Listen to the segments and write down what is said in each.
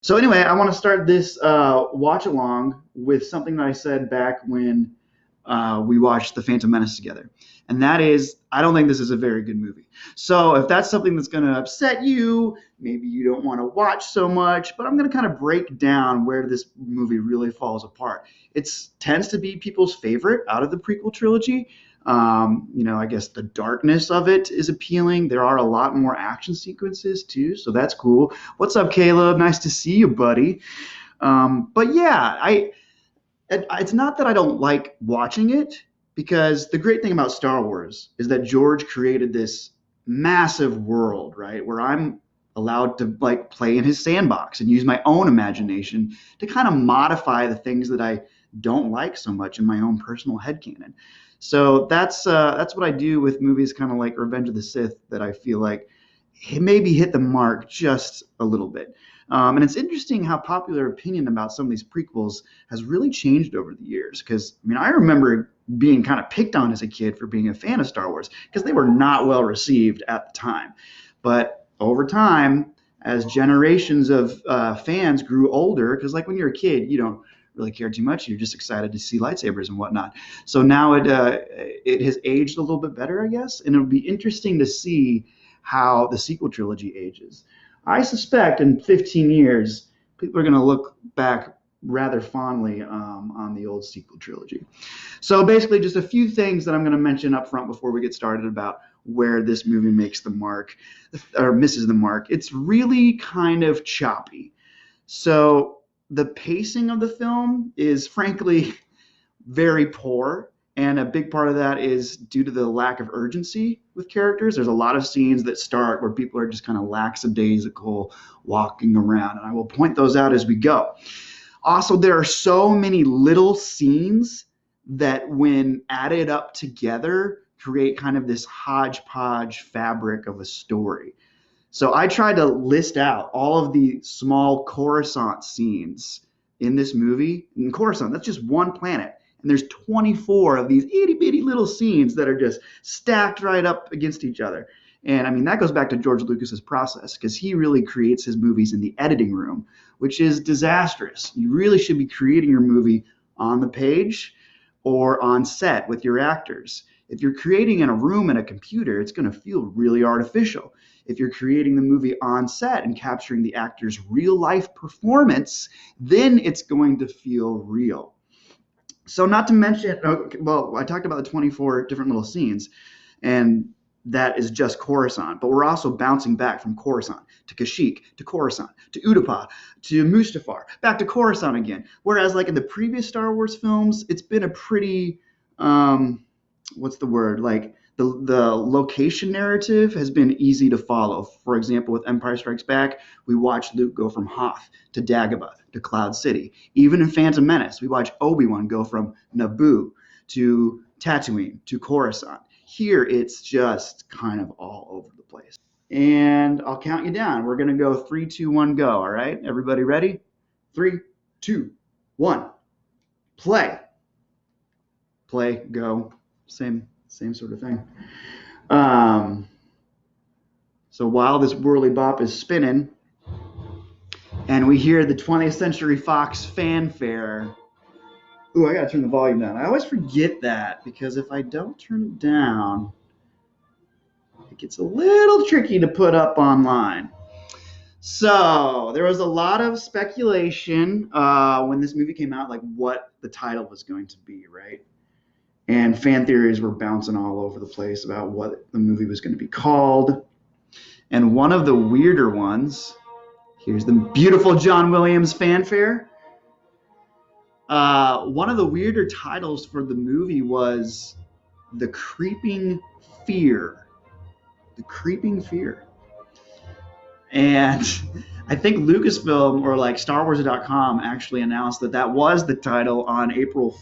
So anyway, I want to start this watch along with something that I said back when we watched The Phantom Menace together, and that is I don't think this is a very good movie. So if that's something that's going to upset you, maybe you don't want to watch so much, but I'm going to kind of break down where this movie really falls apart. It tends to be people's favorite out of the prequel trilogy. I guess the darkness of it is appealing. There are a lot more action sequences too, so that's cool. What's up, Caleb? Nice to see you, buddy. But yeah, it's not that I don't like watching it, because the great thing about Star Wars is that George created this massive world, right? Where I'm allowed to like play in his sandbox and use my own imagination to kind of modify the things that I don't like so much in my own personal headcanon. So that's what I do with movies kind of like Revenge of the Sith, that I feel like maybe hit the mark just a little bit. And it's interesting how popular opinion about some of these prequels has really changed over the years. Because, I mean, I remember being kind of picked on as a kid for being a fan of Star Wars because they were not well received at the time. But over time, as generations of fans grew older, because like when you're a kid, you don't really care too much. You're just excited to see lightsabers and whatnot. So now it has aged a little bit better, I guess. And it'll be interesting to see how the sequel trilogy ages. I suspect in 15 years, people are going to look back rather fondly on the old sequel trilogy. So basically, just a few things that I'm going to mention up front before we get started about where this movie makes the mark or misses the mark. It's really kind of choppy. So the pacing of the film is frankly very poor. And a big part of that is due to the lack of urgency with characters. There's a lot of scenes that start where people are just kind of lackadaisical walking around. And I will point those out as we go. Also, there are so many little scenes that, when added up together, create kind of this hodgepodge fabric of a story. So I tried to list out all of the small Coruscant scenes in this movie. And Coruscant, that's just one planet. And there's 24 of these itty bitty little scenes that are just stacked right up against each other. And I mean, that goes back to George Lucas's process, because he really creates his movies in the editing room, which is disastrous. You really should be creating your movie on the page or on set with your actors. If you're creating in a room in a computer, it's going to feel really artificial. If you're creating the movie on set and capturing the actor's real life performance, then it's going to feel real. So not to mention, well, I talked about the 24 different little scenes, and that is just Coruscant. But we're also bouncing back from Coruscant to Kashyyyk, to Coruscant, to Utapau, to Mustafar, back to Coruscant again. Whereas like in the previous Star Wars films, it's been a pretty, what's the word? Like the location narrative has been easy to follow. For example, with Empire Strikes Back, we watched Luke go from Hoth to Dagobah to Cloud City. Even in Phantom Menace, we watch Obi-Wan go from Naboo to Tatooine to Coruscant. Here, it's just kind of all over the place. And I'll count you down. We're going to go 3, 2, 1, go. All right? Everybody ready? 3, 2, 1. Play. Play, go. Same sort of thing. So while this whirly bop is spinning, and we hear the 20th Century Fox fanfare. Ooh, I gotta turn the volume down. I always forget that, because if I don't turn it down, it gets a little tricky to put up online. So there was a lot of speculation when this movie came out, like what the title was going to be, right? And fan theories were bouncing all over the place about what the movie was going to be called. And one of the weirder ones, here's the beautiful John Williams fanfare. One of the weirder titles for the movie was The Creeping Fear. The Creeping Fear. And I think Lucasfilm or like StarWars.com actually announced that that was the title on April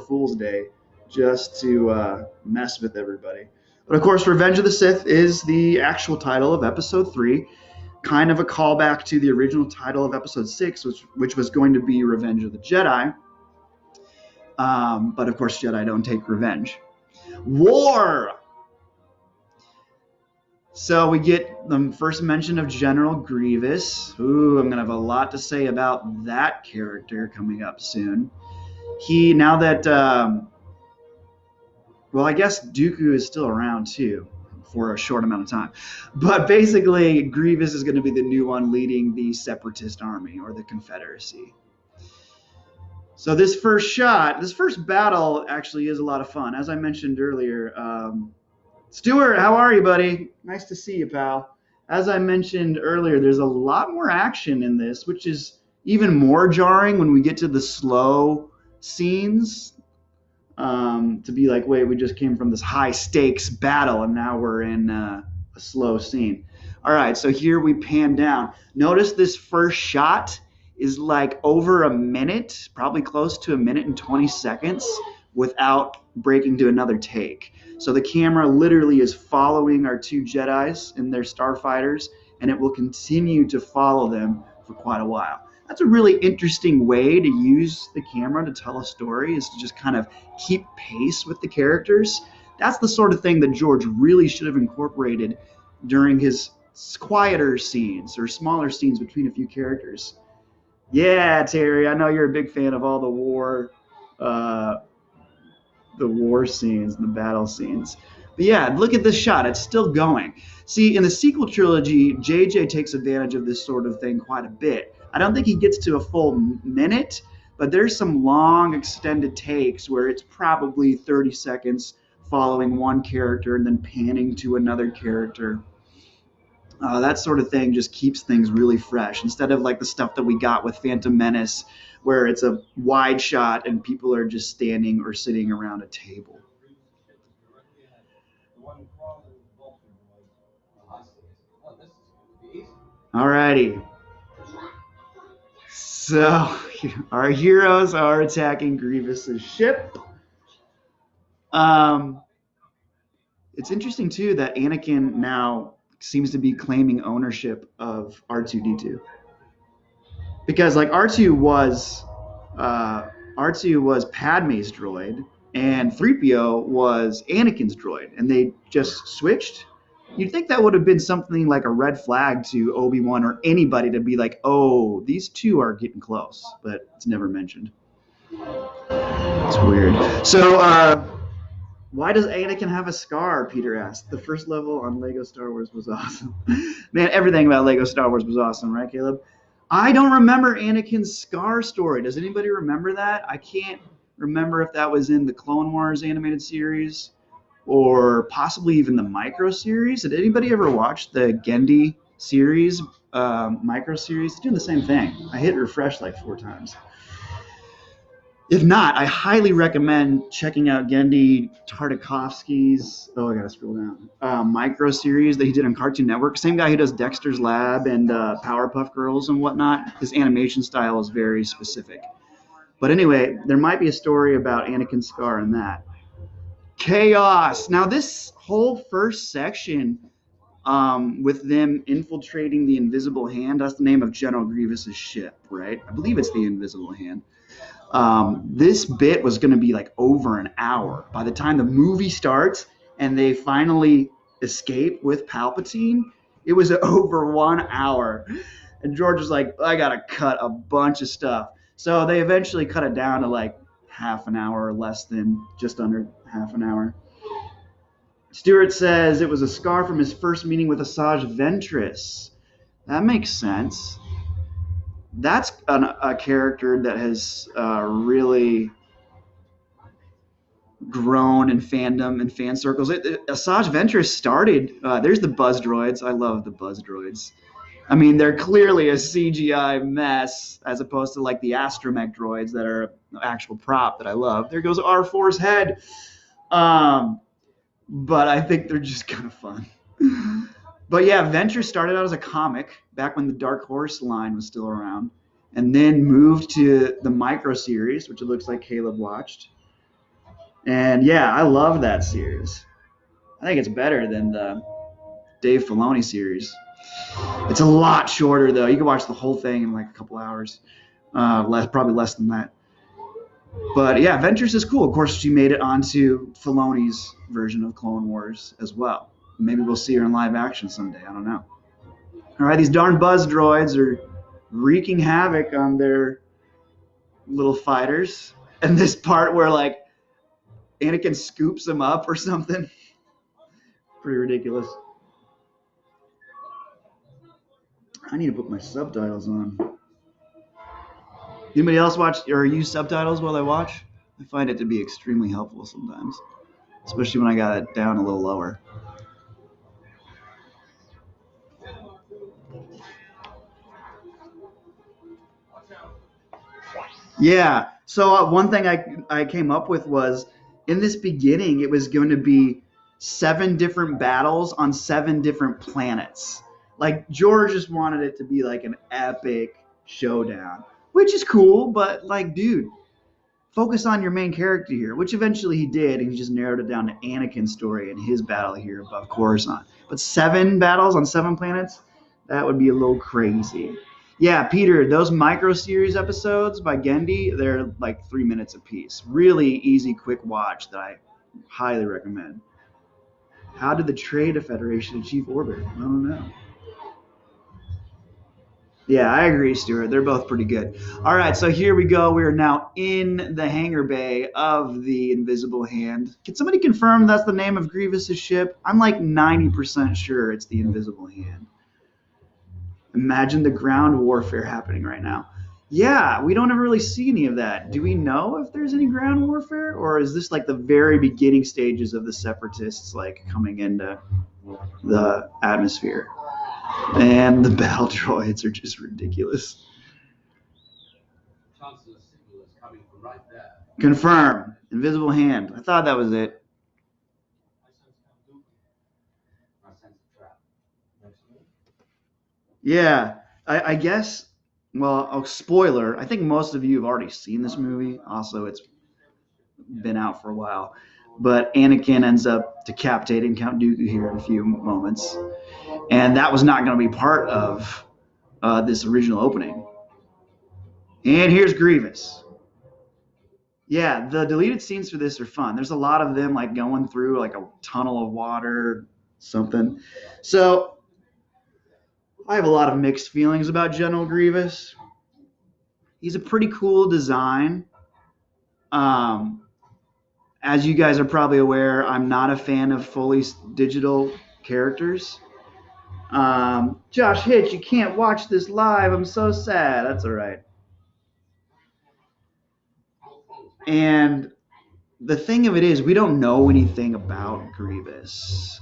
Fool's Day, just to mess with everybody. But of course, Revenge of the Sith is the actual title of Episode 3, kind of a callback to the original title of Episode 6, which was going to be Revenge of the Jedi. But of course, Jedi don't take revenge. War! So we get the first mention of General Grievous. Ooh, I'm gonna have a lot to say about that character coming up soon. Now that well, I guess Dooku is still around too for a short amount of time. But basically, Grievous is going to be the new one leading the Separatist army or the Confederacy. So this first battle actually is a lot of fun. As I mentioned earlier, Stuart, how are you, buddy? Nice to see you, pal. As I mentioned earlier, there's a lot more action in this, which is even more jarring when we get to the slow scenes. To be like, wait, we just came from this high stakes battle and now we're in a slow scene. All right, so here we pan down. Notice this first shot is like over a minute, probably close to a minute and 20 seconds without breaking to another take. So the camera literally is following our two Jedis and their starfighters, and it will continue to follow them for quite a while. That's a really interesting way to use the camera to tell a story, is to just kind of keep pace with the characters. That's the sort of thing that George really should have incorporated during his quieter scenes or smaller scenes between a few characters. Yeah, Terry, I know you're a big fan of all uh, the war scenes and the battle scenes. But yeah, look at this shot. It's still going. See, in the sequel trilogy, JJ takes advantage of this sort of thing quite a bit. I don't think he gets to a full minute, but there's some long extended takes where it's probably 30 seconds following one character and then panning to another character. That sort of thing just keeps things really fresh instead of like the stuff that we got with Phantom Menace, where it's a wide shot and people are just standing or sitting around a table. Alrighty. So our heroes are attacking Grievous's ship. Um, it's interesting too that Anakin now seems to be claiming ownership of R2D2, because like R2 was Padme's droid and 3PO was Anakin's droid, and they just switched. You'd think that would have been something like a red flag to Obi-Wan or anybody to be like, oh, these two are getting close, but it's never mentioned. It's weird. So, why does Anakin have a scar? Peter asked. The first level on Lego Star Wars was awesome. Man, everything about Lego Star Wars was awesome, right, Caleb? I don't remember Anakin's scar story. Does anybody remember that? I can't remember if that was in the Clone Wars animated series or possibly even the Micro series. Did anybody ever watch the Gendy series, Micro series? It's doing the same thing. I hit refresh like 4 times. If not, I highly recommend checking out Gendy Tartakovsky's, oh, I gotta scroll down, Micro series that he did on Cartoon Network. Same guy who does Dexter's Lab and Powerpuff Girls and whatnot. His animation style is very specific. But anyway, there might be a story about Anakin's scar in that. Chaos. Now, this whole first section with them infiltrating the Invisible Hand, that's the name of General Grievous's ship, right? I believe it's the Invisible Hand. This bit was going to be like over an hour. By the time the movie starts and they finally escape with Palpatine, it was over 1 hour. And George was like, I got to cut a bunch of stuff. So they eventually cut it down to like half an hour or less than just under half an hour. Stewart says it was a scar from his first meeting with Asajj Ventress. That makes sense. That's a character that has really grown in fandom and fan circles. Asajj Ventress started, there's the Buzz droids. I love the Buzz droids. I mean, they're clearly a CGI mess as opposed to like the astromech droids that are an actual prop that I love. There goes R4's head. But I think they're just kind of fun. But yeah, Ventress started out as a comic back when the Dark Horse line was still around, and then moved to the Micro series, which it looks like Caleb watched. And yeah, I love that series. I think it's better than the Dave Filoni series. It's a lot shorter though. You can watch the whole thing in like a couple hours, probably less than that. But yeah, Ventress is cool. Of course, she made it onto Filoni's version of Clone Wars as well. Maybe we'll see her in live action someday. I don't know. All right, these darn buzz droids are wreaking havoc on their little fighters. And this part where like Anakin scoops them up or something, pretty ridiculous. I need to put my subtitles on. Anybody else watch or use subtitles while I watch? I find it to be extremely helpful sometimes, especially when I got it down a little lower. Yeah. So one thing I came up with was in this beginning, it was going to be 7 different battles on 7 different planets. Like George just wanted it to be like an epic showdown, which is cool, but like, dude, focus on your main character here, which eventually he did, and he just narrowed it down to Anakin's story and his battle here above Coruscant. But 7 battles on 7 planets, that would be a little crazy. Yeah, Peter, those micro series episodes by Gendy, they're like 3 minutes apiece. Really easy, quick watch that I highly recommend. How did the Trade Federation achieve orbit? I don't know. Yeah, I agree, Stuart. They're both pretty good. All right, so here we go. We are now in the hangar bay of the Invisible Hand. Can somebody confirm that's the name of Grievous's ship? I'm like 90% sure it's the Invisible Hand. Imagine the ground warfare happening right now. Yeah, we don't ever really see any of that. Do we know if there's any ground warfare, or is this like the very beginning stages of the Separatists like coming into the atmosphere? And the battle droids are just ridiculous. Confirm. Invisible Hand. I thought that was it. Yeah, I guess. Well, spoiler. I think most of you have already seen this movie. Also, it's been out for a while. But Anakin ends up decapitating Count Dooku here in a few moments. And that was not going to be part of this original opening. And here's Grievous. Yeah, the deleted scenes for this are fun. There's a lot of them like going through like a tunnel of water, something. So I have a lot of mixed feelings about General Grievous. He's a pretty cool design. As you guys are probably aware, I'm not a fan of fully digital characters. Josh Hitch, you can't watch this live. I'm so sad. That's all right. And the thing of it is, we don't know anything about Grievous.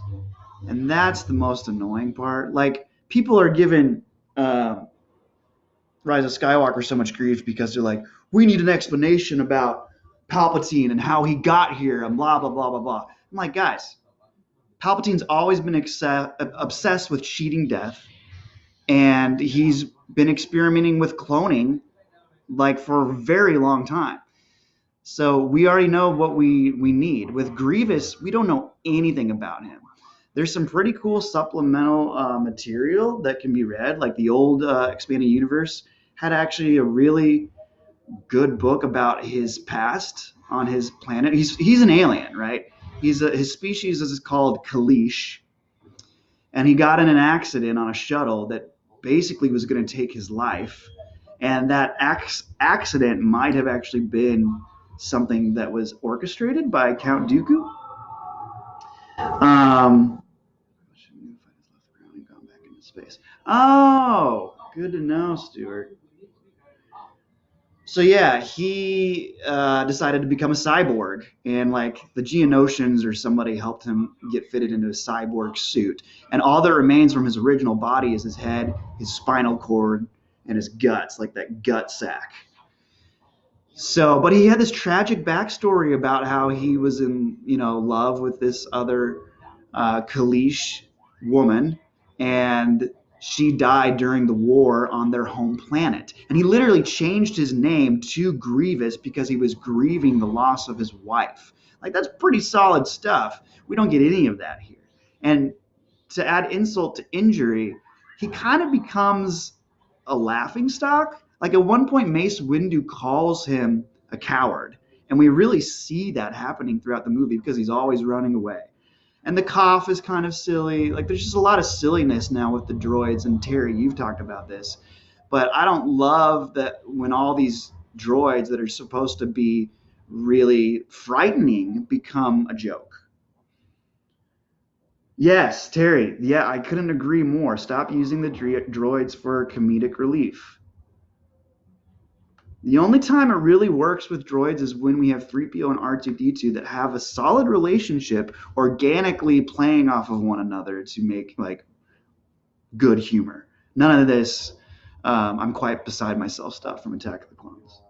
And that's the most annoying part. Like, people are giving Rise of Skywalker so much grief because they're like, we need an explanation about Palpatine and how he got here and blah, blah, blah, blah, blah. I'm like, guys, Palpatine's always been obsessed with cheating death. And he's been experimenting with cloning like for a very long time. So we already know what we need. With Grievous, we don't know anything about him. There's some pretty cool supplemental material that can be read. Like the old Expanded Universe had actually a really good book about his past on his planet. He's an alien, right? His species is called Kalish, and he got in an accident on a shuttle that basically was going to take his life. And that accident might have actually been something that was orchestrated by Count Dooku. Oh, good to know, Stuart. So yeah, he decided to become a cyborg, and like the Geonosians or somebody helped him get fitted into a cyborg suit. And all that remains from his original body is his head, his spinal cord, and his guts, like that gut sack. So, but he had this tragic backstory about how he was in, love with this other Kalish woman, and she died during the war on their home planet. And he literally changed his name to Grievous because he was grieving the loss of his wife. Like, that's pretty solid stuff. We don't get any of that here. And to add insult to injury, he kind of becomes a laughingstock. Like at one point, Mace Windu calls him a coward. And we really see that happening throughout the movie because he's always running away. And the cough is kind of silly. Like there's just a lot of silliness now with the droids. And Terry, you've talked about this, but I don't love that when all these droids that are supposed to be really frightening become a joke. Yes, Terry. Yeah, I couldn't agree more. Stop using the droids for comedic relief. The only time it really works with droids is when we have 3PO and R2D2 that have a solid relationship organically playing off of one another to make like good humor. None of this I'm quite beside myself stuff from Attack of the Clones.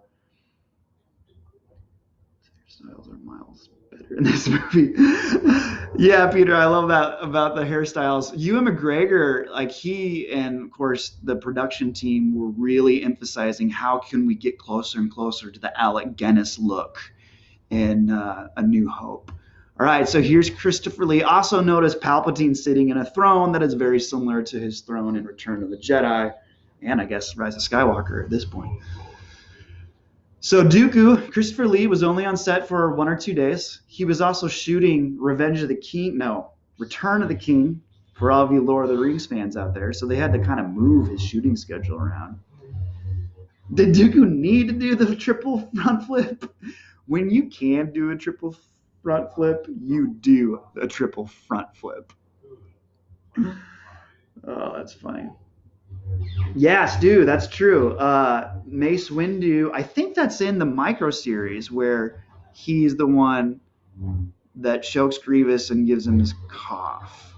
Hairstyles are miles better in this movie. Yeah, Peter, I love that about the hairstyles. Ewan McGregor, like he and of course the production team were really emphasizing how can we get closer and closer to the Alec Guinness look in A New Hope. All right, so here's Christopher Lee. Also notice Palpatine sitting in a throne that is very similar to his throne in Return of the Jedi, and I guess Rise of Skywalker at this point. So Dooku, Christopher Lee was only on set for 1 or 2 days. He was also shooting Return of the King, for all of you Lord of the Rings fans out there. So they had to kind of move his shooting schedule around. Did Dooku need to do the triple front flip? When you can do a triple front flip, you do a triple front flip. Oh, that's funny. Yes, dude, that's true. Mace Windu, I think that's in the micro series where he's the one that chokes Grievous and gives him his cough,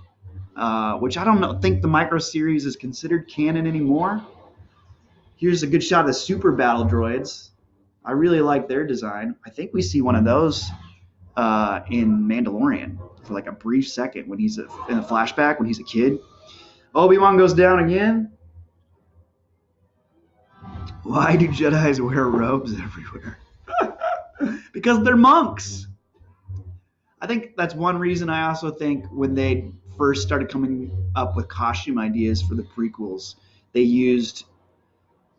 which I don't think the micro series is considered canon anymore. Here's a good shot of the super battle droids. I really like their design. I think we see one of those in Mandalorian for like a brief second when he's in a flashback when he's a kid. Obi-Wan goes down again. Why do Jedis wear robes everywhere? Because they're monks. I think that's one reason. I also think when they first started coming up with costume ideas for the prequels, they used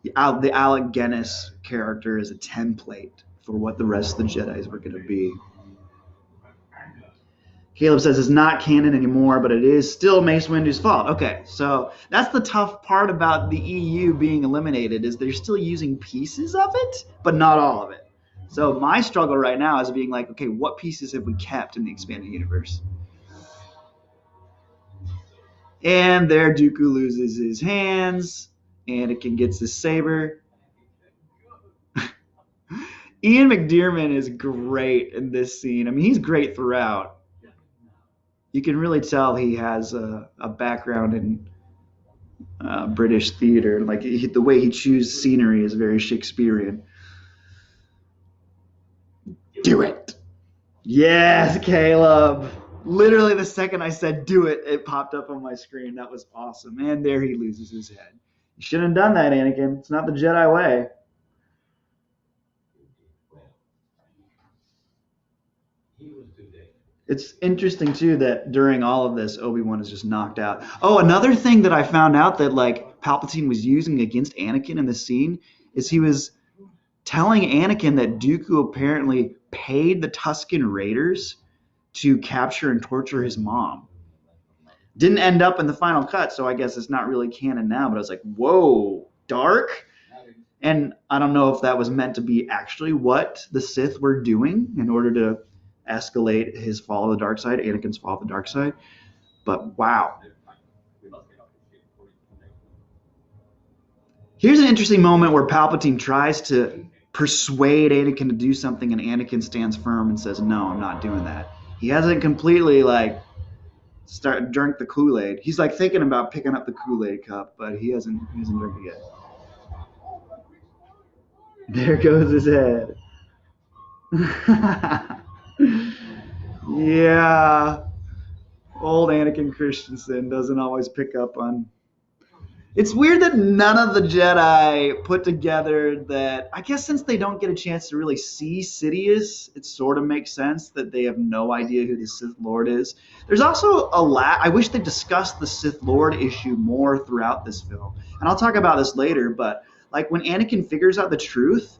the Alec Guinness character as a template for what the rest of the Jedis were going to be. Caleb says it's not canon anymore, but it is still Mace Windu's fault. Okay, so that's the tough part about the EU being eliminated is they're still using pieces of it, but not all of it. So my struggle right now is being like, okay, what pieces have we kept in the expanded universe? And there Dooku loses his hands. Anakin gets his saber. Ian McDiarmid is great in this scene. I mean, he's great throughout. You can really tell he has a background in British theater. Like the way he chooses scenery is very Shakespearean. Do it. Yes, Caleb. Literally the second I said do it, it popped up on my screen. That was awesome. And there he loses his head. You shouldn't have done that, Anakin. It's not the Jedi way. It's interesting too that during all of this, Obi-Wan is just knocked out. Oh, another thing that I found out that like Palpatine was using against Anakin in the scene is he was telling Anakin that Dooku apparently paid the Tusken Raiders to capture and torture his mom. Didn't end up in the final cut, so I guess it's not really canon now, but I was like, whoa, dark? And I don't know if that was meant to be actually what the Sith were doing in order to escalate his fall of the dark side, Anakin's fall of the dark side. But wow. Here's an interesting moment where Palpatine tries to persuade Anakin to do something and Anakin stands firm and says, no, I'm not doing that. He hasn't completely like drunk the Kool-Aid. He's like thinking about picking up the Kool-Aid cup, but he hasn't drunk it yet. There goes his head. Yeah, old Anakin Christensen doesn't always pick up on. It's weird that none of the Jedi put together that. I guess since they don't get a chance to really see Sidious, it sort of makes sense that they have no idea who the Sith Lord is. There's also I wish they discussed the Sith Lord issue more throughout this film, and I'll talk about this later. But like when Anakin figures out the truth,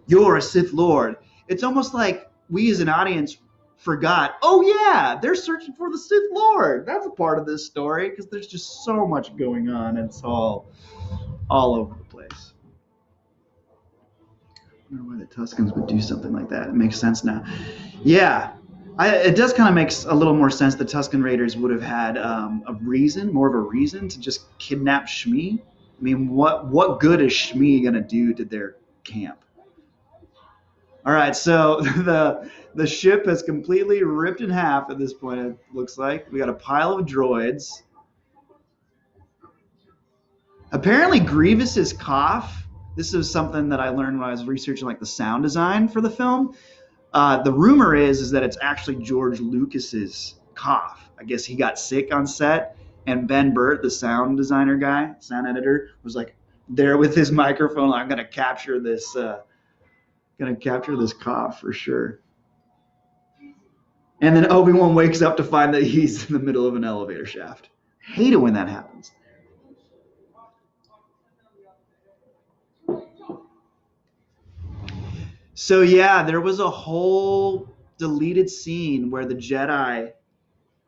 you're a Sith Lord. It's almost like we as an audience forgot, oh yeah, they're searching for the Sith Lord. That's a part of this story because there's just so much going on. It's all over the place. I don't know why the Tuscans would do something like that. It makes sense now. Yeah, it does kind of make a little more sense. The Tuscan Raiders would have had more of a reason to just kidnap Shmi. I mean, what good is Shmi gonna do to their camp? All right, so the ship has completely ripped in half at this point. It looks like we got a pile of droids. Apparently, Grievous's cough. This is something that I learned when I was researching like the sound design for the film. The rumor is that it's actually George Lucas's cough. I guess he got sick on set, and Ben Burt, the sound designer guy, sound editor, was like there with his microphone. I'm gonna capture this cough for sure. And then Obi-Wan wakes up to find that he's in the middle of an elevator shaft. Hate it when that happens. So yeah, there was a whole deleted scene where the Jedi,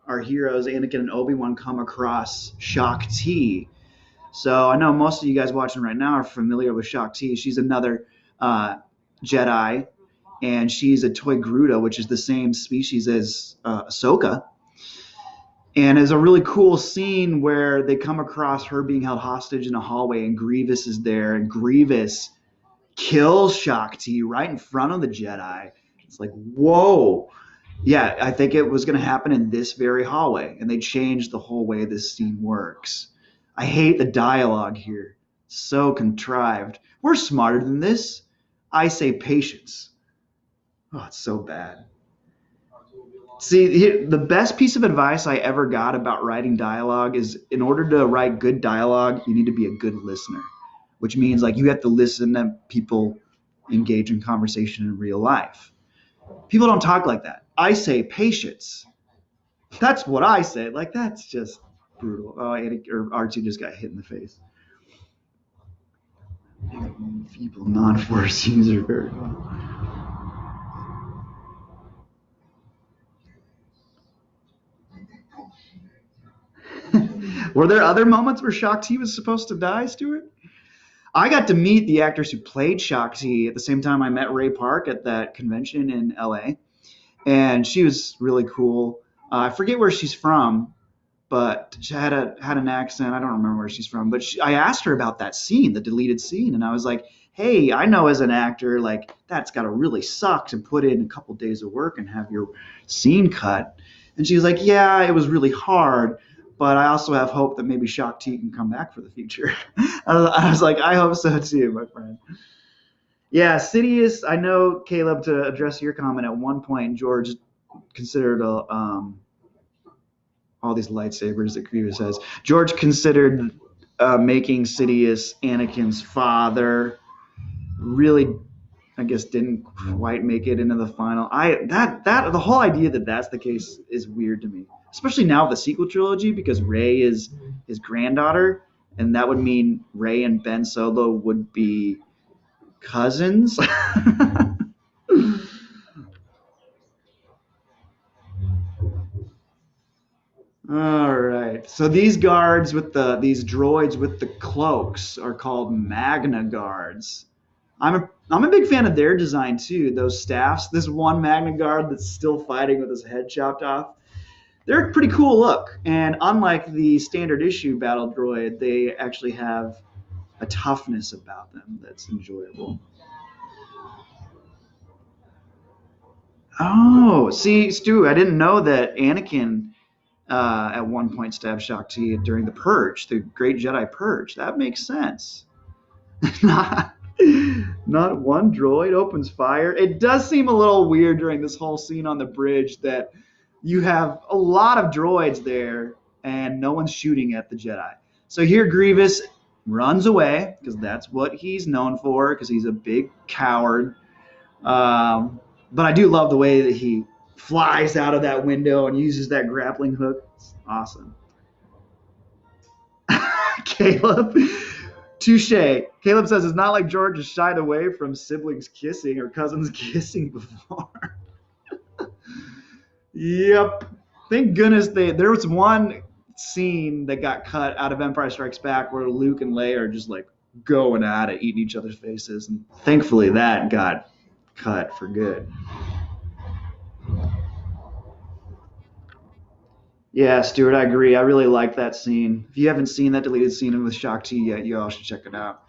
our heroes, Anakin and Obi-Wan, come across Shaak Ti. So I know most of you guys watching right now are familiar with Shaak Ti. She's another Jedi, and she's a toy Gruta, which is the same species as Ahsoka. And it's a really cool scene where they come across her being held hostage in a hallway, and Grievous is there, and Grievous kills Shaak Ti right in front of the Jedi. It's like, whoa. Yeah, I think it was going to happen in this very hallway, and they changed the whole way this scene works. I hate the dialogue here. So contrived. We're smarter than this. I say patience. Oh, it's so bad. See, the best piece of advice I ever got about writing dialogue is in order to write good dialogue, you need to be a good listener, which means like you have to listen to people engage in conversation in real life. People don't talk like that. I say patience. That's what I say. Like, that's just brutal. Oh, R2 just got hit in the face. Feeble non-force user. Very well. Were there other moments where Shaak Ti was supposed to die, Stuart? I got to meet the actors who played Shaak Ti at the same time I met Ray Park at that convention in LA. And she was really cool. I forget where she's from, but she had an accent. I don't remember where she's from. But I asked her about that scene, the deleted scene. And I was like, hey, I know as an actor, like, that's got to really suck to put in a couple days of work and have your scene cut. And she was like, yeah, it was really hard. But I also have hope that maybe Shaak Ti can come back for the future. I was like, I hope so too, my friend. Yeah, Sidious, I know, Caleb, to address your comment, at one point, George considered all these lightsabers that Grievous has. George considered making Sidious Anakin's father. Really, I guess, didn't quite make it into the final. The whole idea that that's the case is weird to me, especially now with the sequel trilogy, because Rey is his granddaughter, and that would mean Rey and Ben Solo would be cousins. All right. So these guards with these droids with the cloaks are called Magna guards. I'm a big fan of their design too. Those staffs. This one Magna guard that's still fighting with his head chopped off. They're a pretty cool look. And unlike the standard issue battle droid, they actually have a toughness about them that's enjoyable. Oh, see, Stu, I didn't know that Anakin at one point stabbed Shaak Ti during the Purge, the Great Jedi Purge. That makes sense. not, not one droid opens fire. It does seem a little weird during this whole scene on the bridge that you have a lot of droids there and no one's shooting at the Jedi. So here Grievous runs away because that's what he's known for, because he's a big coward. But I do love the way that he flies out of that window and uses that grappling hook. It's awesome. Caleb, touche. Caleb says it's not like George has shied away from siblings kissing or cousins kissing before. Yep. Thank goodness there was one scene that got cut out of Empire Strikes Back where Luke and Leia are just like going at it, eating each other's faces, and thankfully that got cut for good. Yeah, Stuart, I agree. I really like that scene. If you haven't seen that deleted scene with Shakti yet, you all should check it out.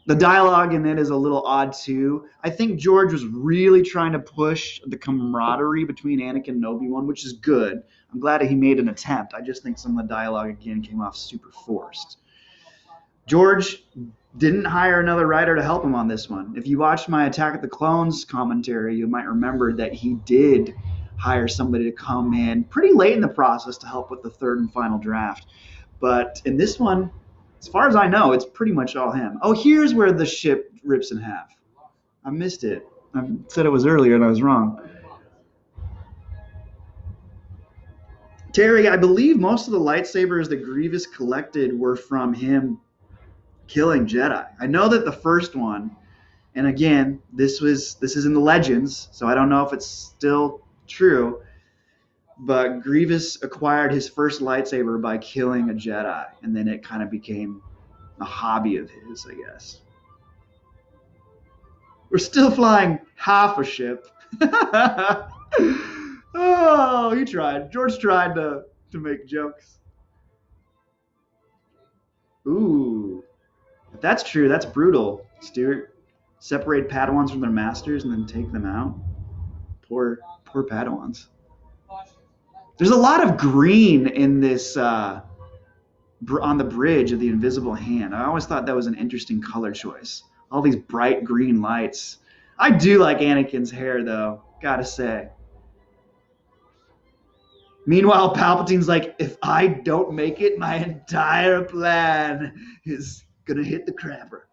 The dialogue in it is a little odd too. I think George was really trying to push the camaraderie between Anakin and Obi-Wan, which is good. I'm glad that he made an attempt. I just think some of the dialogue again came off super forced. George didn't hire another writer to help him on this one. If you watched my Attack of the Clones commentary, you might remember that he did hire somebody to come in pretty late in the process to help with the third and final draft. But in this one, as far as I know, it's pretty much all him. Oh, here's where the ship rips in half. I missed it. I said it was earlier and I was wrong. Terry, I believe most of the lightsabers that Grievous collected were from him killing Jedi. I know that the first one, and again, this is in the legends, so I don't know if it's still true, but Grievous acquired his first lightsaber by killing a Jedi, and then it kind of became a hobby of his, I guess. We're still flying half a ship. Oh, he tried. George tried to make jokes. Ooh, if that's true, that's brutal, Stuart. Separate Padawans from their masters and then take them out. Poor Padawans. There's a lot of green in this on the bridge of the Invisible Hand. I always thought that was an interesting color choice. All these bright green lights. I do like Anakin's hair, though. Gotta say. Meanwhile, Palpatine's like, if I don't make it, my entire plan is gonna hit the crapper.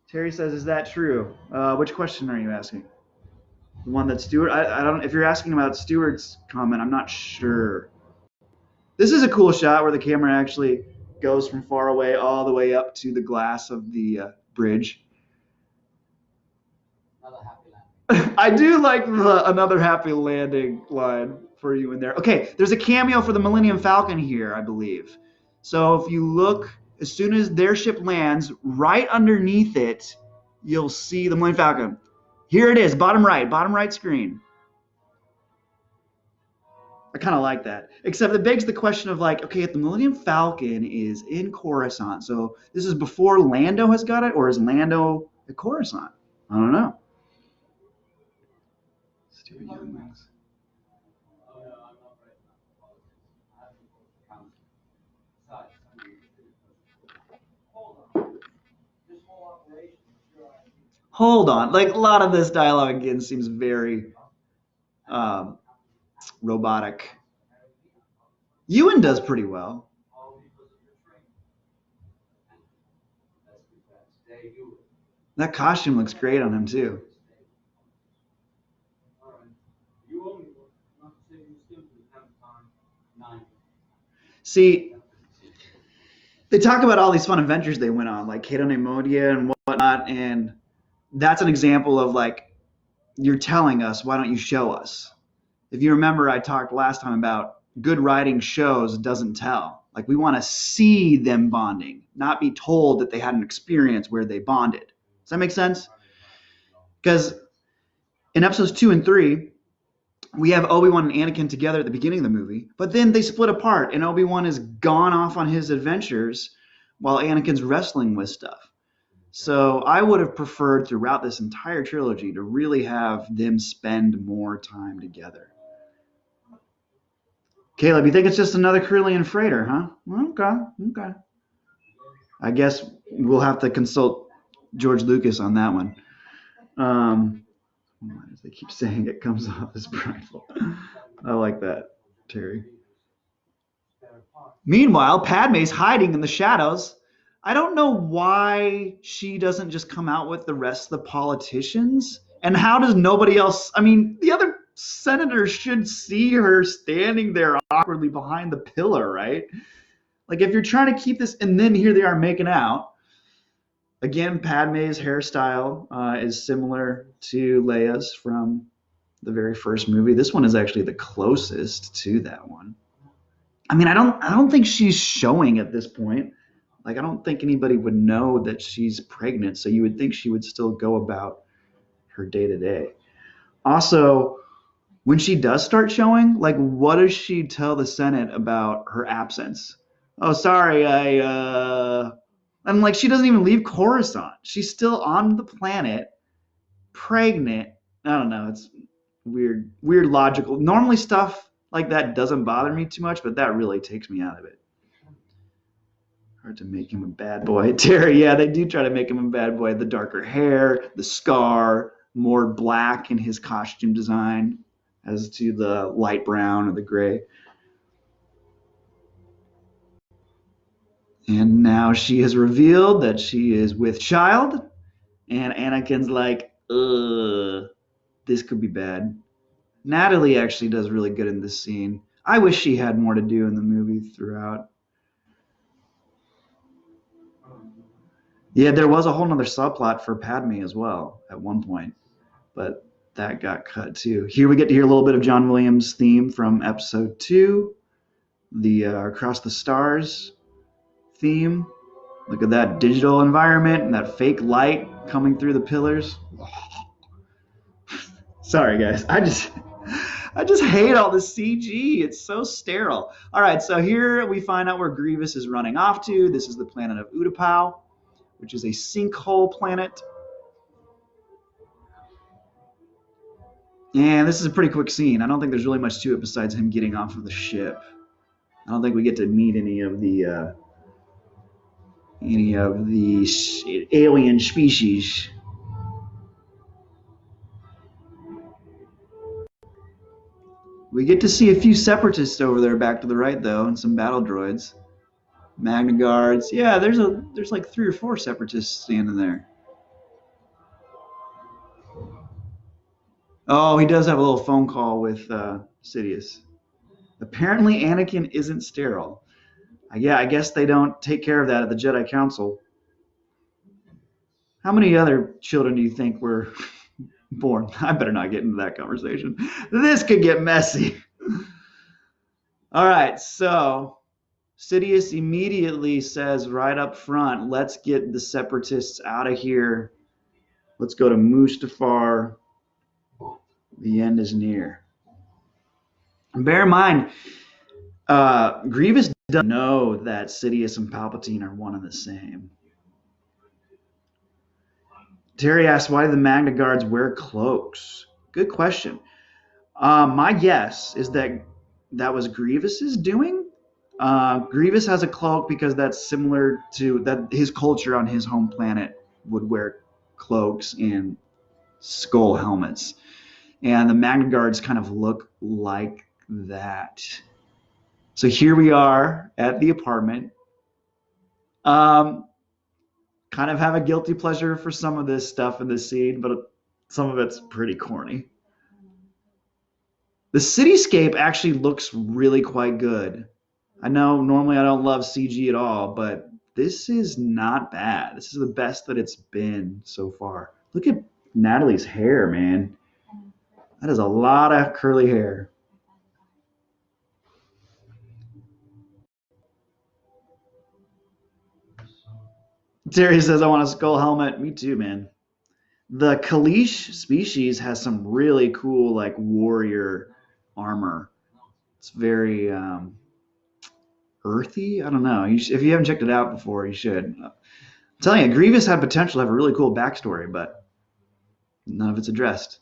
Terry says, "Is that true?" Which question are you asking? The one that Stewart? I don't. If you're asking about Stewart's comment, I'm not sure. This is a cool shot where the camera actually goes from far away all the way up to the glass of the bridge. I do like another happy landing line for you in there. Okay, there's a cameo for the Millennium Falcon here, I believe. So if you look, as soon as their ship lands, right underneath it, you'll see the Millennium Falcon. Here it is, bottom right screen. I kind of like that. Except it begs the question of like, okay, if the Millennium Falcon is in Coruscant, so this is before Lando has got it, or is Lando at Coruscant? I don't know. Stupid younglings. Hold on. Like a lot of this dialogue again seems very robotic. Ewan does pretty well. That costume looks great on him too. See, they talk about all these fun adventures they went on, like Cato Neimoidia and whatnot, and that's an example of like, you're telling us, why don't you show us? If you remember, I talked last time about good writing shows doesn't tell. Like, we want to see them bonding, not be told that they had an experience where they bonded. Does that make sense? Because in episodes 2 and 3, we have Obi-Wan and Anakin together at the beginning of the movie, but then they split apart, and Obi-Wan is gone off on his adventures while Anakin's wrestling with stuff. So I would have preferred throughout this entire trilogy to really have them spend more time together. Caleb, you think it's just another Corellian freighter, huh? Okay. I guess we'll have to consult George Lucas on that one. As they keep saying, it comes off as prideful. I like that, Terry. Meanwhile, Padme's hiding in the shadows. I don't know why she doesn't just come out with the rest of the politicians. And how does nobody else? I mean, the other senators should see her standing there awkwardly behind the pillar, right? Like, if you're trying to keep this, and then here they are making out. Again, Padme's hairstyle is similar to Leia's from the very first movie. This one is actually the closest to that one. I mean, I don't think she's showing at this point. Like, I don't think anybody would know that she's pregnant, so you would think she would still go about her day to day. Also, when she does start showing, like, what does she tell the Senate about her absence? Oh, sorry, and like, she doesn't even leave Coruscant. She's still on the planet, pregnant. I don't know. It's weird logical. Normally, stuff like that doesn't bother me too much, but that really takes me out of it. Hard to make him a bad boy. Terry, yeah, they do try to make him a bad boy. The darker hair, the scar, more black in his costume design as to the light brown or the gray. And now she has revealed that she is with child, and Anakin's like, this could be bad. Natalie actually does really good in this scene. I wish she had more to do in the movie throughout. Yeah, there was a whole nother subplot for Padme as well at one point, but that got cut too. Here we get to hear a little bit of John Williams' theme from episode 2, the Across the Stars theme. Look at that digital environment and that fake light coming through the pillars. Sorry, guys. I just hate all the CG. It's so sterile. All right, so here we find out where Grievous is running off to. This is the planet of Utapau, which is a sinkhole planet. And this is a pretty quick scene. I don't think there's really much to it besides him getting off of the ship. I don't think we get to meet any of the alien species. We get to see a few separatists over there back to the right, though, and some battle droids. Magna Guards. Yeah, there's like 3 or 4 separatists standing there. Oh, he does have a little phone call with Sidious. Apparently, Anakin isn't sterile. Yeah, I guess they don't take care of that at the Jedi Council. How many other children do you think were born? I better not get into that conversation. This could get messy. All right, so Sidious immediately says right up front, let's get the separatists out of here. Let's go to Mustafar. The end is near. And bear in mind, Grievous doesn't know that Sidious and Palpatine are one and the same. Terry asks, why do the Magna Guards wear cloaks? Good question. My guess is that was Grievous's doing. Grievous has a cloak because that's similar to that his culture on his home planet would wear cloaks and skull helmets. And the Magna Guards kind of look like that. So here we are at the apartment. Kind of have a guilty pleasure for some of this stuff in this scene, but some of it's pretty corny. The cityscape actually looks really quite good. I know normally I don't love CG at all, but this is not bad. This is the best that it's been so far. Look at Natalie's hair, man. That is a lot of curly hair. Terry says, I want a skull helmet. Me too, man. The Kalish species has some really cool, like, warrior armor. It's very earthy. I don't know. If you haven't checked it out before, you should. I'm telling you, Grievous had potential to have a really cool backstory, but none of it's addressed.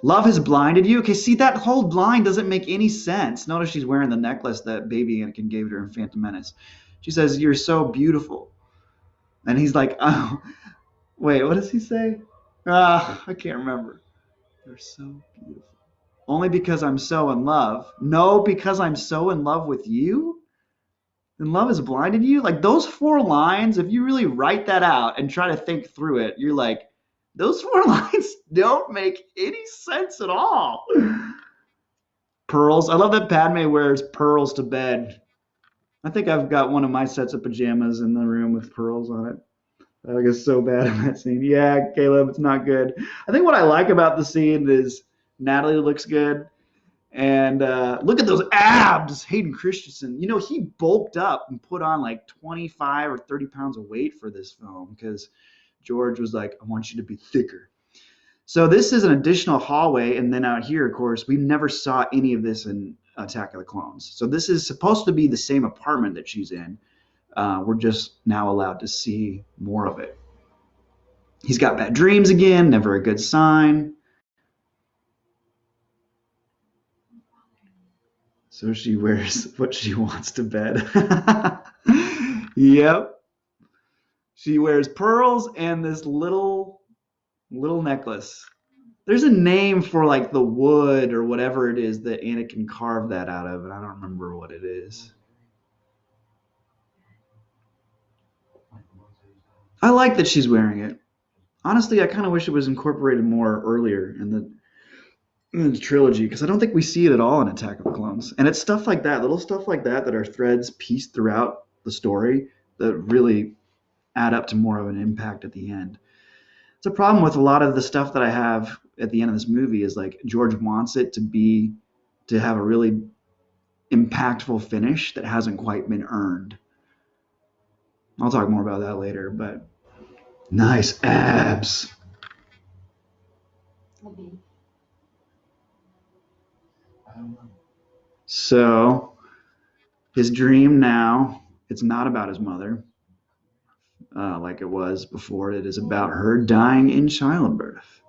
Love has blinded you. Okay, see, that whole blind doesn't make any sense. Notice she's wearing the necklace that baby Anakin gave her in Phantom Menace. She says, you're so beautiful. And he's like, oh, wait, what does he say? I can't remember. You're so beautiful. Only because I'm so in love. No, because I'm so in love with you? And love has blinded you? Like, those 4 lines, if you really write that out and try to think through it, you're like, those 4 lines don't make any sense at all. Pearls. I love that Padme wears pearls to bed. I think I've got one of my sets of pajamas in the room with pearls on it. I think it's so bad in that scene. Yeah, Caleb, it's not good. I think what I like about the scene is Natalie looks good. And look at those abs, Hayden Christensen. You know, he bulked up and put on like 25 or 30 pounds of weight for this film because George was like, I want you to be thicker. So this is an additional hallway. And then out here, of course, we never saw any of this in Attack of the Clones. So this is supposed to be the same apartment that she's in. We're just now allowed to see more of it. He's got bad dreams again, never a good sign. So she wears what she wants to bed. Yep. She wears pearls and this little necklace. There's a name for like the wood or whatever it is that Anakin carved that out of, and I don't remember what it is. I like that she's wearing it. Honestly, I kind of wish it was incorporated more earlier in the trilogy because I don't think we see it at all in Attack of the Clones. And it's stuff like that, little stuff like that are threads pieced throughout the story that really add up to more of an impact at the end. It's a problem with a lot of the stuff that I have at the end of this movie is like George wants it to have a really impactful finish that hasn't quite been earned. I'll talk more about that later, but nice abs. So his dream now, it's not about his mother like it was before. It is about her dying in childbirth.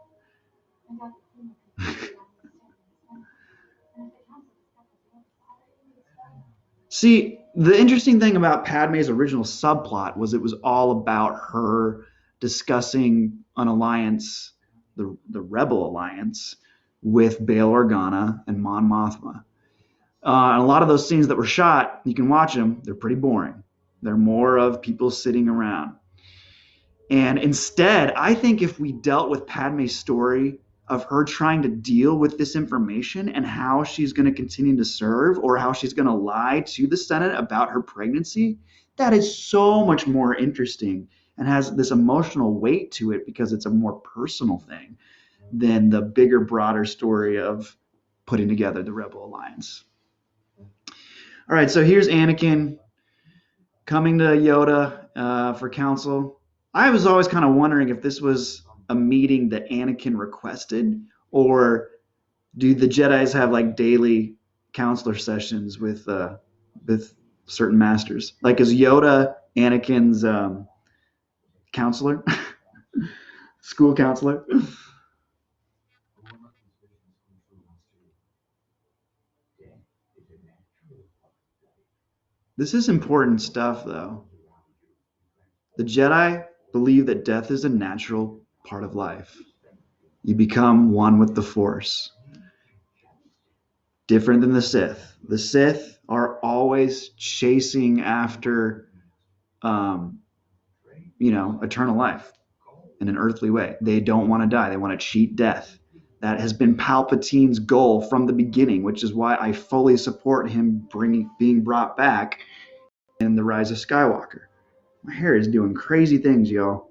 See, the interesting thing about Padme's original subplot was it was all about her discussing an alliance, the Rebel Alliance, with Bail Organa and Mon Mothma. And a lot of those scenes that were shot, you can watch them, they're pretty boring. They're more of people sitting around. And instead, I think if we dealt with Padme's story of her trying to deal with this information and how she's going to continue to serve or how she's going to lie to the Senate about her pregnancy, that is so much more interesting and has this emotional weight to it because it's a more personal thing than the bigger, broader story of putting together the Rebel Alliance. All right, so here's Anakin coming to Yoda for counsel. I was always kind of wondering if this was a meeting that Anakin requested, or do the Jedis have like daily counselor sessions with certain masters? Like, is Yoda Anakin's counselor, school counselor? This is important stuff, though. The Jedi believe that death is a natural part of life. You become one with the Force. Different than the Sith. The Sith are always chasing after, eternal life in an earthly way. They don't want to die. They want to cheat death. That has been Palpatine's goal from the beginning, which is why I fully support him being brought back in The Rise of Skywalker. My hair is doing crazy things, y'all.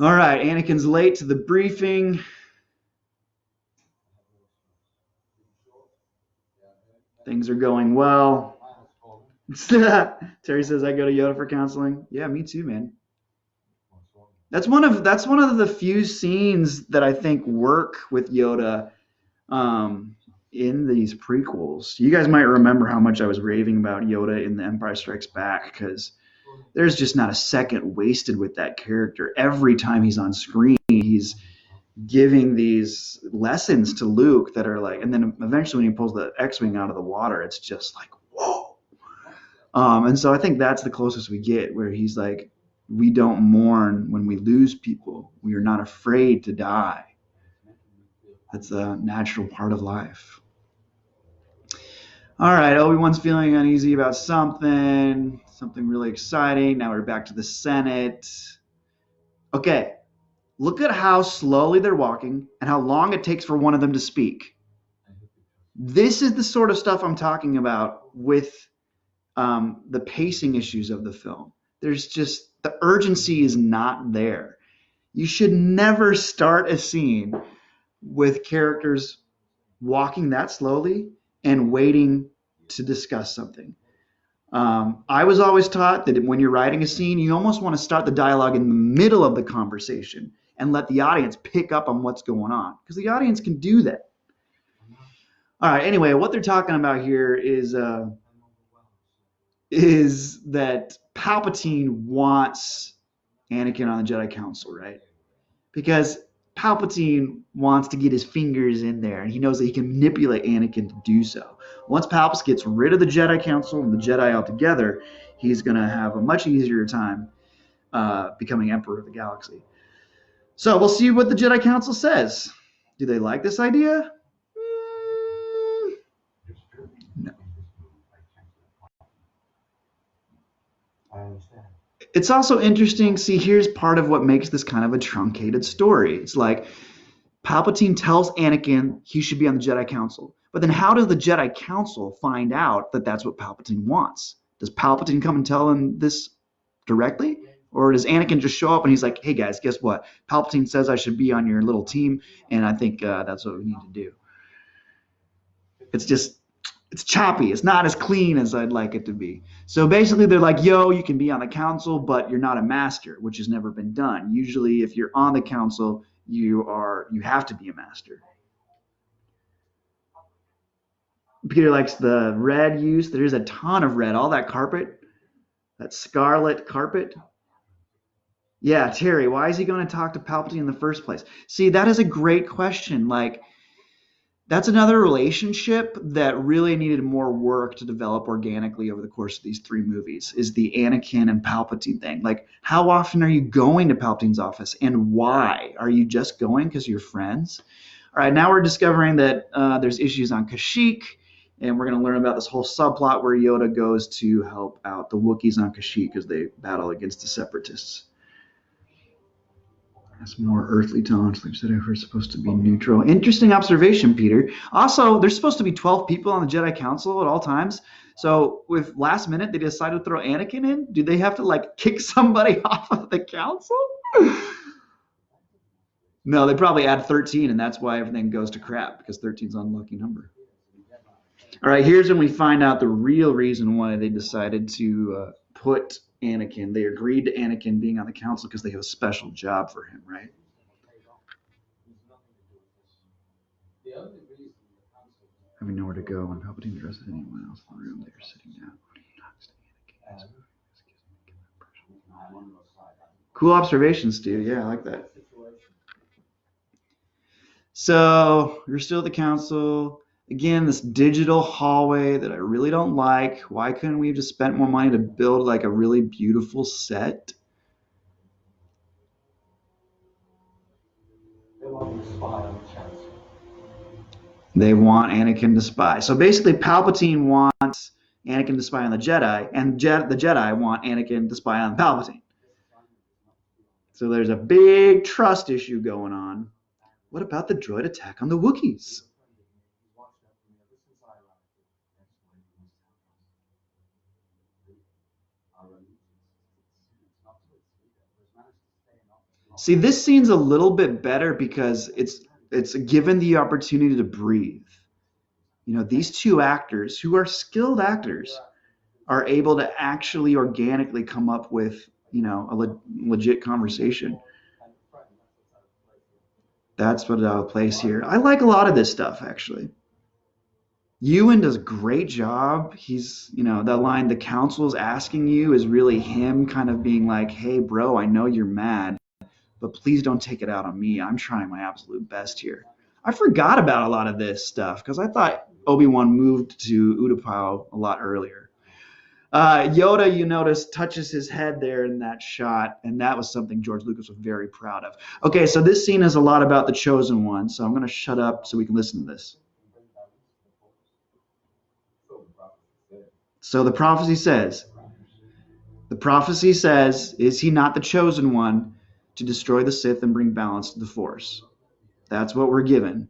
All right, Anakin's late to the briefing. Things are going well. Terry says I go to Yoda for counseling. Yeah, me too, man. That's one of the few scenes that I think work with Yoda in these prequels. You guys might remember how much I was raving about Yoda in The Empire Strikes Back because there's just not a second wasted with that character. Every time he's on screen, he's giving these lessons to Luke that are like, and then eventually when he pulls the X-Wing out of the water, it's just like, whoa. And so I think that's the closest we get, where he's like, we don't mourn when we lose people. We are not afraid to die. That's a natural part of life. All right, Obi-Wan's feeling uneasy about something really exciting. Now we're back to the Senate. Okay, look at how slowly they're walking and how long it takes for one of them to speak. This is the sort of stuff I'm talking about with the pacing issues of the film. There's just, the urgency is not there. You should never start a scene with characters walking that slowly and waiting to discuss something. I was always taught that when you're writing a scene, you almost want to start the dialogue in the middle of the conversation and let the audience pick up on what's going on, because the audience can do that. All right. Anyway, what they're talking about here is that Palpatine wants Anakin on the Jedi Council, right? Because Palpatine wants to get his fingers in there, and he knows that he can manipulate Anakin to do so. Once Palpatine gets rid of the Jedi Council and the Jedi altogether, he's going to have a much easier time becoming Emperor of the Galaxy. So we'll see what the Jedi Council says. Do they like this idea? No. It's also interesting. See, here's part of what makes this kind of a truncated story. It's like Palpatine tells Anakin he should be on the Jedi Council. But then how does the Jedi Council find out that that's what Palpatine wants? Does Palpatine come and tell him this directly? Or does Anakin just show up and he's like, hey guys, guess what? Palpatine says I should be on your little team, and I think that's what we need to do. It's choppy. It's not as clean as I'd like it to be. So basically they're like, yo, you can be on the council, but you're not a master, which has never been done. Usually if you're on the council, you have to be a master. Peter likes the red use. There's a ton of red. All that carpet, that scarlet carpet. Yeah, Terry, why is he going to talk to Palpatine in the first place? See, that is a great question. Like, that's another relationship that really needed more work to develop organically over the course of these 3 movies, is the Anakin and Palpatine thing. Like, how often are you going to Palpatine's office, and why? Are you just going because you're friends? All right, now we're discovering that there's issues on Kashyyyk, and we're going to learn about this whole subplot where Yoda goes to help out the Wookiees on Kashyyyk as they battle against the Separatists. That's more earthly tones. They said we're supposed to be neutral. Interesting observation, Peter. Also, there's supposed to be 12 people on the Jedi Council at all times. So with last minute, they decided to throw Anakin in. Do they have to like kick somebody off of the council? No, they probably add 13, and that's why everything goes to crap, because 13 is an unlucky number. All right, here's when we find out the real reason why they decided to put Anakin. They agreed to Anakin being on the council because they have a special job for him, right? Having nowhere to go when Palpatine addresses anyone else in the room, they are sitting down. Cool observation, Stu. Yeah, I like that. So you're still at the council. Again, this digital hallway that I really don't like. Why couldn't we have just spent more money to build like a really beautiful set? They want Anakin to spy. So basically, Palpatine wants Anakin to spy on the Jedi, and the Jedi want Anakin to spy on Palpatine. So there's a big trust issue going on. What about the droid attack on the Wookiees? See, this scene's a little bit better because it's given the opportunity to breathe. You know, these 2 actors, who are skilled actors, are able to actually organically come up with, you know, a legit conversation. That's what I'll place here. I like a lot of this stuff, actually. Ewan does a great job. He's, you know, that line, the council's asking you, is really him kind of being like, hey, bro, I know you're mad, but please don't take it out on me. I'm trying my absolute best here. I forgot about a lot of this stuff because I thought Obi-Wan moved to Utapau a lot earlier. Yoda, you notice, touches his head there in that shot, and that was something George Lucas was very proud of. Okay, so this scene is a lot about the Chosen One, so I'm going to shut up so we can listen to this. So the prophecy says, is he not the chosen one to destroy the Sith and bring balance to the Force? That's what we're given.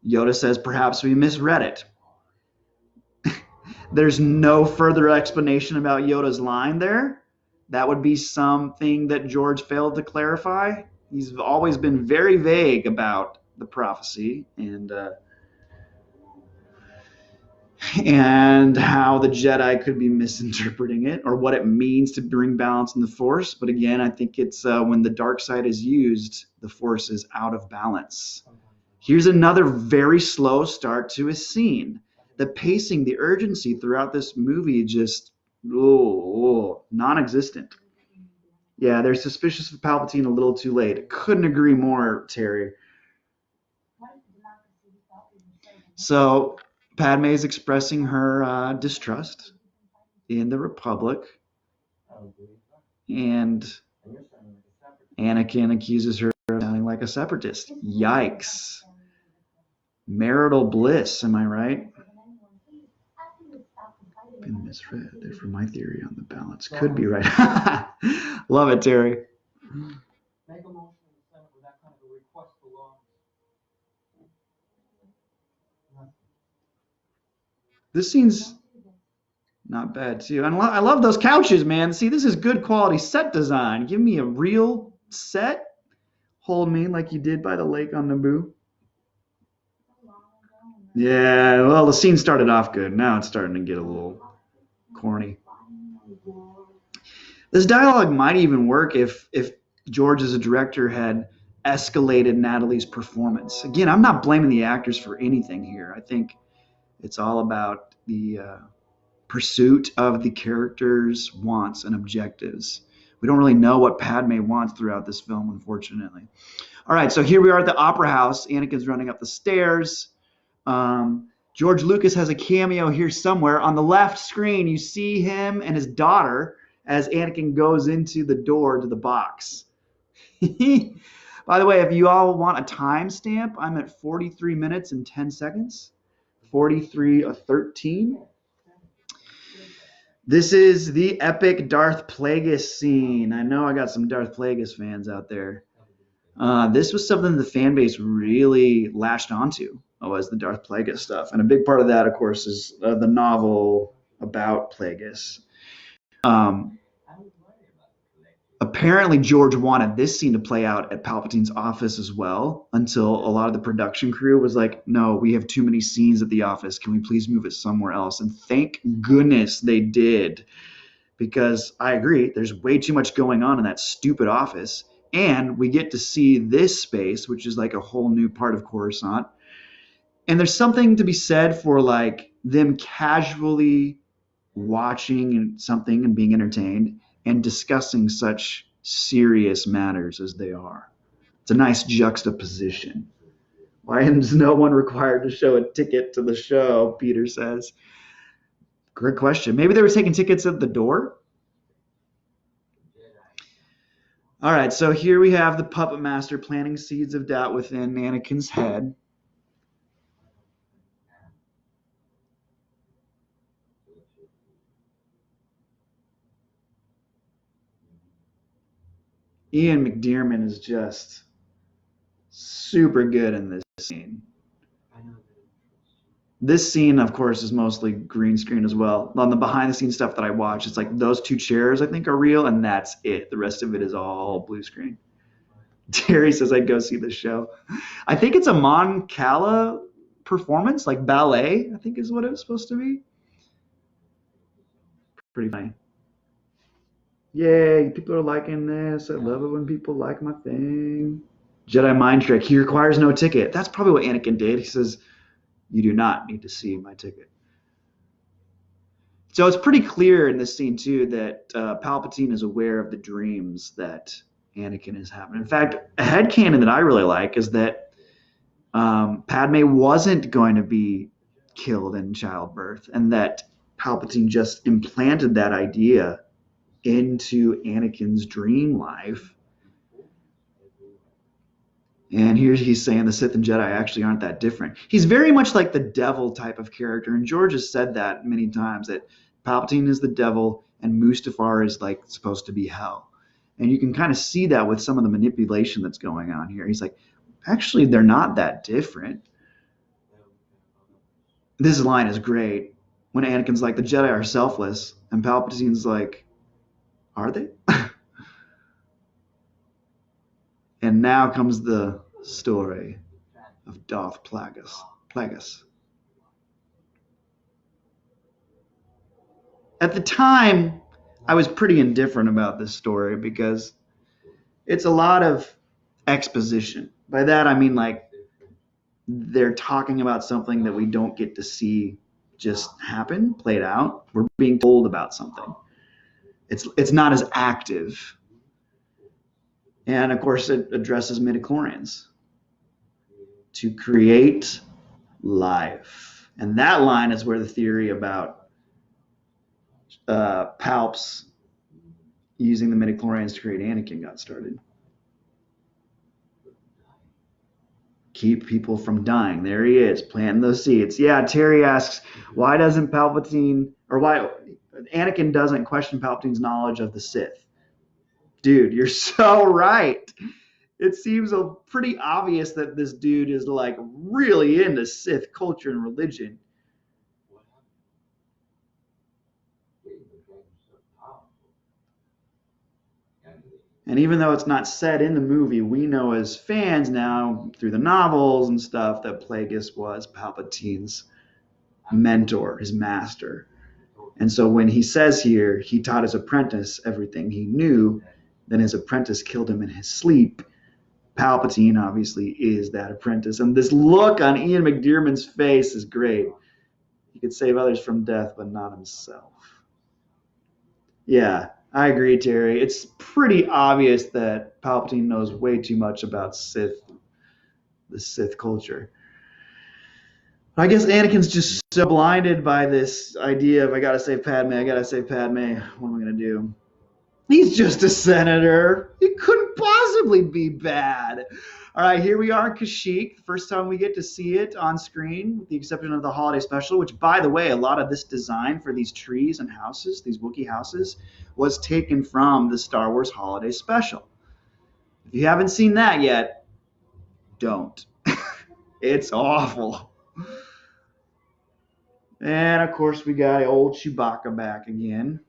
Yoda says, perhaps we misread it. There's no further explanation about Yoda's line there. that would be something that George failed to clarify. He's always been very vague about the prophecy and how the Jedi could be misinterpreting it or what it means to bring balance in the Force. But again, I think it's when the dark side is used, the Force is out of balance. Here's another very slow start to a scene. The pacing, the urgency throughout this movie just non-existent. Yeah, they're suspicious of Palpatine a little too late. Couldn't agree more, Terry. So Padme is expressing her distrust in the Republic, and Anakin accuses her of sounding like a separatist. Yikes. Marital bliss, am I right? Been misread. Therefore, my theory on the balance could be right. Love it, Terry. This scene's not bad too. And I love those couches, man. See, this is good quality set design. Give me a real set. Hold me like you did by the lake on Naboo. Yeah, well, the scene started off good. Now it's starting to get a little corny. This dialogue might even work if George as a director had escalated Natalie's performance. Again, I'm not blaming the actors for anything here. I think it's all about the pursuit of the character's wants and objectives. We don't really know what Padme wants throughout this film, unfortunately. All right, so here we are at the Opera House. Anakin's running up the stairs. George Lucas has a cameo here somewhere. On the left screen, you see him and his daughter as Anakin goes into the door to the box. By the way, if you all want a timestamp, I'm at 43 minutes and 10 seconds. 43:13. This is the epic Darth Plagueis scene. I know I got some Darth Plagueis fans out there. This was something the fan base really latched onto, was the Darth Plagueis stuff. And a big part of that, of course, is the novel about Plagueis. Apparently, George wanted this scene to play out at Palpatine's office as well, until a lot of the production crew was like, no, we have too many scenes at the office. Can we please move it somewhere else? And thank goodness they did, because I agree, there's way too much going on in that stupid office. And we get to see this space, which is like a whole new part of Coruscant. And there's something to be said for like them casually watching something and being entertained and discussing such serious matters as they are. It's a nice juxtaposition. Why is no one required to show a ticket to the show? Peter says. Great question. Maybe they were taking tickets at the door? All right, so here we have the puppet master planting seeds of doubt within Anakin's head. Ian McDiarmid is just super good in this scene. This scene, of course, is mostly green screen as well. On the behind-the-scenes stuff that I watch, it's like those two chairs I think are real, and that's it. The rest of it is all blue screen. Terry says I'd go see the show. I think it's a Mon Cala performance, like ballet, I think is what it was supposed to be. Pretty funny. Yay, people are liking this. I love it when people like my thing. Jedi mind trick. He requires no ticket. That's probably what Anakin did. He says, you do not need to see my ticket. So it's pretty clear in this scene, too, that Palpatine is aware of the dreams that Anakin is having. In fact, a headcanon that I really like is that Padme wasn't going to be killed in childbirth, and that Palpatine just implanted that idea into Anakin's dream life. And here he's saying the Sith and Jedi actually aren't that different. He's very much like the devil type of character, and George has said that many times, that Palpatine is the devil and Mustafar is like supposed to be hell. And you can kind of see that with some of the manipulation that's going on here. He's like, actually, they're not that different. This line is great when Anakin's like, the Jedi are selfless, and Palpatine's like, are they? now comes the story of Darth Plagueis. At the time, I was pretty indifferent about this story because it's a lot of exposition. By that, I mean like they're talking about something that we don't get to see just happen, played out. We're being told about something. It's not as active. And of course, it addresses midichlorians to create life. And that line is where the theory about Palps using the midichlorians to create Anakin got started. Keep people from dying. There he is, planting those seeds. Yeah, Terry asks, why doesn't Palpatine, or why Anakin doesn't question Palpatine's knowledge of the Sith? Dude, you're so right. It seems pretty obvious that this dude is like really into Sith culture and religion. And even though it's not said in the movie, we know as fans now through the novels and stuff that Plagueis was Palpatine's mentor, his master. And so when he says here, he taught his apprentice everything he knew, then his apprentice killed him in his sleep. Palpatine obviously is that apprentice. And this look on Ian McDiarmid's face is great. He could save others from death, but not himself. Yeah, I agree, Terry. It's pretty obvious that Palpatine knows way too much about the Sith culture. I guess Anakin's just so blinded by this idea of I gotta save Padme, what am I gonna do? He's just a senator. He couldn't possibly be bad. All right, here we are in Kashyyyk. First time we get to see it on screen, with the exception of the holiday special, which, by the way, a lot of this design for these trees and houses, these Wookiee houses, was taken from the Star Wars holiday special. If you haven't seen that yet, don't. It's awful. And, of course, we got old Chewbacca back again.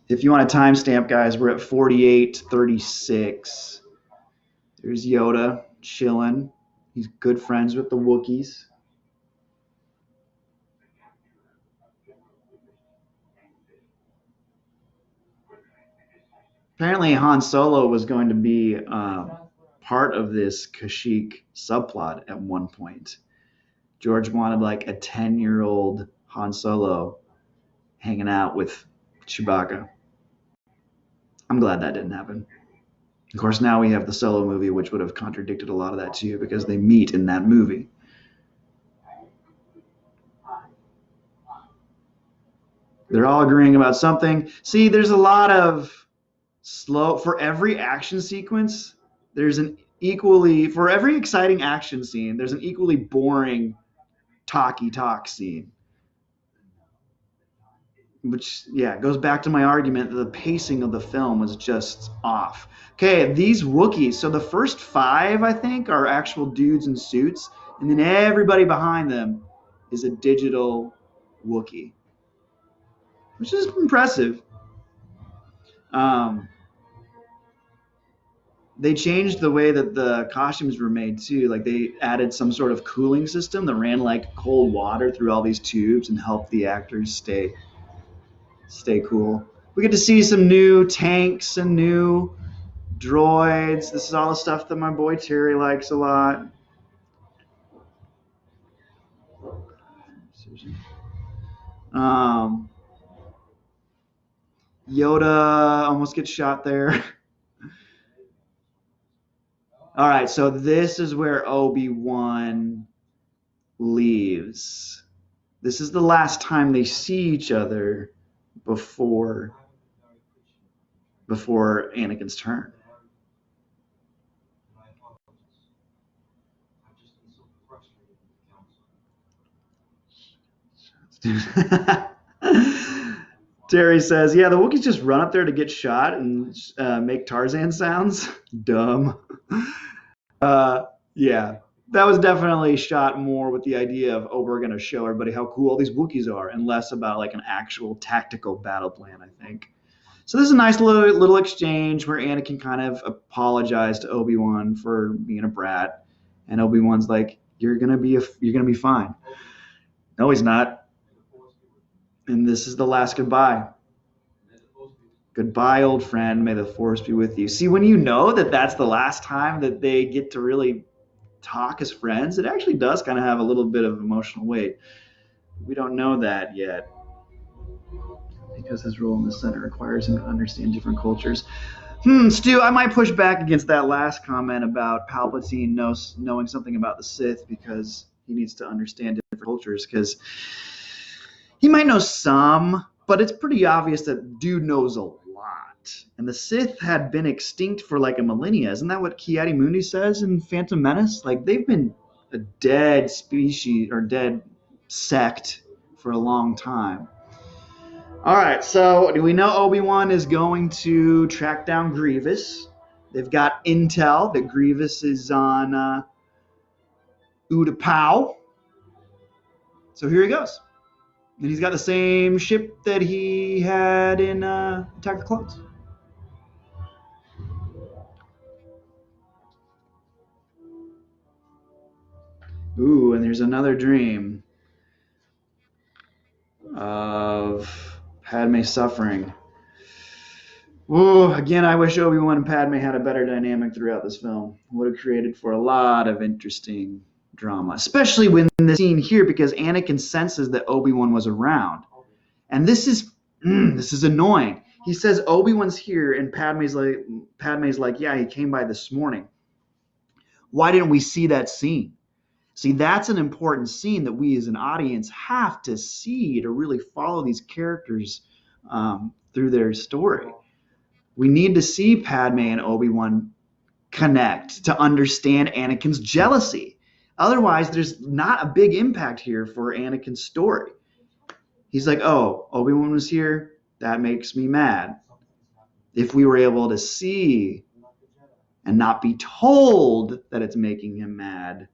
If you want a timestamp, guys, we're at 48:36. There's Yoda chilling. He's good friends with the Wookiees. Apparently, Han Solo was going to be part of this Kashyyyk subplot at one point. George wanted like a 10-year-old Han Solo hanging out with Chewbacca. I'm glad that didn't happen. Of course, now we have the Solo movie, which would have contradicted a lot of that too, because they meet in that movie. They're all agreeing about something. See, there's a lot of for every action sequence, for every exciting action scene, there's an equally boring talk scene. Which, yeah, goes back to my argument that the pacing of the film was just off. Okay, these Wookiees, so the first 5, I think, are actual dudes in suits, and then everybody behind them is a digital Wookiee, which is impressive. They changed the way that the costumes were made, too. Like, they added some sort of cooling system that ran like cold water through all these tubes and helped the actors stay cool. We get to see some new tanks and new droids. This is all the stuff that my boy Terry likes a lot. Yoda almost gets shot there. All right, so this is where Obi-Wan leaves. This is the last time they see each other before Anakin's turn. Terry says, yeah, the Wookiees just run up there to get shot and make Tarzan sounds. Dumb. Yeah, that was definitely shot more with the idea of, oh, we're going to show everybody how cool all these Wookiees are, and less about like an actual tactical battle plan, I think. So this is a nice little exchange where Anakin kind of apologized to Obi-Wan for being a brat, and Obi-Wan's like, you're gonna be fine. No, he's not. And this is the last goodbye. Goodbye, old friend. May the force be with you. See, when you know that that's the last time that they get to really talk as friends, it actually does kind of have a little bit of emotional weight. We don't know that yet because his role in the Senate requires him to understand different cultures. Stu, I might push back against that last comment about Palpatine knowing something about the Sith because he needs to understand different cultures. Because he might know some, but it's pretty obvious that dude knows a lot. And the Sith had been extinct for like a millennia. Isn't that what Ki-Adi-Mundi says in Phantom Menace? Like they've been a dead species or dead sect for a long time. All right, so do we know Obi-Wan is going to track down Grievous? They've got intel that Grievous is on Utapau. So here he goes. And he's got the same ship that he had in Attack of the Clones. Ooh, and there's another dream of Padme suffering. Ooh, again, I wish Obi-Wan and Padme had a better dynamic throughout this film. Would have created for a lot of interesting drama, especially when the scene here, because Anakin senses that Obi-Wan was around. And this is annoying. He says Obi-Wan's here, and Padme's like, yeah, he came by this morning. Why didn't we see that scene? See, that's an important scene that we as an audience have to see to really follow these characters through their story. We need to see Padme and Obi-Wan connect to understand Anakin's jealousy. Otherwise, there's not a big impact here for Anakin's story. He's like, oh, Obi-Wan was here. That makes me mad. If we were able to see and not be told that it's making him mad,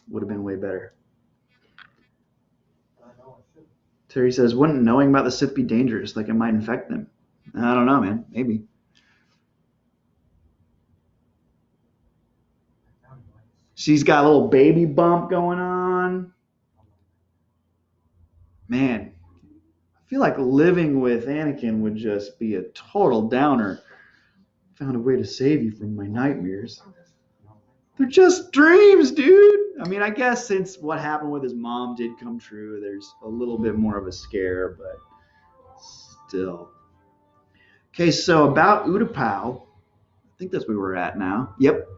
would have been way better. Terry says, wouldn't knowing about the Sith be dangerous? Like it might infect them. I don't know, man. Maybe. She's got a little baby bump going on. Man, I feel like living with Anakin would just be a total downer. Found a way to save you from my nightmares. They're just dreams, dude. I mean, I guess since what happened with his mom did come true, there's a little bit more of a scare, but still. Okay, so about Utapau, I think that's where we're at now. Yep.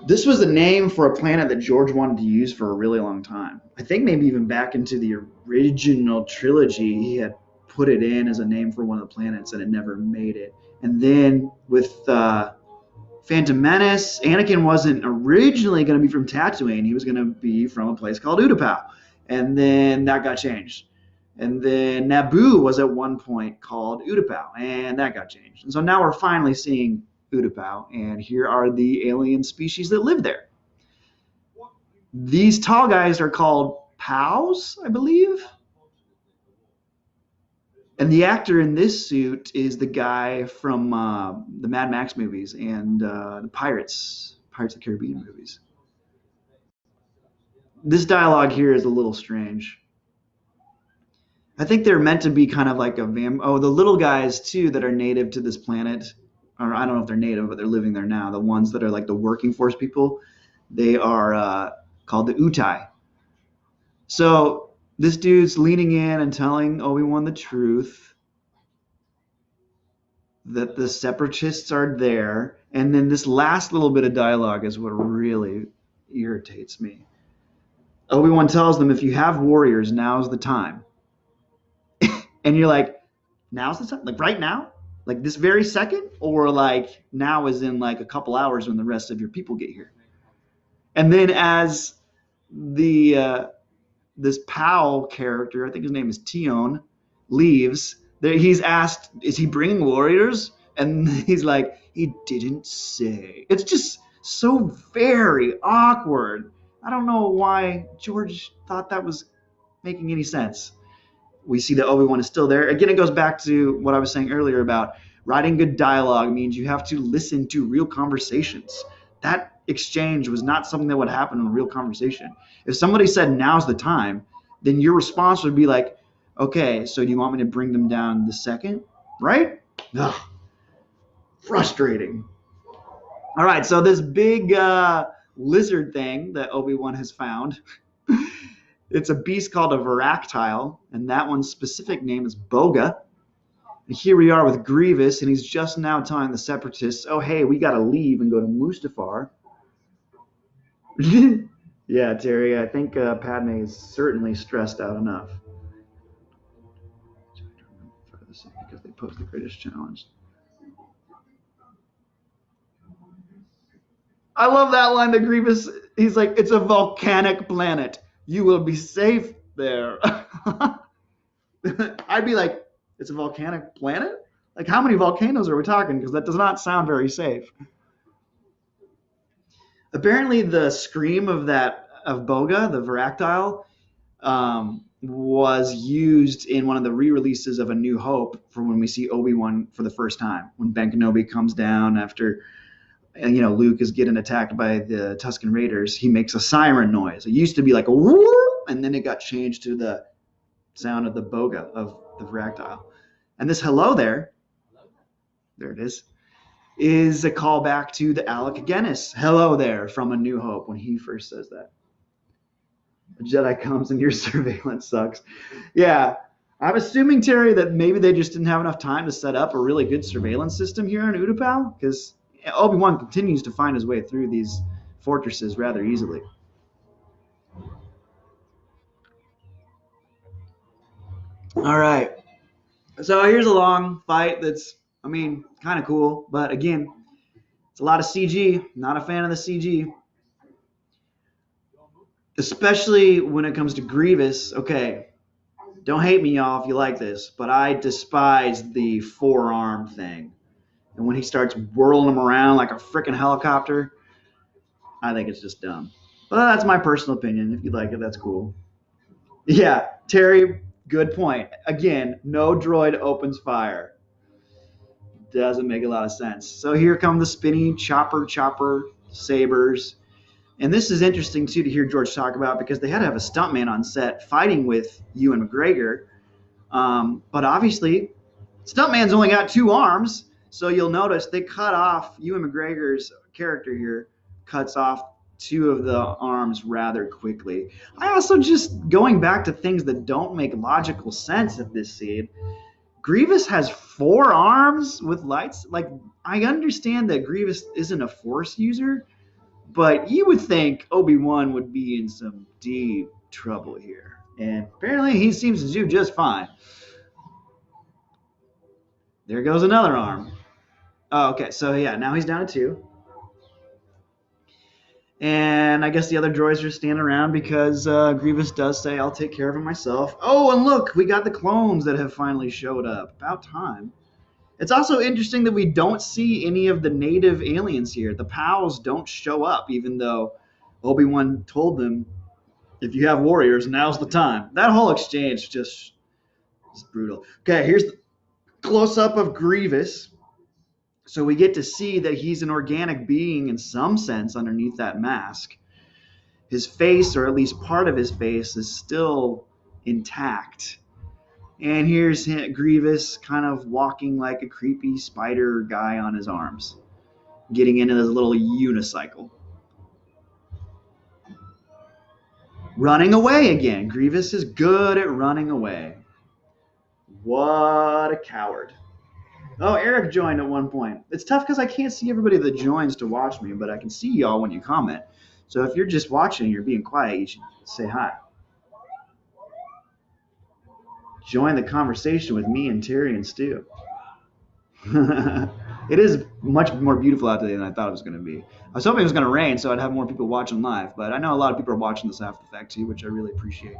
This was the name for a planet that George wanted to use for a really long time. I think maybe even back into the original trilogy, he had put it in as a name for one of the planets and it never made it. And then with Phantom Menace, Anakin wasn't originally going to be from Tatooine. He was going to be from a place called Utapau. And then that got changed. And then Naboo was at one point called Utapau, and that got changed. And so now we're finally seeing Utapau, and here are the alien species that live there. These tall guys are called POWs, I believe. And the actor in this suit is the guy from the Mad Max movies and the Pirates of the Caribbean movies. This dialogue here is a little strange. I think they're meant to be kind of like the little guys too that are native to this planet, or I don't know if they're native, but they're living there now. The ones that are like the working force people, they are called the Utai. So this dude's leaning in and telling Obi-Wan the truth that the separatists are there. And then this last little bit of dialogue is what really irritates me. Obi-Wan tells them, if you have warriors, now's the time. And you're like, now's the time? Like right now? Like this very second? Or like now is in like a couple hours when the rest of your people get here? And then as the this Powell character, I think his name is Tion, leaves, he's asked, is he bringing warriors? And he's like, he didn't say. It's just so very awkward. I don't know why George thought that was making any sense. we see that Obi-Wan is still there. Again, it goes back to what I was saying earlier about writing good dialogue means you have to listen to real conversations. That exchange was not something that would happen in a real conversation. If somebody said, now's the time, then your response would be like, okay, so do you want me to bring them down the second? Right? Ugh, frustrating. All right, so this big lizard thing that Obi-Wan has found, it's a beast called a Varactile, and that one's specific name is Boga. And here we are with Grievous, and he's just now telling the Separatists, oh, hey, we got to leave and go to Mustafar. Yeah, Terry, I think Padme is certainly stressed out enough. Because they posed the greatest challenge. I love that line that Grievous, he's like, it's a volcanic planet. You will be safe there. I'd be like, it's a volcanic planet? Like, how many volcanoes are we talking? Because that does not sound very safe. Apparently, the scream of Boga, the Varactile, was used in one of the re-releases of A New Hope for when we see Obi-Wan for the first time. When Ben Kenobi comes down after, Luke is getting attacked by the Tusken Raiders, he makes a siren noise. It used to be like a whoop, and then it got changed to the sound of the Boga, of the Varactile. And this hello there it is a callback to the Alec Guinness hello there from A New Hope when he first says that. A Jedi comes and your surveillance sucks. Yeah, I'm assuming, Terry, that maybe they just didn't have enough time to set up a really good surveillance system here in Utapau, because Obi-Wan continues to find his way through these fortresses rather easily. All right. So here's a long fight that's, kind of cool. But again, it's a lot of CG. Not a fan of the CG. Especially when it comes to Grievous. Okay, don't hate me, y'all, if you like this, but I despise the forearm thing. And when he starts whirling them around like a freaking helicopter, I think it's just dumb. But that's my personal opinion. If you like it, that's cool. Yeah, Terry, good point. Again, no droid opens fire. Doesn't make a lot of sense. So here come the spinny chopper sabers. And this is interesting, too, to hear George talk about, because they had to have a stuntman on set fighting with Ewan McGregor. But obviously, stuntman's only got 2 arms. So you'll notice they cut off, Ewan McGregor's character here cuts off 2 of the arms rather quickly. I also, just going back to things that don't make logical sense at this scene, Grievous has 4 arms with lights. Like, I understand that Grievous isn't a Force user, but you would think Obi-Wan would be in some deep trouble here. And apparently he seems to do just fine. There goes another arm. Oh, okay, so yeah, now he's down to 2. And I guess the other droids are standing around because Grievous does say, I'll take care of him myself. Oh, and look, we got the clones that have finally showed up. About time. It's also interesting that we don't see any of the native aliens here. The POWs don't show up, even though Obi-Wan told them, if you have warriors, now's the time. That whole exchange just is brutal. Okay, here's the close-up of Grievous. So we get to see that he's an organic being in some sense underneath that mask. His face, or at least part of his face, is still intact. And here's Grievous kind of walking like a creepy spider guy on his arms, getting into this little unicycle. Running away again. Grievous is good at running away. What a coward. Oh, Eric joined at one point. It's tough because I can't see everybody that joins to watch me, but I can see y'all when you comment. So if you're just watching and you're being quiet, you should say hi. Join the conversation with me and Terry and Stu. It is much more beautiful out today than I thought it was going to be. I was hoping it was going to rain so I'd have more people watching live, but I know a lot of people are watching this after the fact too, which I really appreciate.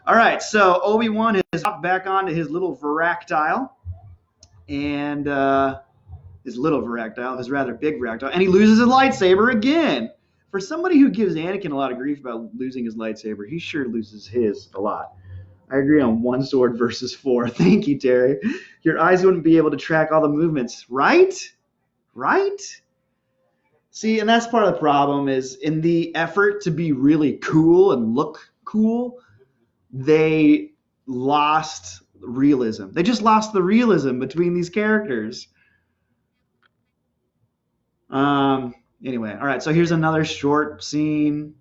All right, so Obi-Wan has hopped back onto his little Varactile, and his rather big Varactile, and he loses his lightsaber again. For somebody who gives Anakin a lot of grief about losing his lightsaber, he sure loses his a lot. I agree on one sword versus four. Thank you, Terry. Your eyes wouldn't be able to track all the movements, right? Right? See, and that's part of the problem is in the effort to be really cool and look cool, they lost realism. They just lost the realism between these characters. Anyway, all right, so here's another short scene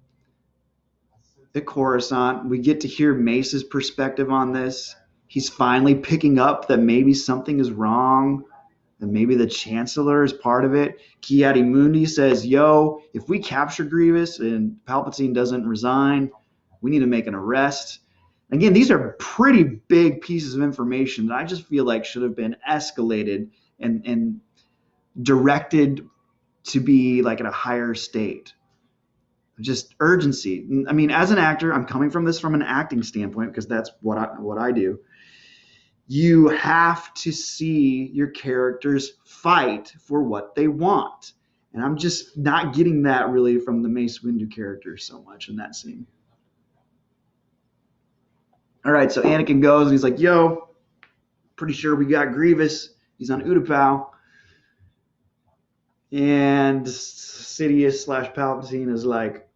at Coruscant. We get to hear Mace's perspective on this. He's finally picking up that maybe something is wrong, and maybe the Chancellor is part of it. Ki-Adi-Mundi says, yo, if we capture Grievous and Palpatine doesn't resign, we need to make an arrest. Again, these are pretty big pieces of information that I just feel like should have been escalated and directed to be like at a higher state. Just urgency. I mean, as an actor, I'm coming from this from an acting standpoint because that's what I do. You have to see your characters fight for what they want. And I'm just not getting that really from the Mace Windu character so much in that scene. All right, so Anakin goes and he's like, yo, pretty sure we got Grievous. He's on Utapau. And Sidious / Palpatine is like,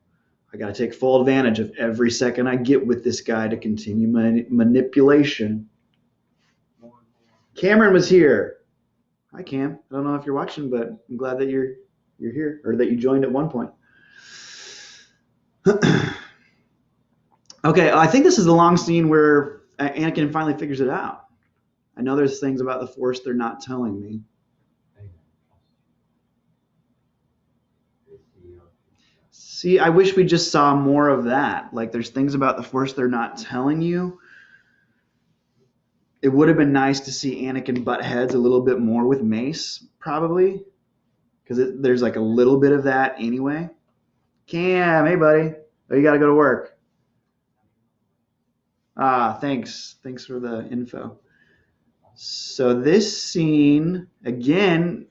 I got to take full advantage of every second I get with this guy to continue my manipulation. Cameron was here. Hi, Cam. I don't know if you're watching, but I'm glad that you're here, or that you joined at one point. Okay, I think this is the long scene where Anakin finally figures it out. I know there's things about the Force they're not telling me. See, I wish we just saw more of that. Like, there's things about the Force they're not telling you. It would have been nice to see Anakin butt heads a little bit more with Mace, probably. Because there's like a little bit of that anyway. Cam, hey, buddy. Oh, you got to go to work. Thanks. Thanks for the info. So this scene, again,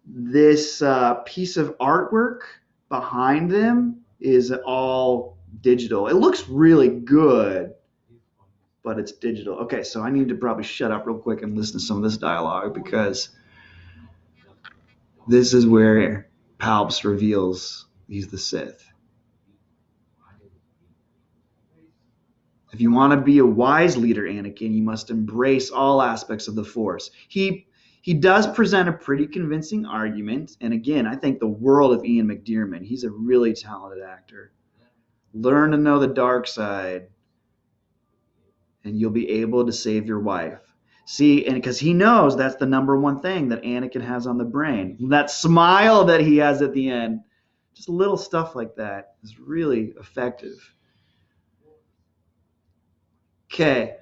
this piece of artwork behind them is all digital. It looks really good, but it's digital. Okay, so I need to probably shut up real quick and listen to some of this dialogue because this is where Palps reveals he's the Sith. If you want to be a wise leader, Anakin, you must embrace all aspects of the Force. He does present a pretty convincing argument. And again, I think the world of Ian McDiarmid. He's a really talented actor. Learn to know the dark side, and you'll be able to save your wife. See, and because he knows that's the number one thing that Anakin has on the brain. That smile that he has at the end. Just little stuff like that is really effective. Okay.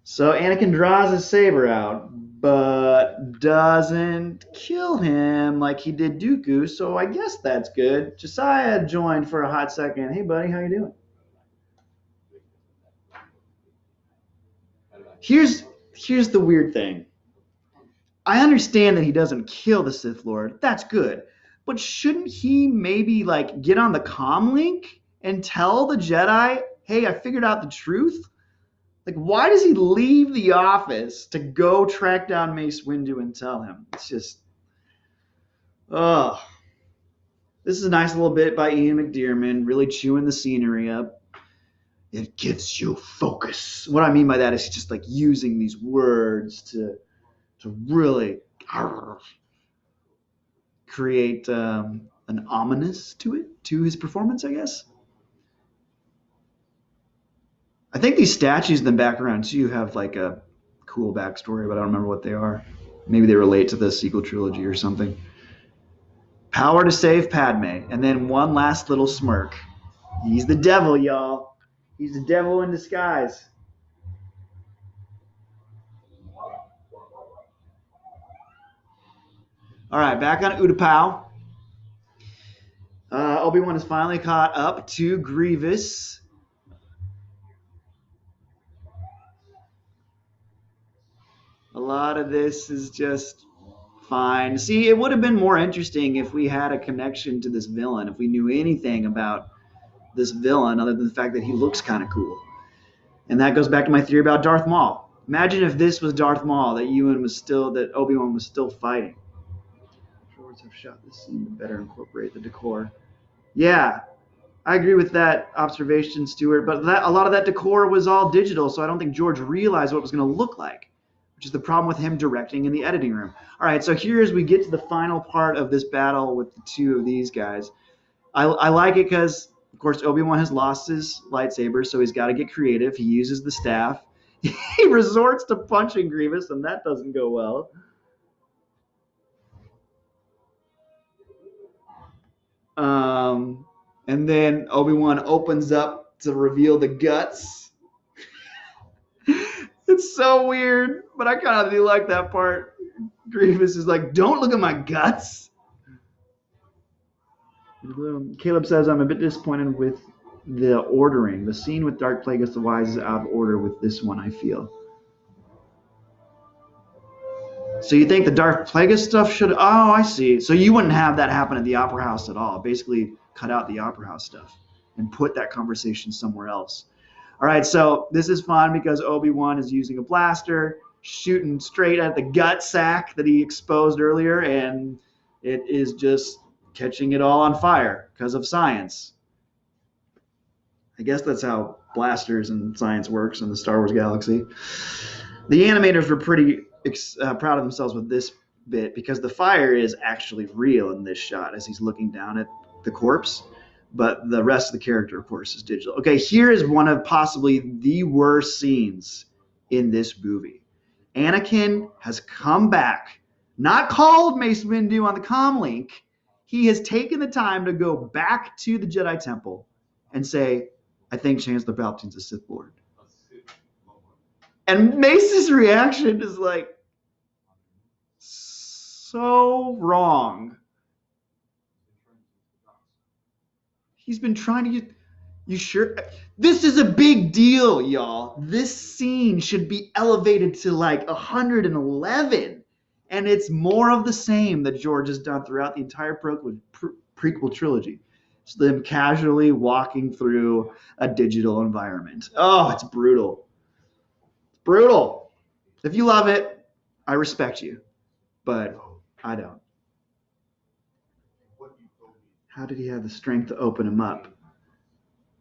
So Anakin draws his saber out, but doesn't kill him like he did Dooku, so I guess that's good. Josiah joined for a hot second. Hey, buddy, how you doing? Here's the weird thing. I understand that he doesn't kill the Sith Lord. That's good. But shouldn't he maybe like get on the comm link and tell the Jedi, hey, I figured out the truth? Like, why does he leave the office to go track down Mace Windu and tell him? It's just, this is a nice little bit by Ian McDiarmid, really chewing the scenery up. It gives you focus. What I mean by that is just like using these words to really create an ominous to his performance, I guess. I think these statues in the background too have like a cool backstory, but I don't remember what they are. Maybe they relate to the sequel trilogy or something. Power to save Padme, and then one last little smirk. He's the devil, y'all. He's the devil in disguise. All right, back on Utapau. Obi-Wan is finally caught up to Grievous. A lot of this is just fine. See, it would have been more interesting if we had a connection to this villain, if we knew anything about this villain other than the fact that he looks kind of cool. And that goes back to my theory about Darth Maul. Imagine if this was Darth Maul that Obi-Wan was still fighting. Droids have shot this scene to better incorporate the decor. Yeah, I agree with that observation, Stuart. But a lot of that decor was all digital, so I don't think George realized what it was going to look like, which is the problem with him directing in the editing room. All right, so here as we get to the final part of this battle with the two of these guys, I like it because, of course, Obi-Wan has lost his lightsaber, so he's got to get creative. He uses the staff. He resorts to punching Grievous, and that doesn't go well. And then Obi-Wan opens up to reveal the guts. It's so weird, but I kind of do like that part. Grievous is like, don't look at my guts. Caleb says, I'm a bit disappointed with the ordering. The scene with Dark Plagueis the Wise is out of order with this one, I feel. So you think the Darth Plagueis stuff should... Oh, I see. So you wouldn't have that happen at the Opera House at all. Basically cut out the Opera House stuff and put that conversation somewhere else. All right, so this is fun because Obi-Wan is using a blaster, shooting straight at the gut sack that he exposed earlier, and it is just catching it all on fire because of science. I guess that's how blasters and science works in the Star Wars galaxy. The animators were pretty proud of themselves with this bit because the fire is actually real in this shot as he's looking down at the corpse, but the rest of the character, of course, is digital. Okay, here is one of possibly the worst scenes in this movie. Anakin has come back, not called Mace Windu on the comlink. He has taken the time to go back to the Jedi Temple and say, I think Chancellor Palpatine's a Sith Lord. And Mace's reaction is like, so wrong. He's been trying to get... You sure? This is a big deal, y'all. This scene should be elevated to like 111. And it's more of the same that George has done throughout the entire prequel trilogy. It's them casually walking through a digital environment. Oh, it's brutal. It's brutal. If you love it, I respect you. But I don't. How did he have the strength to open him up?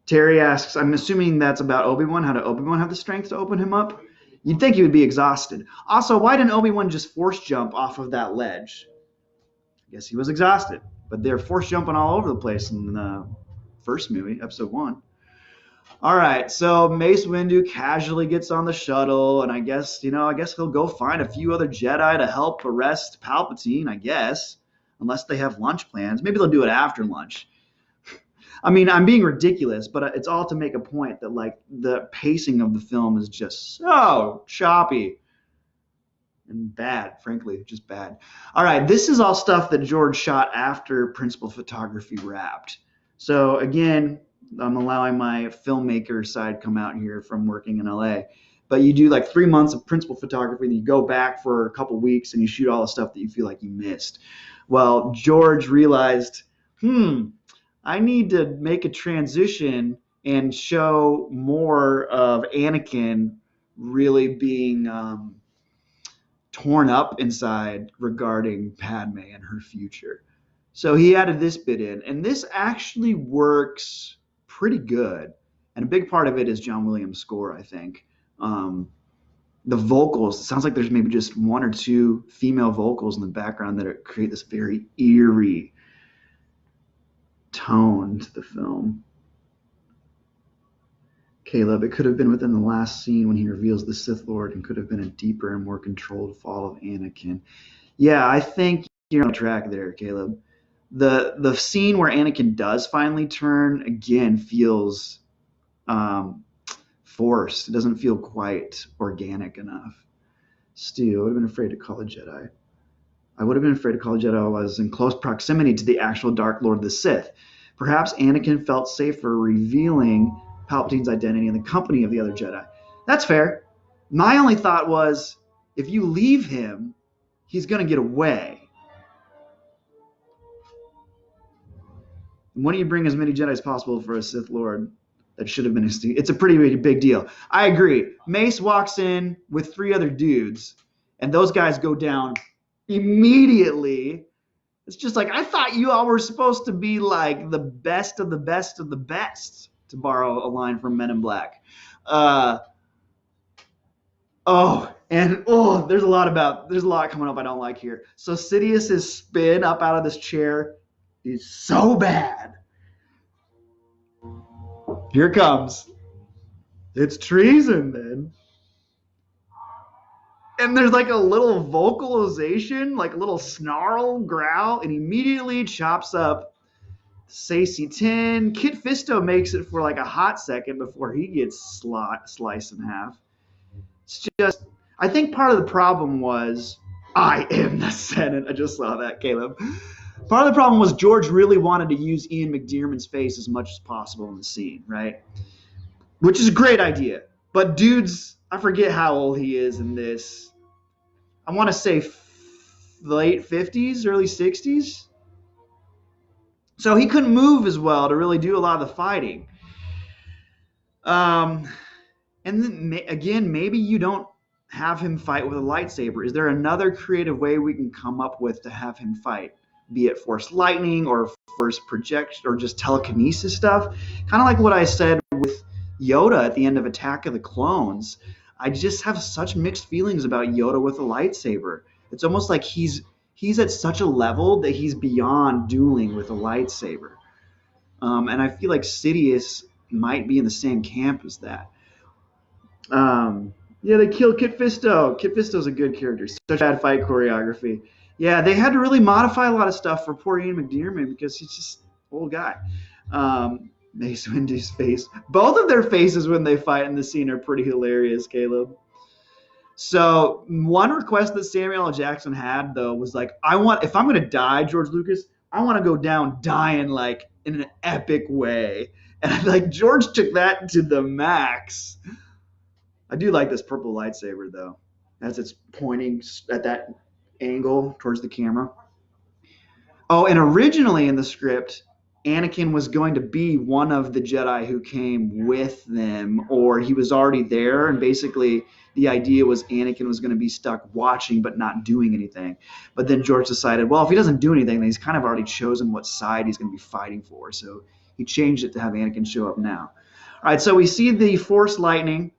Terry asks, I'm assuming that's about Obi-Wan. How did Obi-Wan have the strength to open him up? You'd think he would be exhausted. Also, why didn't Obi-Wan just force jump off of that ledge? I guess he was exhausted. But they're force jumping all over the place in the first movie, episode 1. All right, so Mace Windu casually gets on the shuttle, and I guess he'll go find a few other Jedi to help arrest Palpatine, I guess, unless they have lunch plans. Maybe they'll do it after lunch. I mean, I'm being ridiculous, but it's all to make a point that, like, the pacing of the film is just so choppy and bad, frankly, just bad. All right, this is all stuff that George shot after principal photography wrapped. So, again, I'm allowing my filmmaker side come out here from working in LA. But you do like 3 months of principal photography, and you go back for a couple weeks and you shoot all the stuff that you feel like you missed. Well, George realized, I need to make a transition and show more of Anakin really being torn up inside regarding Padme and her future. So he added this bit in, and this actually works pretty good. And a big part of it is John Williams' score, I think. The vocals, it sounds like there's maybe just one or two female vocals in the background that create this very eerie tone to the film. Caleb, it could have been within the last scene when he reveals the Sith Lord and could have been a deeper and more controlled fall of Anakin. Yeah, I think you're on track there, Caleb. The scene where Anakin does finally turn, again, feels forced. It doesn't feel quite organic enough. Stu, I would have been afraid to call a Jedi. I would have been afraid to call a Jedi while I was in close proximity to the actual Dark Lord of the Sith. Perhaps Anakin felt safer revealing Palpatine's identity in the company of the other Jedi. That's fair. My only thought was, if you leave him, he's going to get away. And why don't you bring as many Jedi as possible for a Sith Lord? That should have been it's a pretty big deal. I agree. Mace walks in with 3 other dudes, and those guys go down immediately. It's just like, I thought you all were supposed to be like the best of the best of the best, to borrow a line from Men in Black. Uh, there's a lot coming up I don't like here. So Sidious's spin up out of this chair is so bad. Here it comes. It's treason, then. And there's like a little vocalization, like a little snarl, growl, and immediately chops up Sacy Tin. Kit Fisto makes it for like a hot second before he gets sliced in half. It's just, I think part of the problem was, I am the Senate. I just saw that, Caleb. Part of the problem was George really wanted to use Ian McDiarmid's face as much as possible in the scene, right? Which is a great idea. But dude's, I forget how old he is in this. I want to say late 50s, early 60s. So he couldn't move as well to really do a lot of the fighting. And then, again, maybe you don't have him fight with a lightsaber. Is there another creative way we can come up with to have him fight? Be it force lightning or force projection or just telekinesis stuff. Kind of like what I said with Yoda at the end of Attack of the Clones. I just have such mixed feelings about Yoda with a lightsaber. It's almost like he's at such a level that he's beyond dueling with a lightsaber. And I feel like Sidious might be in the same camp as that. Yeah, they killed Kit Fisto. Kit Fisto's a good character. Such bad fight choreography. Yeah, they had to really modify a lot of stuff for poor Ian McDiarmid because he's just an old guy. Mace Windu's face. Both of their faces when they fight in the scene are pretty hilarious, Caleb. So one request that Samuel L. Jackson had, though, was like, if I'm going to die, George Lucas, I want to go down dying like in an epic way. And like George took that to the max. I do like this purple lightsaber, though, as it's pointing at that angle towards the camera. Oh, and originally in the script, Anakin was going to be one of the Jedi who came with them, or he was already there, and basically the idea was Anakin was going to be stuck watching but not doing anything. But then George decided, well, if he doesn't do anything, then he's kind of already chosen what side he's going to be fighting for. So he changed it to have Anakin show up now. All right, so we see the Force lightning.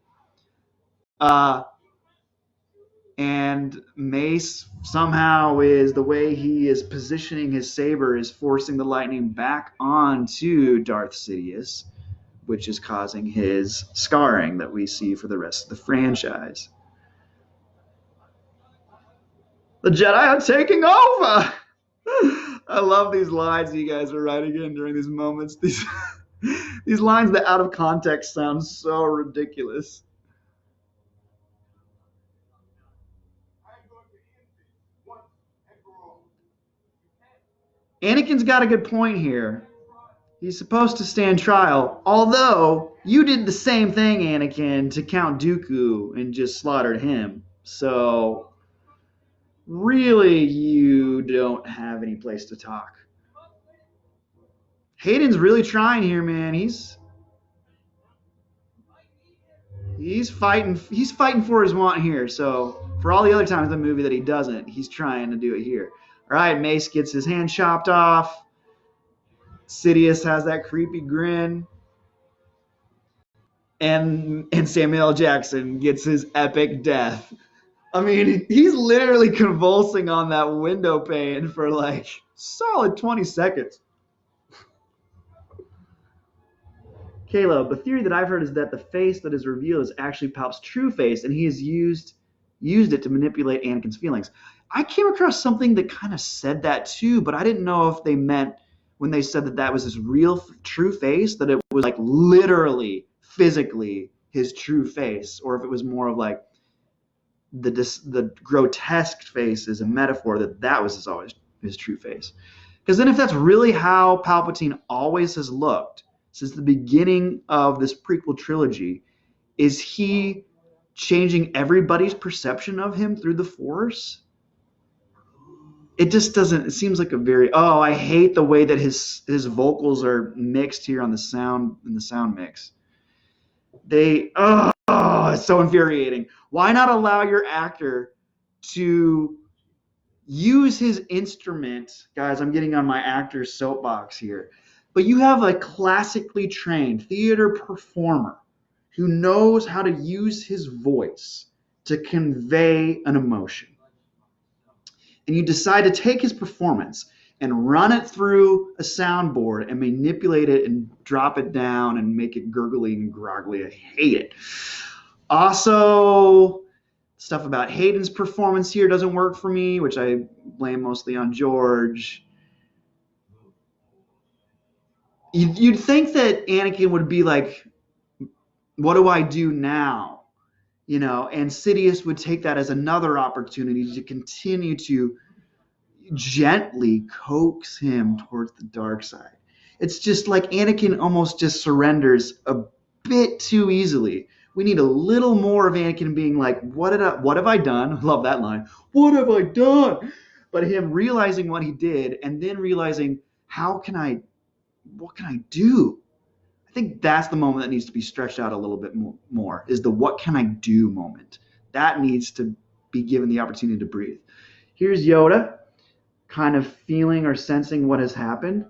And Mace somehow is the way he is positioning his saber is forcing the lightning back onto Darth Sidious, which is causing his scarring that we see for the rest of the franchise. The Jedi are taking over! I love these lines you guys are writing in during these moments. These lines that out of context sound so ridiculous. Anakin's got a good point here. He's supposed to stand trial, although you did the same thing, Anakin, to Count Dooku and just slaughtered him. So, really, you don't have any place to talk. Hayden's really trying here, man. He's fighting for his want here. So, for all the other times in the movie that he doesn't, he's trying to do it here. All right, Mace gets his hand chopped off. Sidious has that creepy grin. And Samuel L. Jackson gets his epic death. I mean, he's literally convulsing on that window pane for like solid 20 seconds. Caleb, the theory that I've heard is that the face that is revealed is actually Palp's true face, and he has used it to manipulate Anakin's feelings. I came across something that kind of said that too, but I didn't know if they meant when they said that was his real true face, that it was like literally, physically his true face, or if it was more of like the grotesque face is a metaphor that was always his true face. Because then if that's really how Palpatine always has looked since the beginning of this prequel trilogy, is he changing everybody's perception of him through the Force? It just doesn't. It seems like a very. I hate the way that his vocals are mixed here on the sound in the sound mix. It's so infuriating. Why not allow your actor to use his instrument? Guys, I'm getting on my actor's soapbox here. But you have a classically trained theater performer who knows how to use his voice to convey an emotion. And you decide to take his performance and run it through a soundboard and manipulate it and drop it down and make it gurgly and groggly. I hate it. Also, stuff about Hayden's performance here doesn't work for me, which I blame mostly on George. You'd think that Anakin would be like, what do I do now? And Sidious would take that as another opportunity to continue to gently coax him towards the dark side. It's just like Anakin almost just surrenders a bit too easily. We need a little more of Anakin being like, what have I done? Love that line. What have I done? But him realizing what he did and then realizing, what can I do? I think that's the moment that needs to be stretched out a little bit more, is the what can I do moment. That needs to be given the opportunity to breathe. Here's Yoda kind of feeling or sensing what has happened.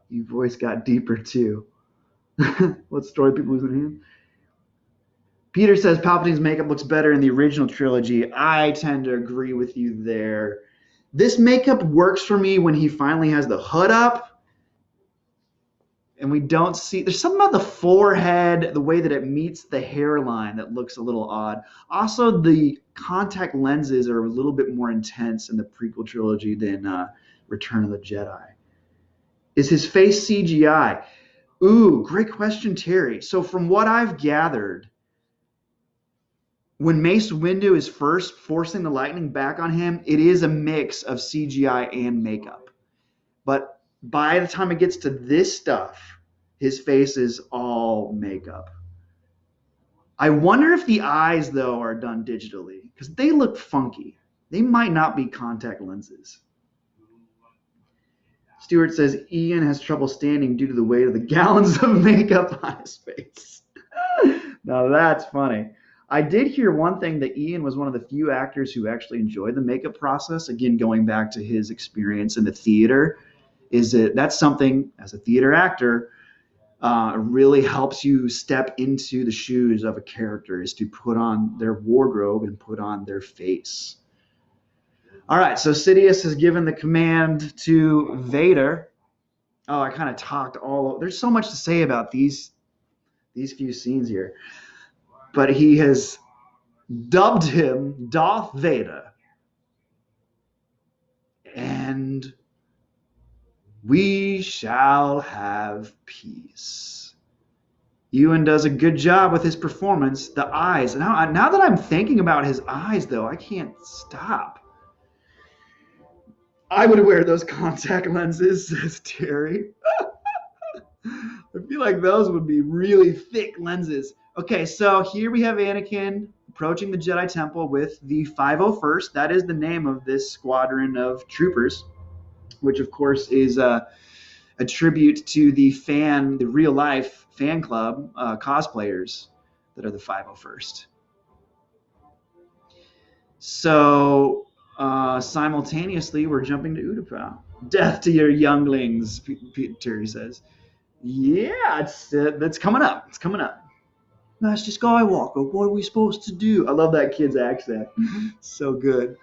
Your voice got deeper too. What story people losing him? Peter says Palpatine's makeup looks better in the original trilogy. I tend to agree with you there. This makeup works for me when he finally has the hood up and we don't see, there's something about the forehead, the way that it meets the hairline that looks a little odd. Also, the contact lenses are a little bit more intense in the prequel trilogy than Return of the Jedi. Is his face CGI? Ooh, great question, Terry. So from what I've gathered, when Mace Windu is first forcing the lightning back on him, it is a mix of CGI and makeup. But by the time it gets to this stuff, his face is all makeup. I wonder if the eyes, though, are done digitally, because they look funky. They might not be contact lenses. Stuart says Ian has trouble standing due to the weight of the gallons of makeup on his face. Now that's funny. I did hear one thing, that Ian was one of the few actors who actually enjoyed the makeup process. Again, going back to his experience in the theater, that's something, as a theater actor, really helps you step into the shoes of a character, is to put on their wardrobe and put on their face. All right, so Sidious has given the command to Vader. Oh, I kind of talked there's so much to say about these few scenes here. But he has dubbed him Darth Vader. And we shall have peace. Ewan does a good job with his performance. The eyes. Now that I'm thinking about his eyes, though, I can't stop. I would wear those contact lenses, says Terry. I feel like those would be really thick lenses. Okay, so here we have Anakin approaching the Jedi Temple with the 501st. That is the name of this squadron of troopers, which of course is a tribute to the real life fan club cosplayers that are the 501st. So simultaneously, we're jumping to Utapau. Death to your younglings, Terry says. Yeah, that's coming up. It's coming up. Master Skywalker, what are we supposed to do? I love that kid's accent. So good.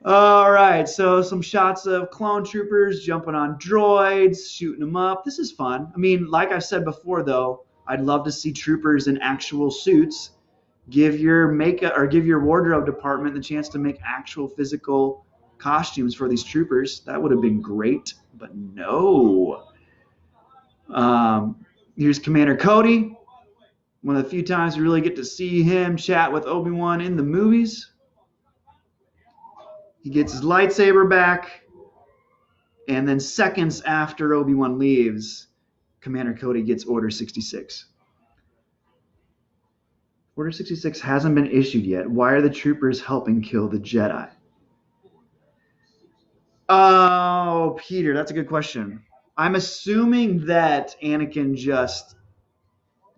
All right, so some shots of clone troopers jumping on droids, shooting them up. This is fun. I mean, like I said before, though, I'd love to see troopers in actual suits. Give your makeup or give your wardrobe department the chance to make actual physical costumes for these troopers. That would have been great, but no. Here's Commander Cody. One of the few times we really get to see him chat with Obi-Wan in the movies. He gets his lightsaber back, and then seconds after Obi-Wan leaves, Commander Cody gets Order 66. Order 66 hasn't been issued yet. Why are the troopers helping kill the Jedi? Oh, Peter, that's a good question. I'm assuming that Anakin just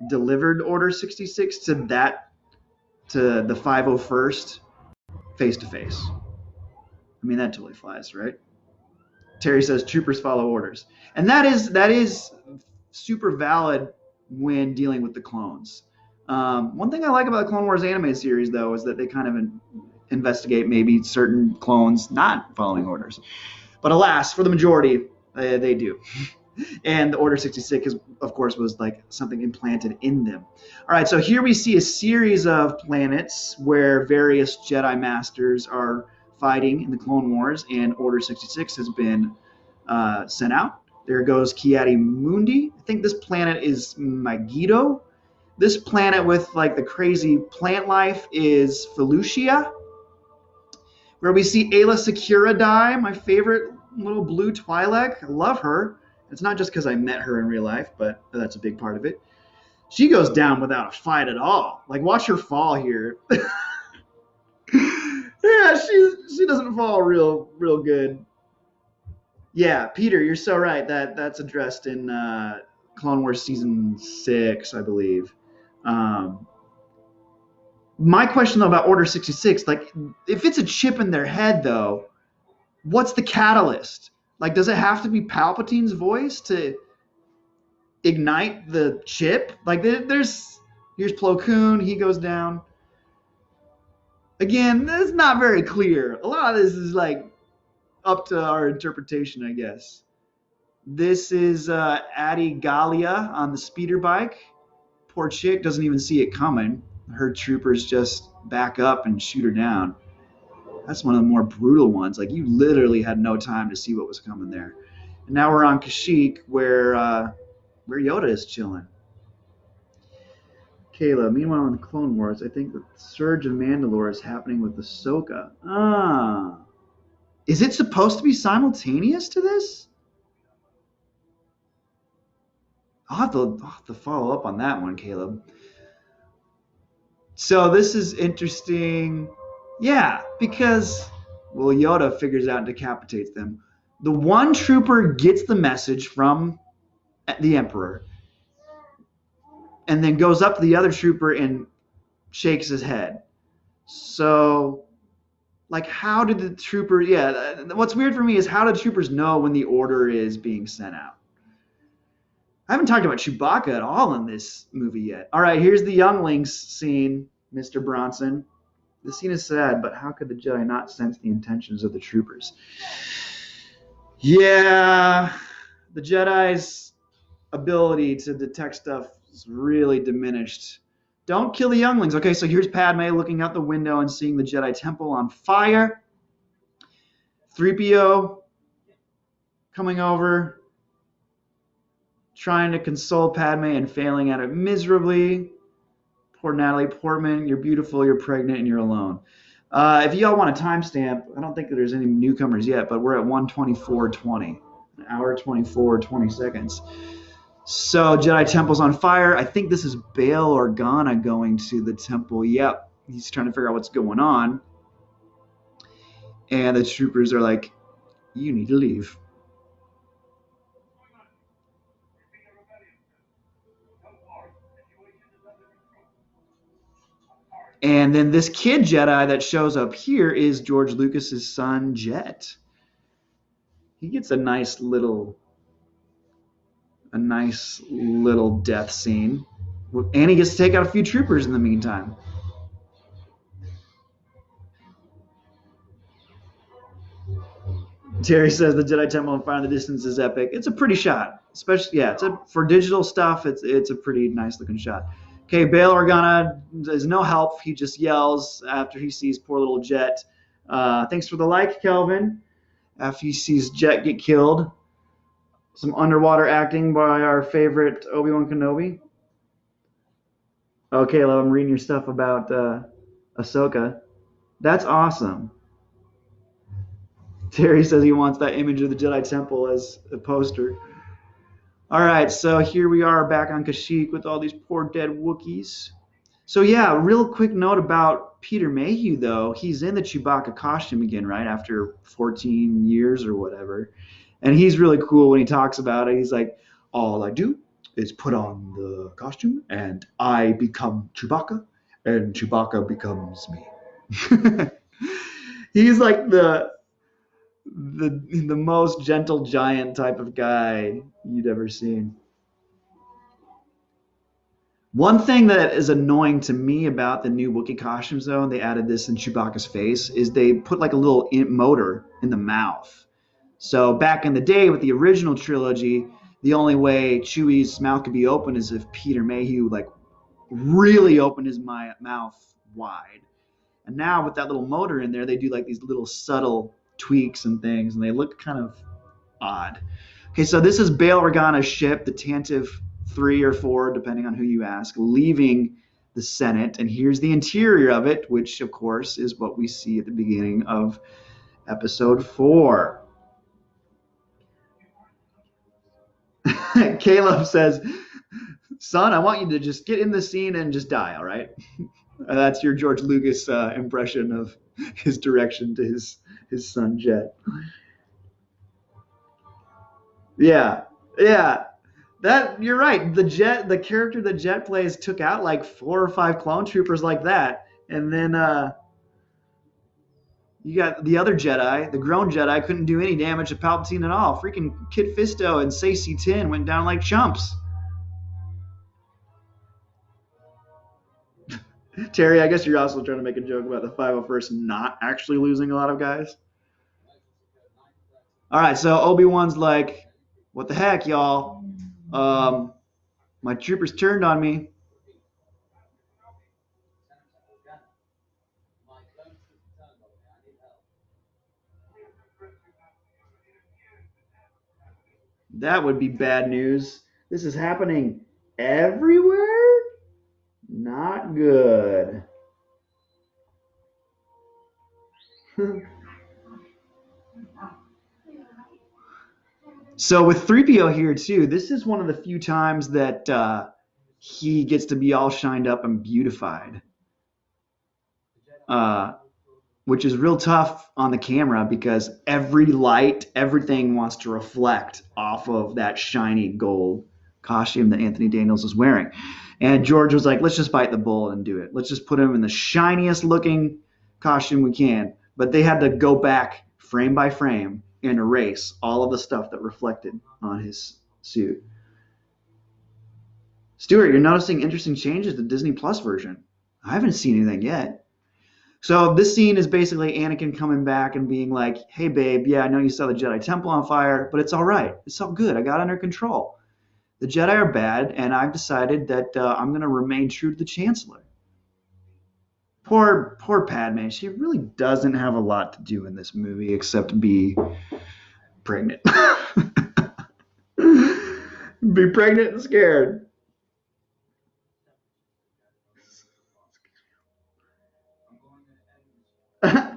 delivered Order 66 to the 501st face to face. I mean, that totally flies, right? Terry says troopers follow orders, and that is super valid when dealing with the clones. One thing I like about the Clone Wars animated series, though, is that they kind of investigate maybe certain clones not following orders. But alas, for the majority, they do. And the Order 66, of course, was like something implanted in them. All right, so here we see a series of planets where various Jedi Masters are fighting in the Clone Wars, and Order 66 has been sent out. There goes Kiadi Mundi. I think this planet is Megiddo. This planet with like the crazy plant life is Felucia, where we see Ayla Secura die, my favorite little blue Twi'lek. I love her. It's not just because I met her in real life, but that's a big part of it. She goes down without a fight at all. Like, watch her fall here. Yeah, she doesn't fall real good. Yeah, Peter, you're so right. That's addressed in Clone Wars Season 6, I believe. My question, though, about Order 66, like, if it's a chip in their head, though, what's the catalyst? Like, does it have to be Palpatine's voice to ignite the chip? Like, here's Plo Koon, he goes down. Again, it's not very clear. A lot of this is, like, up to our interpretation, I guess. This is Addie Galia on the speeder bike. Poor chick doesn't even see it coming. Her troopers just back up and shoot her down. That's one of the more brutal ones. Like, you literally had no time to see what was coming there. And now we're on Kashyyyk, where Yoda is chilling. Kayla, meanwhile in the Clone Wars, I think the Surge of Mandalore is happening with Ahsoka. Is it supposed to be simultaneous to this? I'll have to follow up on that one, Caleb. So this is interesting. Yeah, because, well, Yoda figures out and decapitates them. The one trooper gets the message from the Emperor and then goes up to the other trooper and shakes his head. So, like, how did the trooper... Yeah, what's weird for me is how do troopers know when the order is being sent out? I haven't talked about Chewbacca at all in this movie yet. All right, here's the younglings scene, Mr. Bronson. The scene is sad, but how could the Jedi not sense the intentions of the troopers? Yeah, the Jedi's ability to detect stuff is really diminished. Don't kill the younglings. Okay, so here's Padme looking out the window and seeing the Jedi Temple on fire. 3PO coming over, trying to console Padme and failing at it miserably. Poor Natalie Portman, you're beautiful, you're pregnant, and you're alone. If y'all want a timestamp, I don't think that there's any newcomers yet, but we're at 1:24:20, an hour 24, 20 seconds. So Jedi Temple's on fire. I think this is Bail Organa going to the temple. Yep, he's trying to figure out what's going on. And the troopers are like, you need to leave. And then this kid Jedi that shows up here is George Lucas's son, Jet. He gets a nice little death scene. And he gets to take out a few troopers in the meantime. Terry says the Jedi Temple on fire in the distance is epic. It's a pretty shot. Especially, yeah, for digital stuff, it's a pretty nice looking shot. Okay, Bail Organa is no help. He just yells after he sees poor little Jet. Thanks for the like, Kelvin. After he sees Jet get killed. Some underwater acting by our favorite Obi-Wan Kenobi. Okay, I'm reading your stuff about Ahsoka. That's awesome. Terry says he wants that image of the Jedi Temple as a poster. All right, so here we are back on Kashyyyk with all these poor dead Wookiees. So yeah, real quick note about Peter Mayhew, though. He's in the Chewbacca costume again, right, after 14 years or whatever. And he's really cool when he talks about it. He's like, all I do is put on the costume, and I become Chewbacca, and Chewbacca becomes me. He's like the most gentle giant type of guy you'd ever seen. One thing that is annoying to me about the new Wookiee costumes, though, and they added this in Chewbacca's face, is they put like a little motor in the mouth. So back in the day with the original trilogy, the only way Chewie's mouth could be open is if Peter Mayhew like really opened his mouth wide. And now with that little motor in there, they do like these little subtle tweaks and things, and they look kind of odd. Okay, so this is Bail Organa's ship, the Tantive 3 or 4, depending on who you ask, leaving the Senate. And here's the interior of it, which, of course, is what we see at the beginning of episode 4. Caleb says, son, I want you to just get in the scene and just die, all right? That's your George Lucas impression of his direction to his son, Jet. Yeah, yeah. That you're right. The character that Jet plays took out like 4 or 5 clone troopers like that, and then you got the other Jedi, the grown Jedi, couldn't do any damage to Palpatine at all. Freaking Kit Fisto and Saesee Tin went down like chumps. Terry, I guess you're also trying to make a joke about the 501st not actually losing a lot of guys. All right, so Obi-Wan's like, what the heck, y'all? My troopers turned on me. That would be bad news. This is happening everywhere? Not good. So with 3PO here too, this is one of the few times that he gets to be all shined up and beautified, which is real tough on the camera because every light, everything wants to reflect off of that shiny gold costume that Anthony Daniels is wearing. And George was like, let's just bite the bullet and do it. Let's just put him in the shiniest looking costume we can. But they had to go back frame by frame and erase all of the stuff that reflected on his suit. Stuart, you're noticing interesting changes to the Disney Plus version. I haven't seen anything yet. So this scene is basically Anakin coming back and being like, hey, babe, yeah, I know you saw the Jedi Temple on fire, but it's all right. It's all good. I got it under control. The Jedi are bad, and I've decided that I'm going to remain true to the Chancellor. Poor Padme. She really doesn't have a lot to do in this movie except be pregnant. Be pregnant and scared.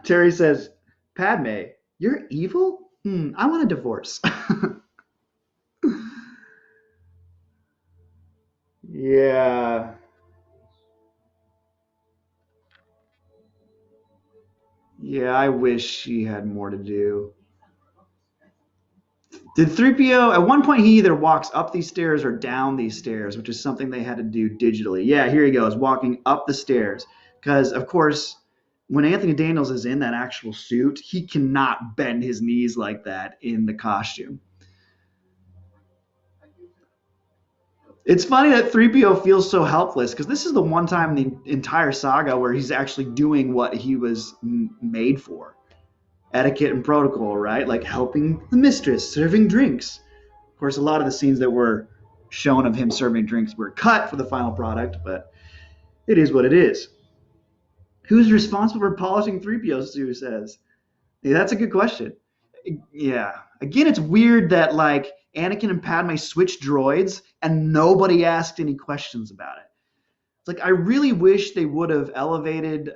Terry says, Padme, you're evil? I want a divorce. Yeah. Yeah, I wish she had more to do. Did 3PO, at one point, he either walks up these stairs or down these stairs, which is something they had to do digitally. Yeah, here he goes, walking up the stairs. Because, of course, when Anthony Daniels is in that actual suit, he cannot bend his knees like that in the costume. It's funny that 3PO feels so helpless because this is the one time in the entire saga where he's actually doing what he was made for. Etiquette and protocol, right? Like helping the mistress, serving drinks. Of course, a lot of the scenes that were shown of him serving drinks were cut for the final product, but it is what it is. Who's responsible for polishing 3PO, Sue says? Yeah, that's a good question. Yeah. Again, it's weird that like Anakin and Padme switched droids and nobody asked any questions about it. It's like I really wish they would have elevated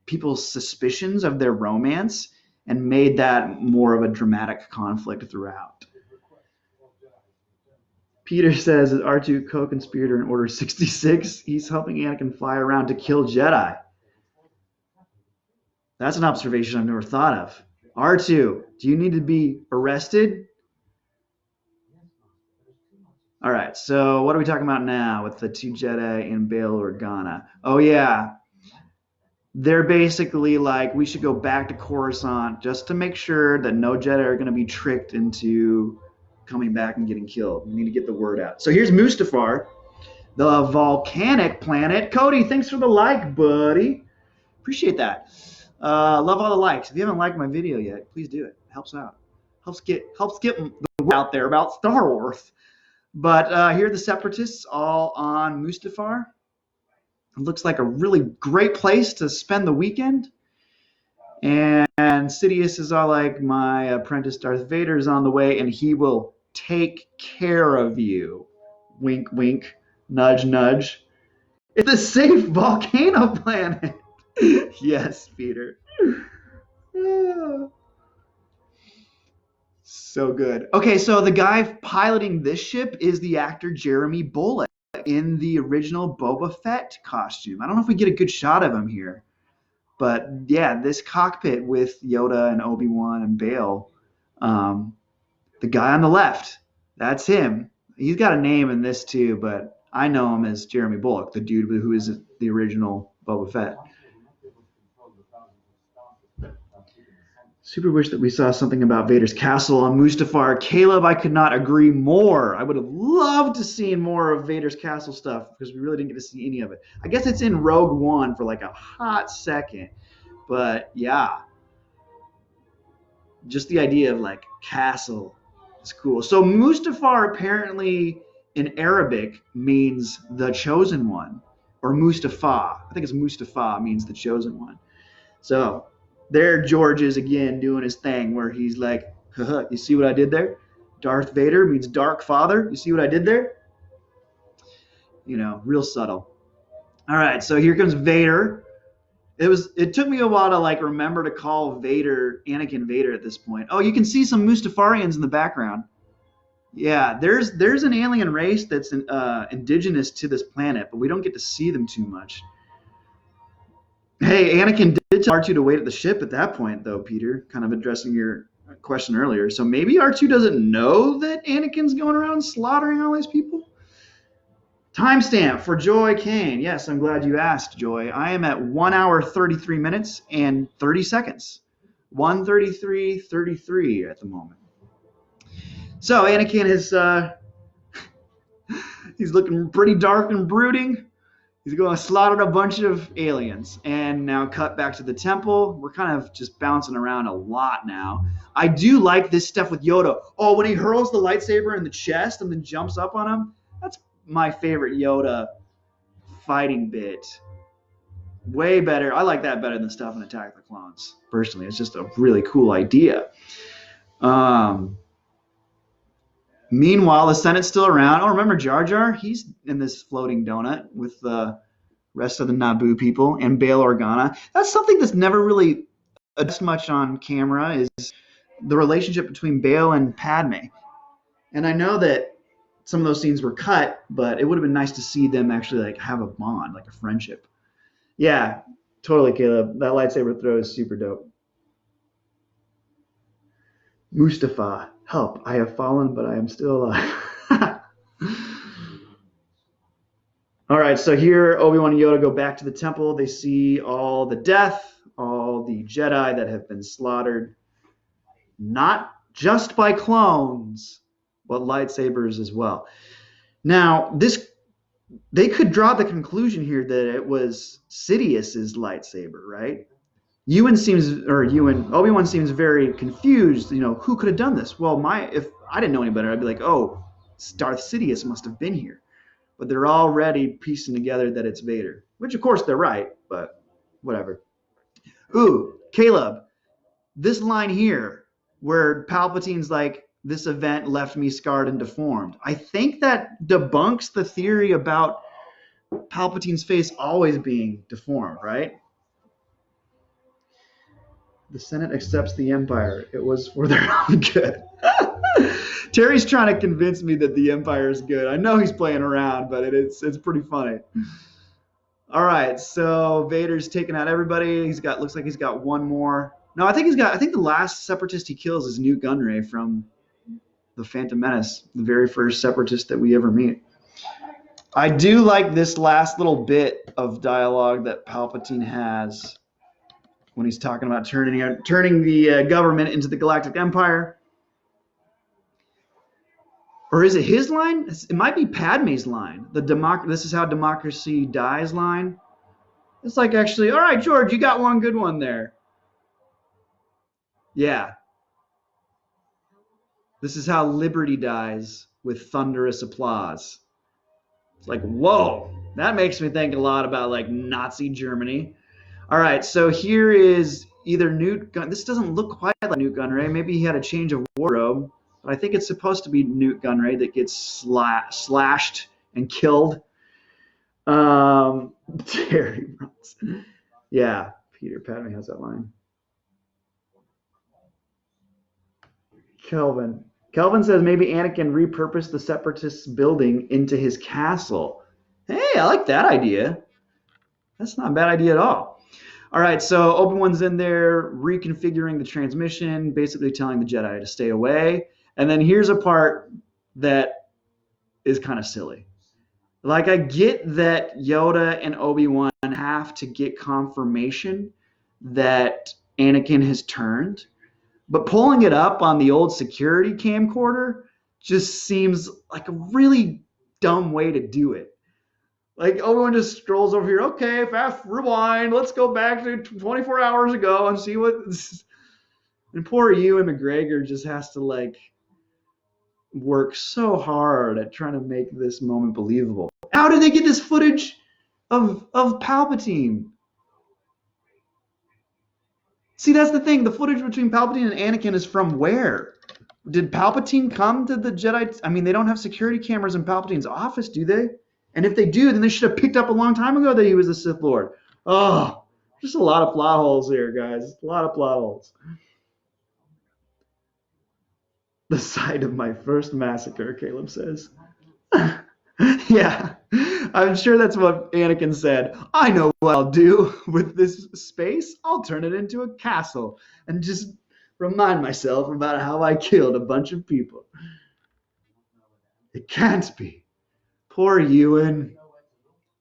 people's suspicions of their romance and made that more of a dramatic conflict throughout. Peter says that R2 co-conspirator in Order 66. He's helping Anakin fly around to kill Jedi. That's an observation I've never thought of. R2, do you need to be arrested? All right, so what are we talking about now with the two Jedi and Bail Organa? Oh yeah, they're basically like we should go back to Coruscant just to make sure that no Jedi are going to be tricked into coming back and getting killed. We need to get the word out. So here's Mustafar, the volcanic planet. Cody, thanks for the like, buddy. Appreciate that. Love all the likes. If you haven't liked my video yet, please do it. It helps out. Helps get the word out there about Star Wars. But here are the Separatists all on Mustafar. It looks like a really great place to spend the weekend. And Sidious is all like, my apprentice Darth Vader is on the way, and he will take care of you. Wink, wink, nudge, nudge. It's a safe volcano planet. Yes, Peter. So good. Okay, so the guy piloting this ship is the actor Jeremy Bulloch in the original Boba Fett costume. I don't know if we get a good shot of him here, but yeah, this cockpit with Yoda and Obi-Wan and Bail, the guy on the left, that's him. He's got a name in this too, but I know him as Jeremy Bulloch, the dude who is the original Boba Fett. Super wish that we saw something about Vader's castle on Mustafar. Caleb, I could not agree more. I would have loved to see more of Vader's castle stuff because we really didn't get to see any of it. I guess it's in Rogue One for like a hot second. But yeah, just the idea of like castle is cool. So Mustafar apparently in Arabic means the chosen one, or Mustafa. I think it's Mustafa means the chosen one. So there George is again doing his thing where he's like, haha, you see what I did there? Darth Vader means dark father. You see what I did there? You know, real subtle. All right, so here comes Vader. It took me a while to like remember to call Vader Anakin Vader at this point. Oh, you can see some Mustafarians in the background. Yeah, there's an alien race that's indigenous to this planet, but we don't get to see them too much. Hey, Anakin did tell R2 to wait at the ship at that point, though, Peter, kind of addressing your question earlier. So maybe R2 doesn't know that Anakin's going around slaughtering all these people? Timestamp for Joy Kane. Yes, I'm glad you asked, Joy. I am at 1 hour, 33 minutes and 30 seconds. 1:33:33 at the moment. So Anakin is he's looking pretty dark and brooding. He's going to slaughter a bunch of aliens. And now cut back to the temple. We're kind of just bouncing around a lot now. I do like this stuff with Yoda. Oh, when he hurls the lightsaber in the chest and then jumps up on him, that's my favorite Yoda fighting bit. Way better. I like that better than stuff in Attack of the Clones. Personally, it's just a really cool idea. Meanwhile, the Senate's still around. Oh, remember Jar Jar? He's in this floating donut with the rest of the Naboo people and Bail Organa. That's something that's never really addressed much on camera is the relationship between Bail and Padme. And I know that some of those scenes were cut, but it would have been nice to see them actually like have a bond, like a friendship. Yeah, totally, Caleb. That lightsaber throw is super dope. Mustafa, help. I have fallen, but I am still alive. All right, so here Obi-Wan and Yoda go back to the temple. They see all the death, all the Jedi that have been slaughtered, not just by clones, but lightsabers as well. Now, they could draw the conclusion here that it was Sidious's lightsaber, right? Obi-Wan seems very confused. You know, who could have done this? Well, if I didn't know any better, I'd be like, oh, Darth Sidious must have been here. But they're already piecing together that it's Vader, which of course they're right, but whatever. Ooh, Caleb, this line here where Palpatine's like, this event left me scarred and deformed. I think that debunks the theory about Palpatine's face always being deformed, right? The Senate accepts the Empire. It was for their own good. Terry's trying to convince me that the Empire is good. I know he's playing around, but it's pretty funny. All right, so Vader's taking out everybody. Looks like he's got one more. No, I think the last Separatist he kills is Newt Gunray from the Phantom Menace, the very first Separatist that we ever meet. I do like this last little bit of dialogue that Palpatine has when he's talking about turning the government into the Galactic Empire. Or is it his line? It might be Padme's line. This is how democracy dies line. It's like, actually, all right, George, you got one good one there. Yeah. This is how liberty dies, with thunderous applause. It's like, whoa, that makes me think a lot about like Nazi Germany. All right, so here is either Newt Gunray. This doesn't look quite like Newt Gunray. Maybe he had a change of wardrobe, but I think it's supposed to be Newt Gunray that gets slashed and killed. Terry Bronson. Yeah, Peter Padme has that line. Kelvin says maybe Anakin repurposed the Separatists' building into his castle. Hey, I like that idea. That's not a bad idea at all. All right, so Obi-Wan's in there reconfiguring the transmission, basically telling the Jedi to stay away. And then here's a part that is kind of silly. Like, I get that Yoda and Obi-Wan have to get confirmation that Anakin has turned, but pulling it up on the old security camcorder just seems like a really dumb way to do it. Like, Obi-Wan just strolls over here, okay, fast rewind, let's go back to 24 hours ago and see what... And poor Ewan McGregor just has to, like, work so hard at trying to make this moment believable. How did they get this footage of Palpatine? See, that's the thing. The footage between Palpatine and Anakin is from where? Did Palpatine come to the Jedi? I mean, they don't have security cameras in Palpatine's office, do they? And if they do, then they should have picked up a long time ago that he was a Sith Lord. Oh, just a lot of plot holes here, guys. A lot of plot holes. The site of my first massacre, Caleb says. Yeah, I'm sure that's what Anakin said. I know what I'll do with this space. I'll turn it into a castle and just remind myself about how I killed a bunch of people. It can't be. Poor Ewan.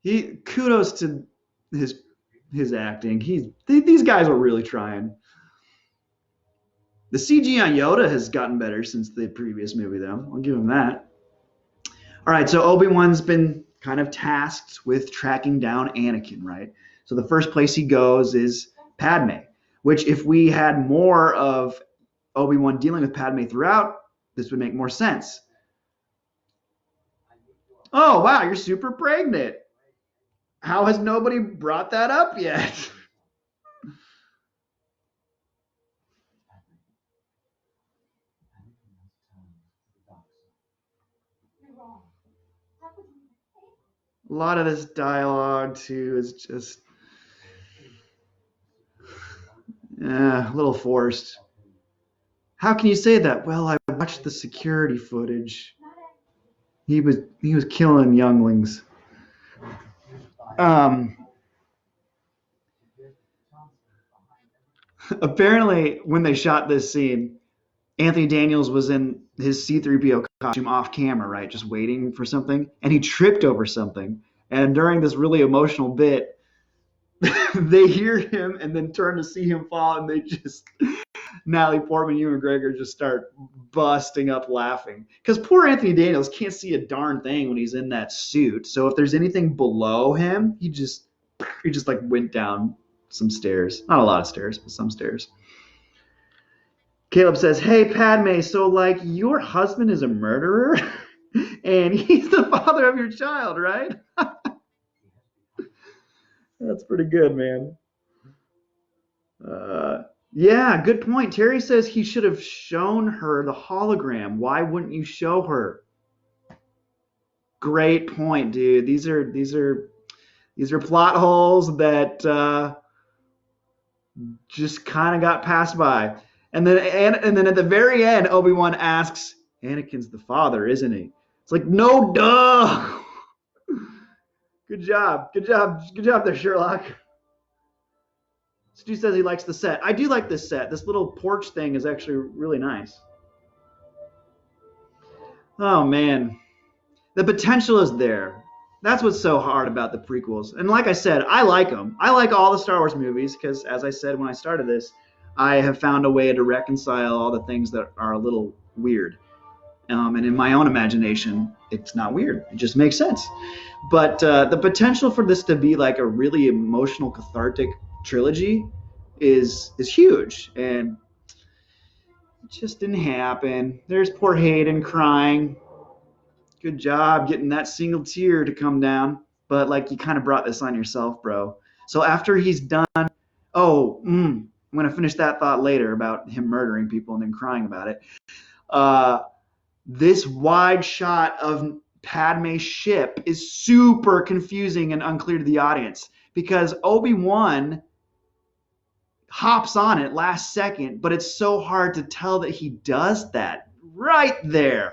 Kudos to his acting. These guys were really trying. The CG on Yoda has gotten better since the previous movie, though. I'll give him that. All right, so Obi-Wan's been kind of tasked with tracking down Anakin, right? So the first place he goes is Padme, which if we had more of Obi-Wan dealing with Padme throughout, this would make more sense. Oh, wow, you're super pregnant. How has nobody brought that up yet? A lot of this dialogue, too, is just a little forced. How can you say that? Well, I watched the security footage. He was killing younglings. Apparently, when they shot this scene, Anthony Daniels was in his C-3PO costume off camera, right, just waiting for something, and he tripped over something. And during this really emotional bit, they hear him and then turn to see him fall, and they just, Natalie Portman, Ewan McGregor, just start busting up laughing. Because poor Anthony Daniels can't see a darn thing when he's in that suit. So if there's anything below him, he just like went down some stairs. Not a lot of stairs, but some stairs. Caleb says, hey, Padme, so like your husband is a murderer and he's the father of your child, right? That's pretty good, man. Yeah, good point. Terry says he should have shown her the hologram. Why wouldn't you show her? Great point, dude. These are plot holes that just kind of got passed by. And then at the very end, Obi-Wan asks, Anakin's the father, isn't he? It's like, no, duh. Good job there, Sherlock. Stu says he likes the set. I do like this set. This little porch thing is actually really nice. Oh man, the potential is there. That's what's so hard about the prequels. And like I said, I like them. I like all the Star Wars movies because, as I said when I started this, I have found a way to reconcile all the things that are a little weird. And in my own imagination, it's not weird. It just makes sense. But the potential for this to be like a really emotional, cathartic trilogy is huge, and it just didn't happen. There's poor Hayden crying. Good job getting that single tear to come down. But like you kind of brought this on yourself, bro. So after he's done, I'm gonna finish that thought later about him murdering people and then crying about it. Uh, this wide shot of Padme's ship is super confusing and unclear to the audience because Obi-Wan hops on it last second, but it's so hard to tell that he does that right there.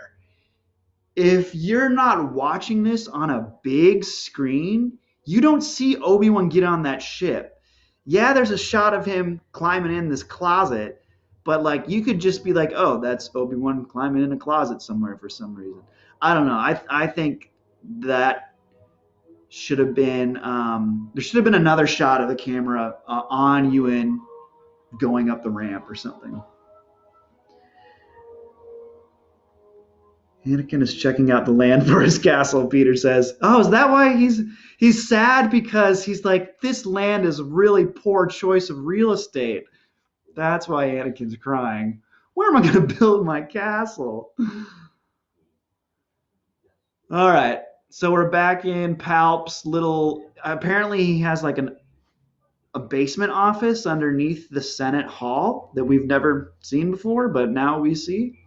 If you're not watching this on a big screen, you don't see Obi-Wan get on that ship. Yeah, there's a shot of him climbing in this closet, but like you could just be like, oh, that's Obi-Wan climbing in a closet somewhere for some reason. I don't know. I think that should have been there should have been another shot of the camera on Ewan going up the ramp or something. Anakin is checking out the land for his castle, Peter says. Oh, is that why he's sad? Because he's like, this land is a really poor choice of real estate. That's why Anakin's crying. Where am I going to build my castle? All right. So we're back in Palp's little. Apparently, he has like a basement office underneath the Senate Hall that we've never seen before, but now we see.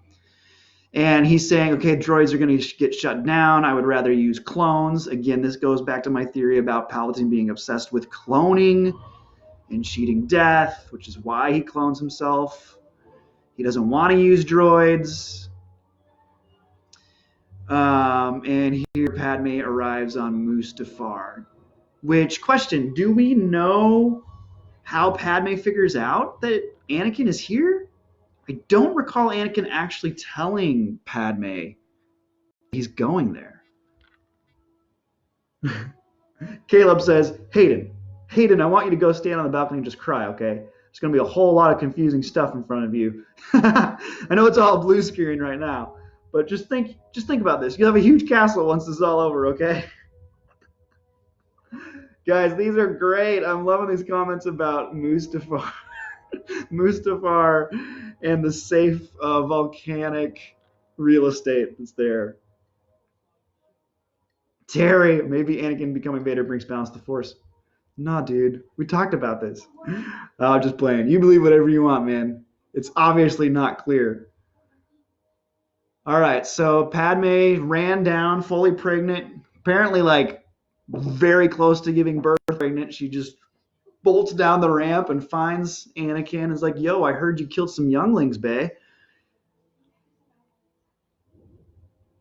And he's saying, okay, droids are going to get shut down. I would rather use clones. Again, this goes back to my theory about Palpatine being obsessed with cloning and cheating death, which is why he clones himself. He doesn't want to use droids. And here Padme arrives on Mustafar. Which, question, do we know how Padme figures out that Anakin is here? I don't recall Anakin actually telling Padme he's going there. Caleb says, Hayden, I want you to go stand on the balcony and just cry, okay? There's going to be a whole lot of confusing stuff in front of you. I know it's all blue screen right now, but just think about this. You'll have a huge castle once this is all over, okay? Guys, these are great. I'm loving these comments about Mustafar. Mustafar and the safe volcanic real estate that's there. Terry, maybe Anakin becoming Vader brings balance to the Force. Nah, dude, we talked about this. I'm just playing. You believe whatever you want, man. It's obviously not clear. All right, so Padme ran down, fully pregnant, apparently like very close to giving birth pregnant. She just bolts down the ramp and finds Anakin and is like, yo, I heard you killed some younglings, bae.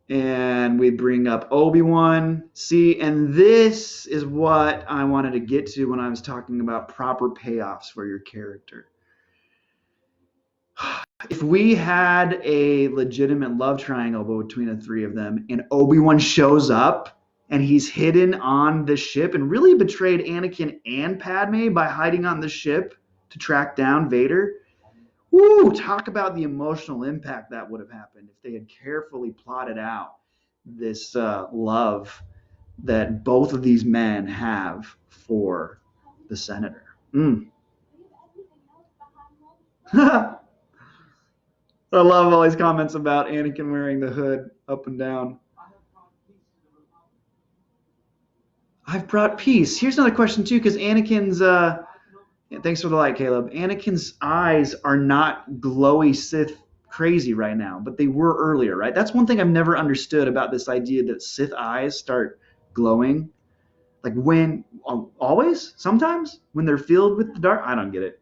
And we bring up Obi-Wan. See, and this is what I wanted to get to when I was talking about proper payoffs for your character. If we had a legitimate love triangle between the three of them and Obi-Wan shows up and he's hidden on the ship and really betrayed Anakin and Padme by hiding on the ship to track down Vader, woo, talk about the emotional impact that would have happened if they had carefully plotted out this love that both of these men have for the senator. I love all these comments about Anakin wearing the hood up and down. I've brought peace. Here's another question too, because Anakin's thanks for the light, Caleb. Anakin's eyes are not glowy Sith crazy right now, but they were earlier, right? That's one thing I've never understood about this idea that Sith eyes start glowing. Like when, always? Sometimes? When they're filled with the dark? I don't get it.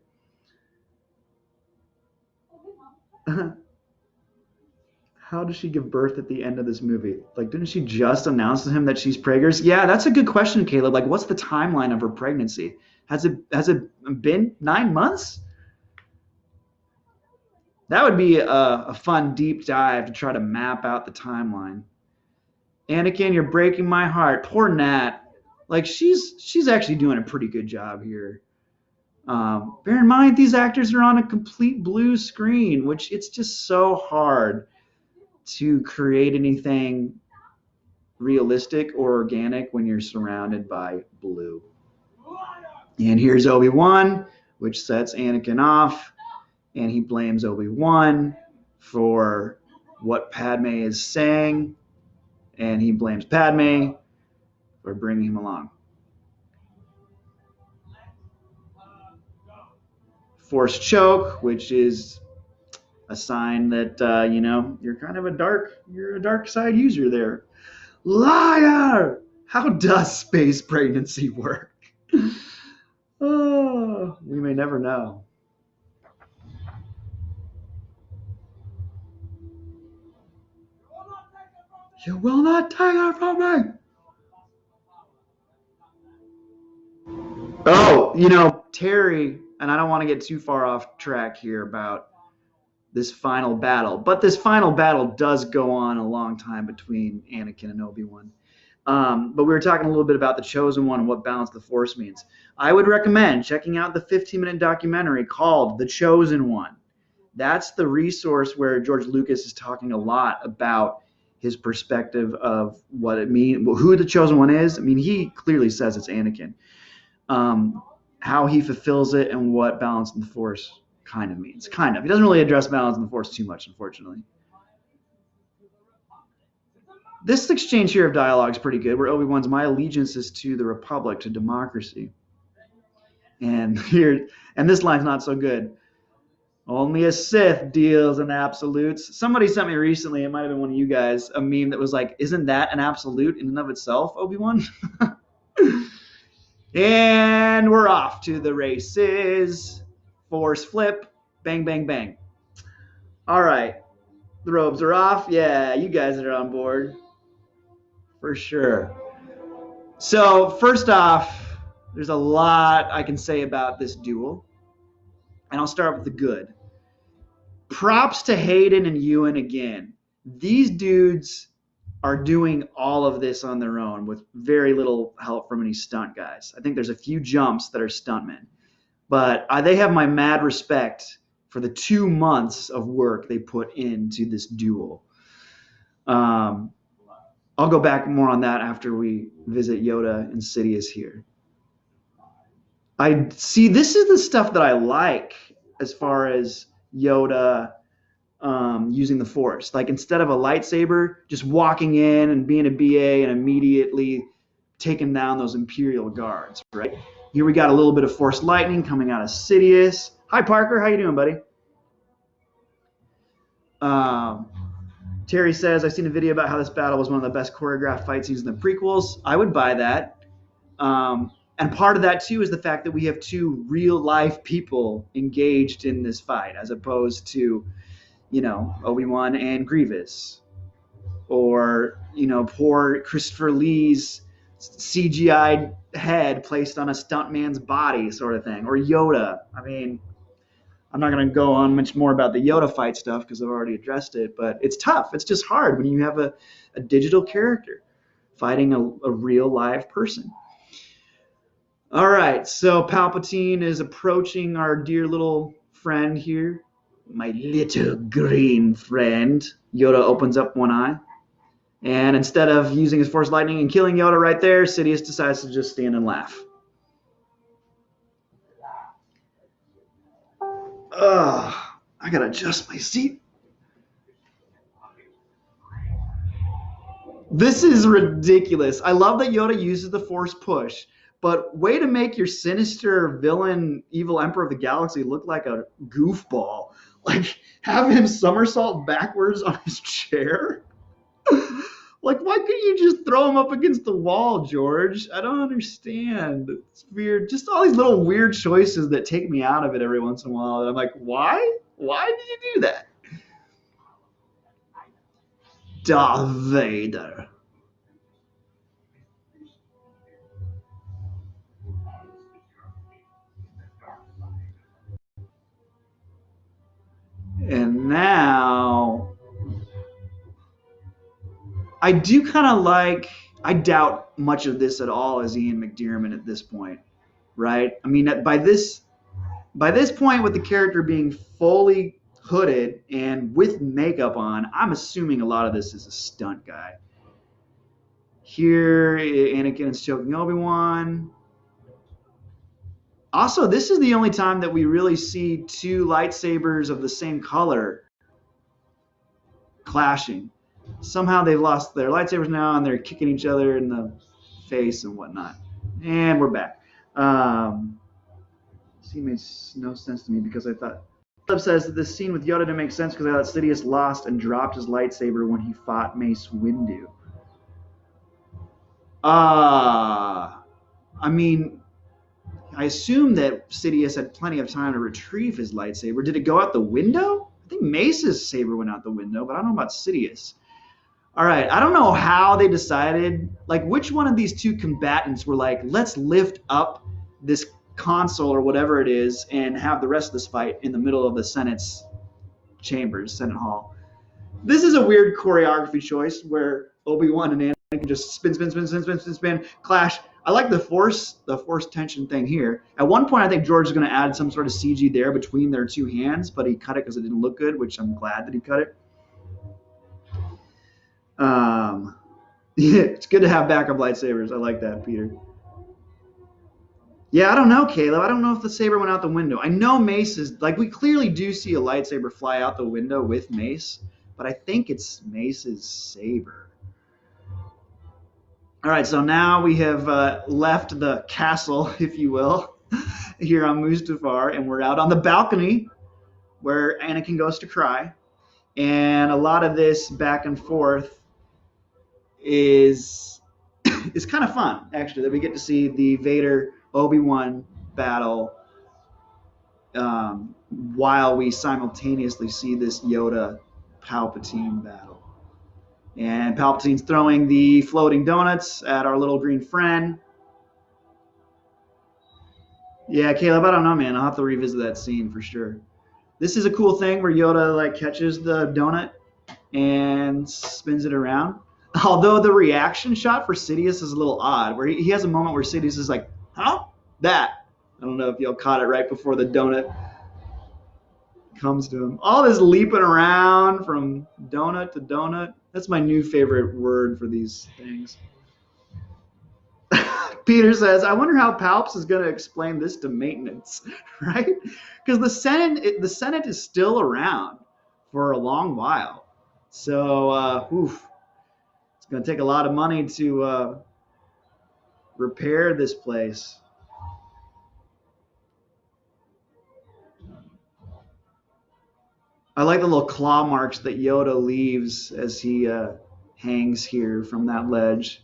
How does she give birth at the end of this movie? Like, didn't she just announce to him that she's preggers? Yeah, that's a good question, Caleb. Like, what's the timeline of her pregnancy? Has it been 9 months? That would be a fun deep dive to try to map out the timeline. Anakin, you're breaking my heart. Poor Nat. Like she's actually doing a pretty good job here. Bear in mind, these actors are on a complete blue screen, which it's just so hard to create anything realistic or organic when you're surrounded by blue. And here's Obi-Wan, which sets Anakin off, and he blames Obi-Wan for what Padme is saying, and he blames Padme for bringing him along. Force choke, which is a sign that you're kind of you're a dark side user there. Liar! How does space pregnancy work? Oh, we may never know. You will not take it from me. Oh, Terry, and I don't want to get too far off track here about this final battle, but this final battle does go on a long time between Anakin and Obi-Wan. But we were talking a little bit about the Chosen One and what balance the Force means. I would recommend checking out the 15-minute documentary called The Chosen One. That's the resource where George Lucas is talking a lot about his perspective of what it means, who the Chosen One is. I mean, he clearly says it's Anakin. How he fulfills it and what balance in the Force kind of means. Kind of. He doesn't really address balance in the Force too much, unfortunately. This exchange here of dialogue is pretty good, where Obi-Wan's my allegiance is to the Republic, to democracy. And this line's not so good. Only a Sith deals in absolutes. Somebody sent me recently, it might have been one of you guys, a meme that was like, isn't that an absolute in and of itself, Obi-Wan? And we're off to the races. Force flip. Bang, bang, bang. All right. The robes are off. Yeah, you guys are on board. For sure. So, first off, there's a lot I can say about this duel. And I'll start with the good. Props to Hayden and Ewan again. These dudes are doing all of this on their own with very little help from any stunt guys. I think there's a few jumps that are stuntmen. But they have my mad respect for the 2 months of work they put into this duel. I'll go back more on that after we visit Yoda and Sidious here. I see this is the stuff that I like as far as Yoda using the Force. Like instead of a lightsaber, just walking in and being a BA and immediately taking down those Imperial guards, right? Here we got a little bit of Force lightning coming out of Sidious. Hi, Parker. How you doing, buddy? Terry says, I've seen a video about how this battle was one of the best choreographed fight scenes in the prequels. I would buy that. And part of that, too, is the fact that we have 2 real-life people engaged in this fight, as opposed to, Obi-Wan and Grievous. Or, poor Christopher Lee's CGI head placed on a stuntman's body sort of thing. Or Yoda. I mean, I'm not going to go on much more about the Yoda fight stuff because I've already addressed it, but it's tough. It's just hard when you have a digital character fighting a real live person. All right, so Palpatine is approaching our dear little friend here. My little green friend. Yoda opens up one eye. And instead of using his Force Lightning and killing Yoda right there, Sidious decides to just stand and laugh. Ugh, I gotta adjust my seat. This is ridiculous. I love that Yoda uses the Force push, but way to make your sinister villain, evil Emperor of the Galaxy look like a goofball. Like, have him somersault backwards on his chair? Like, why couldn't you just throw him up against the wall, George? I don't understand. It's weird. Just all these little weird choices that take me out of it every once in a while. And I'm like, why? Why did you do that? Darth Vader. And I do kind of like. I doubt much of this at all as Ian McDiarmid at this point, right? I mean, by this point, with the character being fully hooded and with makeup on, I'm assuming a lot of this is a stunt guy. Here, Anakin is choking Obi-Wan. Also, this is the only time that we really see two lightsabers of the same color clashing. Somehow they've lost their lightsabers now and they're kicking each other in the face and whatnot. And we're back. This makes no sense to me because I thought. Caleb says that this scene with Yoda didn't make sense because I thought Sidious lost and dropped his lightsaber when he fought Mace Windu. I mean, I assume that Sidious had plenty of time to retrieve his lightsaber. Did it go out the window? I think Mace's saber went out the window, but I don't know about Sidious. All right, I don't know how they decided, like, which one of these two combatants were like, let's lift up this console or whatever it is and have the rest of this fight in the middle of the Senate's chambers, Senate Hall. This is a weird choreography choice where Obi-Wan and Anakin just spin, clash. I like the force tension thing here. At one point, I think George is going to add some sort of CG there between their two hands, but he cut it because it didn't look good, which I'm glad that he cut it. Yeah, it's good to have backup lightsabers. I like that, Peter. Yeah, I don't know, Caleb. I don't know if the saber went out the window. I know Mace is, like, we clearly do see a lightsaber fly out the window with Mace, but I think it's Mace's saber. All right, so now we have left the castle, if you will, here on Mustafar, and we're out on the balcony where Anakin goes to cry. And a lot of this back and forth is kind of fun, actually, that we get to see the Vader Obi-Wan battle while we simultaneously see this Yoda Palpatine battle. And Palpatine's throwing the floating donuts at our little green friend. Yeah, Caleb, I don't know, man. I'll have to revisit that scene for sure. This is a cool thing where Yoda like catches the donut and spins it around. Although the reaction shot for Sidious is a little odd, where he has a moment where Sidious is like, huh? That. I don't know if y'all caught it right before the donut comes to him. All this leaping around from donut to donut. That's my new favorite word for these things. Peter says, I wonder how Palps is going to explain this to maintenance, right? Because the Senate is still around for a long while. So, it's going to take a lot of money to repair this place. I like the little claw marks that Yoda leaves as he hangs here from that ledge.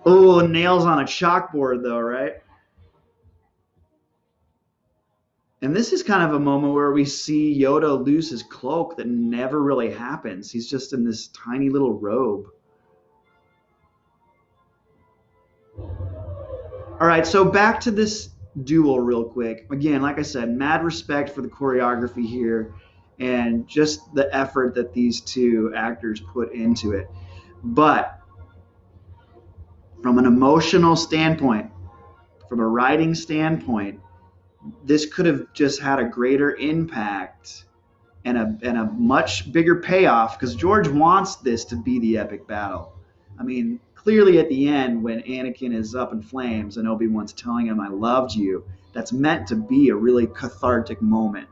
Oh, nails on a chalkboard, though, right? And this is kind of a moment where we see Yoda lose his cloak that never really happens. He's just in this tiny little robe. All right, so back to this duel real quick. Again, like I said, mad respect for the choreography here and just the effort that these two actors put into it. But from an emotional standpoint, from a writing standpoint, this could have just had a greater impact and a much bigger payoff because George wants this to be the epic battle. I mean, clearly at the end when Anakin is up in flames and Obi-Wan's telling him, I loved you, that's meant to be a really cathartic moment.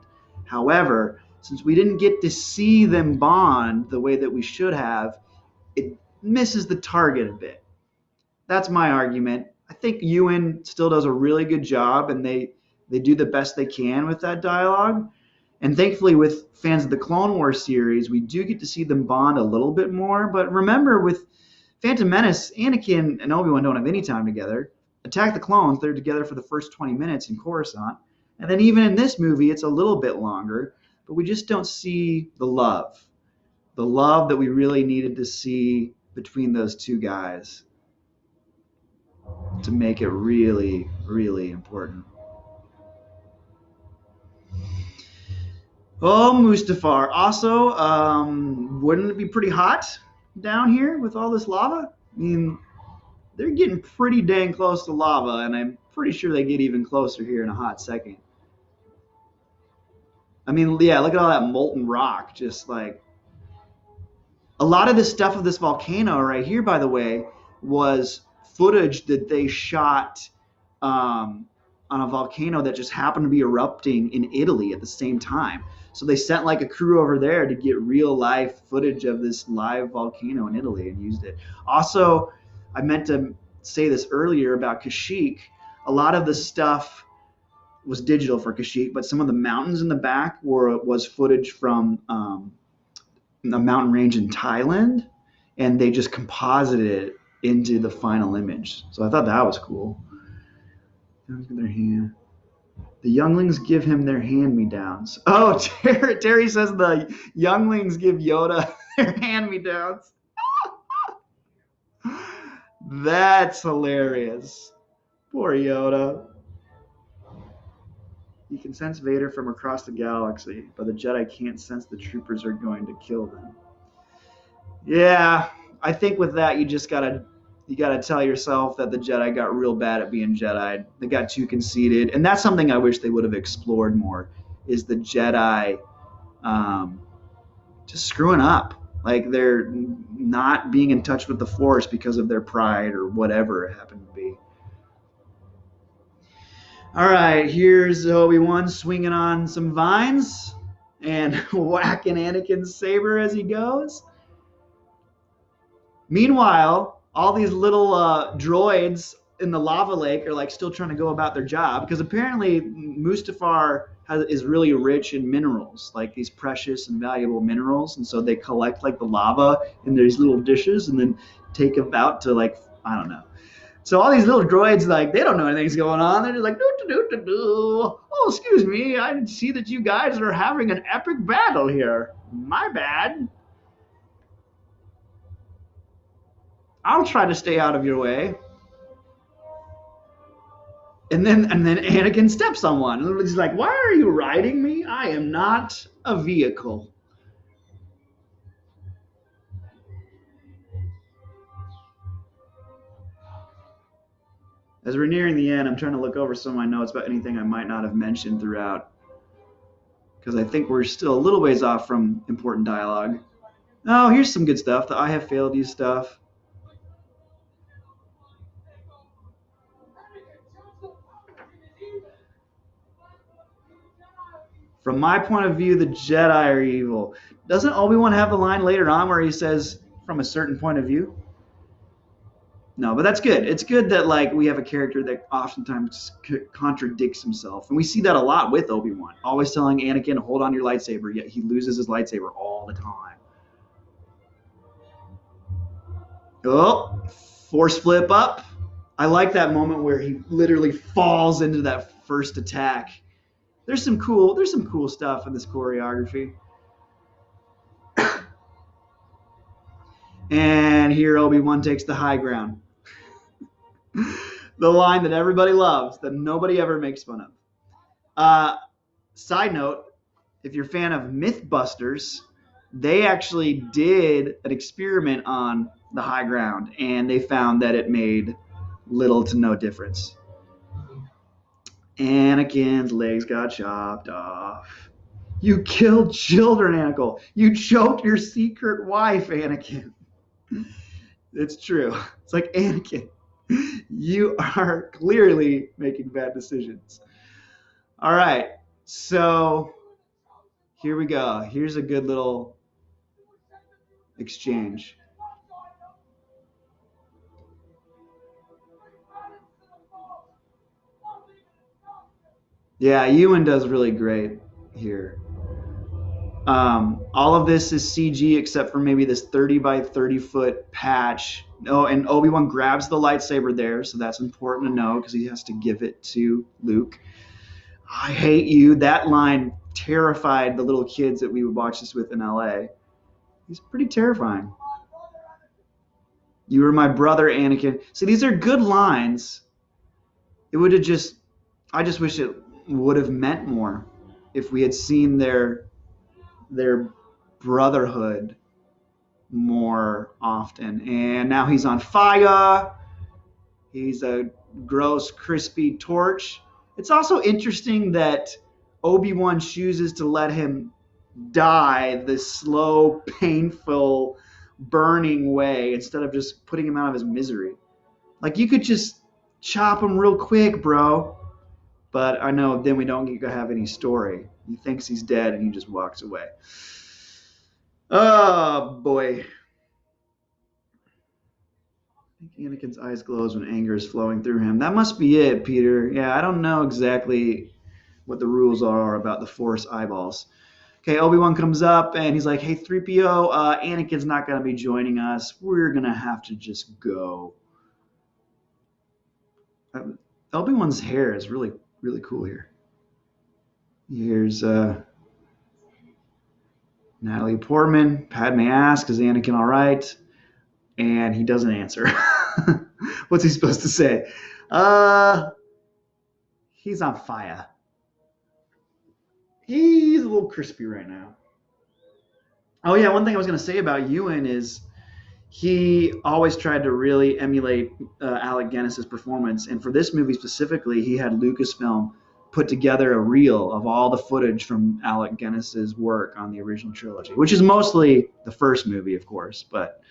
However, since we didn't get to see them bond the way that we should have, it misses the target a bit. That's my argument. I think Ewan still does a really good job and they do the best they can with that dialogue. And thankfully with fans of the Clone Wars series, we do get to see them bond a little bit more. But remember with Phantom Menace, Anakin and Obi-Wan don't have any time together. Attack the Clones, they're together for the first 20 minutes in Coruscant. And then even in this movie, it's a little bit longer. But we just don't see the love that we really needed to see between those two guys to make it really, really important. Oh, Mustafar. Also, wouldn't it be pretty hot down here with all this lava? I mean, they're getting pretty dang close to lava, and I'm pretty sure they get even closer here in a hot second. I mean, yeah, look at all that molten rock. Just like a lot of the stuff of this volcano right here, by the way, was footage that they shot on a volcano that just happened to be erupting in Italy at the same time. So they sent like a crew over there to get real life footage of this live volcano in Italy and used it. Also, I meant to say this earlier about Kashyyyk. A lot of the stuff was digital for Kashyyyk, but some of the mountains in the back was footage from a mountain range in Thailand, and they just composited it into the final image. So I thought that was cool. Their hand. The younglings give him their hand-me-downs. Oh, Terry says the younglings give Yoda their hand-me-downs. That's hilarious. Poor Yoda. You can sense Vader from across the galaxy, but the Jedi can't sense the troopers are going to kill them. Yeah, I think with that you gotta tell yourself that the Jedi got real bad at being Jedi. They got too conceited, and that's something I wish they would have explored more. Is the Jedi just screwing up? Like they're not being in touch with the Force because of their pride or whatever it happened to be. All right, here's Obi-Wan swinging on some vines and whacking Anakin's saber as he goes. Meanwhile, all these little droids in the lava lake are like still trying to go about their job because apparently Mustafar is really rich in minerals, like these precious and valuable minerals, and so they collect like the lava in these little dishes and then take them out to like I don't know. So all these little droids, like, they don't know anything's going on. They're just like, do. Oh, excuse me. I see that you guys are having an epic battle here. My bad. I'll try to stay out of your way. And then Anakin steps on one. And he's like, why are you riding me? I am not a vehicle. As we're nearing the end, I'm trying to look over some of my notes about anything I might not have mentioned throughout, because I think we're still a little ways off from important dialogue. Oh, here's some good stuff. The I have failed you stuff. From my point of view, the Jedi are evil. Doesn't Obi-Wan have the line later on where he says, from a certain point of view? No, but that's good. It's good that like we have a character that oftentimes contradicts himself, and we see that a lot with Obi-Wan, always telling Anakin to hold on to your lightsaber, yet he loses his lightsaber all the time. Oh, force flip up. I like that moment where he literally falls into that first attack. There's some cool stuff in this choreography. And here Obi-Wan takes the high ground. The line that everybody loves, that nobody ever makes fun of. Side note, if you're a fan of Mythbusters, they actually did an experiment on the high ground, and they found that it made little to no difference. Anakin's legs got chopped off. You killed children, Anakin. You choked your secret wife, Anakin. It's true. It's like, Anakin, you are clearly making bad decisions. All right, so here we go. Here's a good little exchange. Yeah, Ewan does really great here. All of this is CG except for maybe this 30 by 30 foot patch. Oh, and Obi-Wan grabs the lightsaber there, so that's important to know because he has to give it to Luke. I hate you. That line terrified the little kids that we would watch this with in LA. He's pretty terrifying. You were my brother, Anakin. See, these are good lines. It would have just, I just wish it would have meant more if we had seen their brotherhood more often. And now he's on fire. He's a gross, crispy torch. It's also interesting that Obi-Wan chooses to let him die the slow, painful, burning way instead of just putting him out of his misery. Like, you could just chop him real quick, bro. But I know then we don't get to have any story. He thinks he's dead and he just walks away. Oh, boy. Anakin's eyes glows when anger is flowing through him. That must be it, Peter. Yeah, I don't know exactly what the rules are about the Force eyeballs. Okay, Obi-Wan comes up and he's like, hey, 3PO, Anakin's not going to be joining us. We're going to have to just go. Obi-Wan's hair is really, really cool here. Here's Natalie Portman. Padme asks, is Anakin all right? And he doesn't answer. What's he supposed to say? He's on fire. He's a little crispy right now. Oh, yeah, one thing I was going to say about Ewan is he always tried to really emulate Alec Guinness's performance. And for this movie specifically, he had Lucasfilm put together a reel of all the footage from Alec Guinness's work on the original trilogy, which is mostly the first movie, of course, but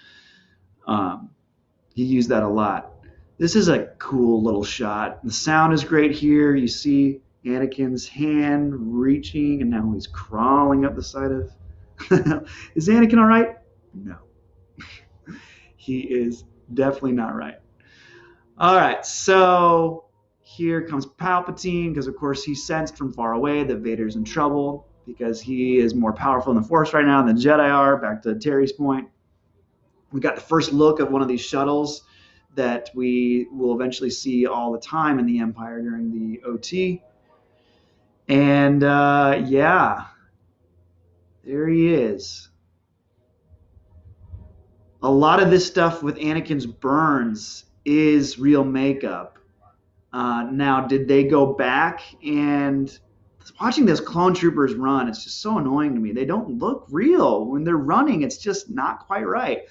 he used that a lot. This is a cool little shot. The sound is great here. You see Anakin's hand reaching, and now he's crawling up the side of... Is Anakin all right? No. He is definitely not right. All right, so here comes Palpatine, because of course he sensed from far away that Vader's in trouble because he is more powerful in the Force right now than the Jedi are, back to Terry's point. We got the first look at one of these shuttles that we will eventually see all the time in the Empire during the OT. And yeah, there he is. A lot of this stuff with Anakin's burns is real makeup. Now, did they go back and watching those clone troopers run, it's just so annoying to me. They don't look real. When they're running, it's just not quite right.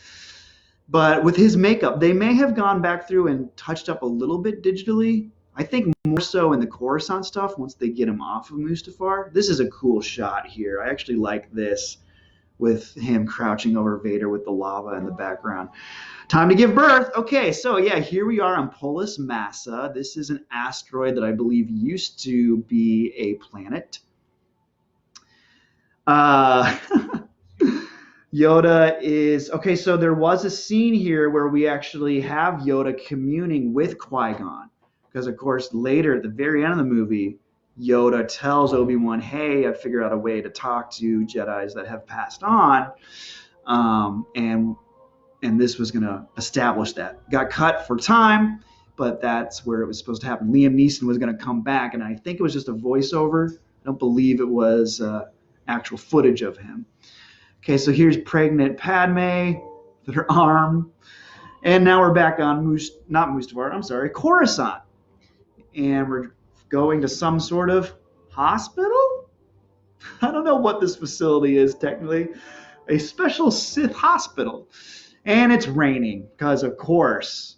But with his makeup, they may have gone back through and touched up a little bit digitally. I think more so in the Coruscant stuff once they get him off of Mustafar. This is a cool shot here. I actually like this with him crouching over Vader with the lava in the background. Time to give birth. Okay, so yeah, here we are on Polis Massa. This is an asteroid that I believe used to be a planet. Yoda is... Okay, so there was a scene here where we actually have Yoda communing with Qui-Gon. Because, of course, later at the very end of the movie, Yoda tells Obi-Wan, hey, I figured out a way to talk to Jedis that have passed on. And this was going to establish that. Got cut for time, but that's where it was supposed to happen. Liam Neeson was going to come back, and I think it was just a voiceover. I don't believe it was actual footage of him. Okay, so here's pregnant Padme with her arm. And now we're back on Coruscant. And we're going to some sort of hospital? I don't know what this facility is technically. A special Sith hospital. And it's raining, because of course.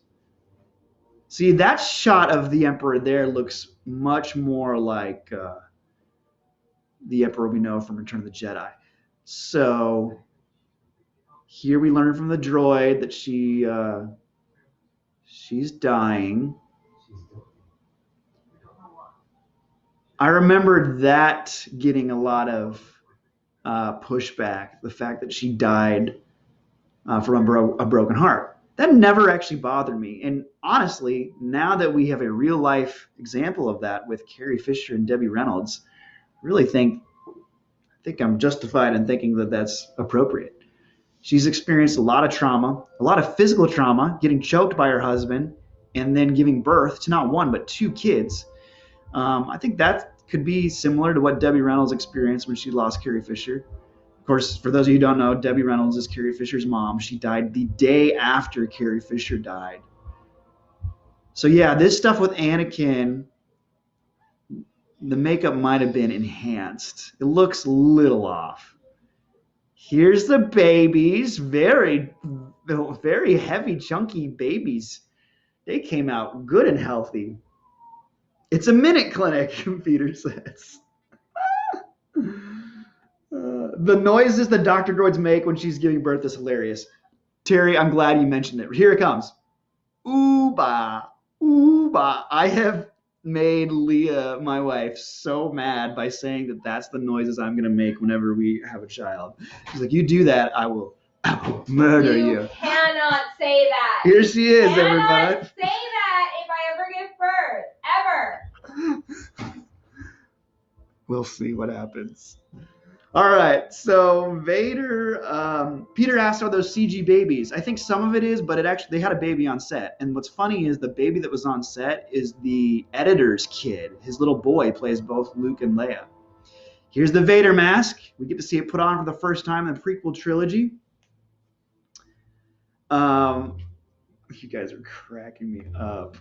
See, that shot of the Emperor there looks much more like the Emperor we know from Return of the Jedi. So here we learn from the droid that she's dying. I remember that getting a lot of pushback, the fact that she died from a broken heart. That never actually bothered me. And honestly, now that we have a real life example of that with Carrie Fisher and Debbie Reynolds, I really think I'm justified in thinking that that's appropriate. She's experienced a lot of trauma, a lot of physical trauma, getting choked by her husband, and then giving birth to not one, but two kids. I think that could be similar to what Debbie Reynolds experienced when she lost Carrie Fisher. Of course, for those of you who don't know, Debbie Reynolds is Carrie Fisher's mom. She died the day after Carrie Fisher died. So yeah, this stuff with Anakin, the makeup might have been enhanced. It looks a little off. Here's the babies. Very, very heavy, chunky babies. They came out good and healthy. It's a minute clinic, Peter says. The noises that Dr. Droids make when she's giving birth is hilarious. Terry, I'm glad you mentioned it. Here it comes. Ooh-bah, ooh-bah. I have made Leah, my wife, so mad by saying that that's the noises I'm going to make whenever we have a child. She's like, you do that, I will murder you. You cannot say that. Here she is, you cannot everybody. say that if I ever give birth. Ever. We'll see what happens. All right, so Vader, Peter asked, are those CG babies? I think some of it is, but they had a baby on set. And what's funny is the baby that was on set is the editor's kid. His little boy plays both Luke and Leia. Here's the Vader mask. We get to see it put on for the first time in the prequel trilogy. You guys are cracking me up.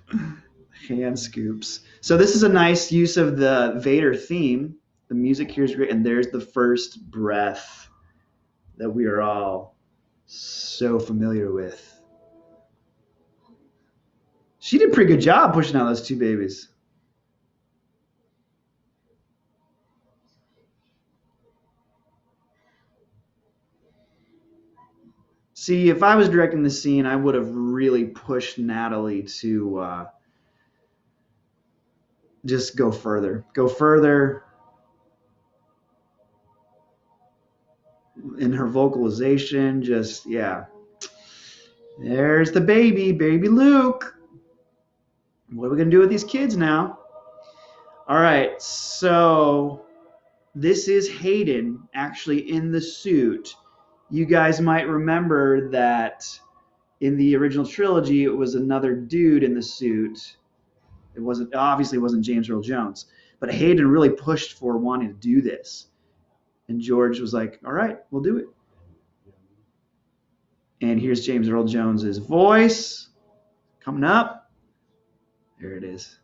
Hand scoops. So this is a nice use of the Vader theme. The music here is great, and there's the first breath that we are all so familiar with. She did a pretty good job pushing out those two babies. See, if I was directing the scene, I would have really pushed Natalie to just go further. Go further in her vocalization. Just, yeah. There's the baby Luke. What are we going to do with these kids now? All right, so this is Hayden actually in the suit. You guys might remember that in the original trilogy, it was another dude in the suit. It obviously wasn't James Earl Jones, but Hayden really pushed for wanting to do this. And George was like, all right, we'll do it. And here's James Earl Jones's voice coming up. There it is.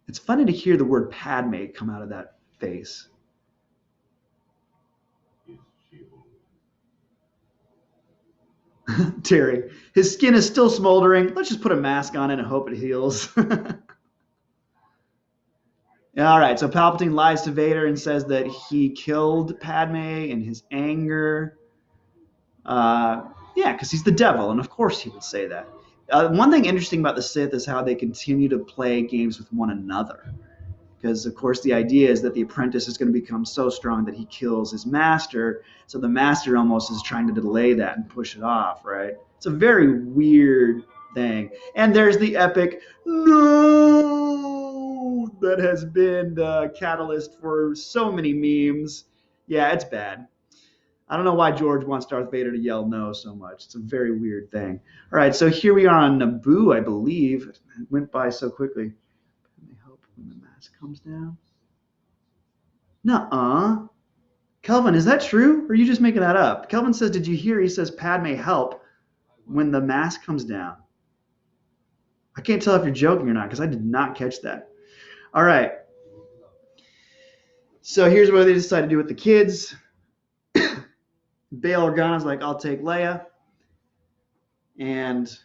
It's funny to hear the word Padme come out of that face. Terry, his skin is still smoldering. Let's just put a mask on it and hope it heals. All right, so Palpatine lies to Vader and says that he killed Padme in his anger. Yeah, because he's the devil, and of course he would say that. One thing interesting about the Sith is how they continue to play games with one another. Because, of course, the idea is that the apprentice is going to become so strong that he kills his master. So the master almost is trying to delay that and push it off, right? It's a very weird thing. And there's the epic no that has been the catalyst for so many memes. Yeah, it's bad. I don't know why George wants Darth Vader to yell no so much. It's a very weird thing. All right, so here we are on Naboo, I believe. It went by so quickly. When the mask comes down. Nuh-uh. Kelvin, is that true? Or are you just making that up? Kelvin says, did you hear he says Padme help when the mask comes down? I can't tell if you're joking or not because I did not catch that. All right. So here's what they decide to do with the kids. Bail Organa's like, I'll take Leia. And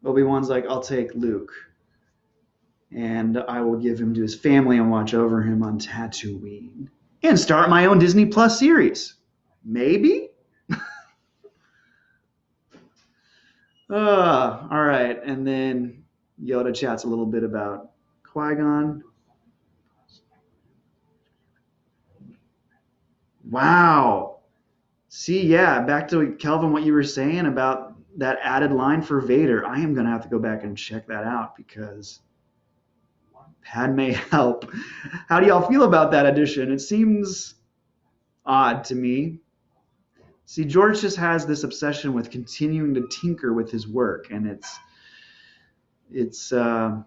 Obi-Wan's like, I'll take Luke. And I will give him to his family and watch over him on Tatooine. And start my own Disney Plus series. Maybe? All right. And then Yoda chats a little bit about Qui-Gon. Wow. See, yeah, back to Kelvin, what you were saying about that added line for Vader. I am going to have to go back and check that out because Padme help. How do y'all feel about that addition? It seems odd to me. See, George just has this obsession with continuing to tinker with his work, and it's not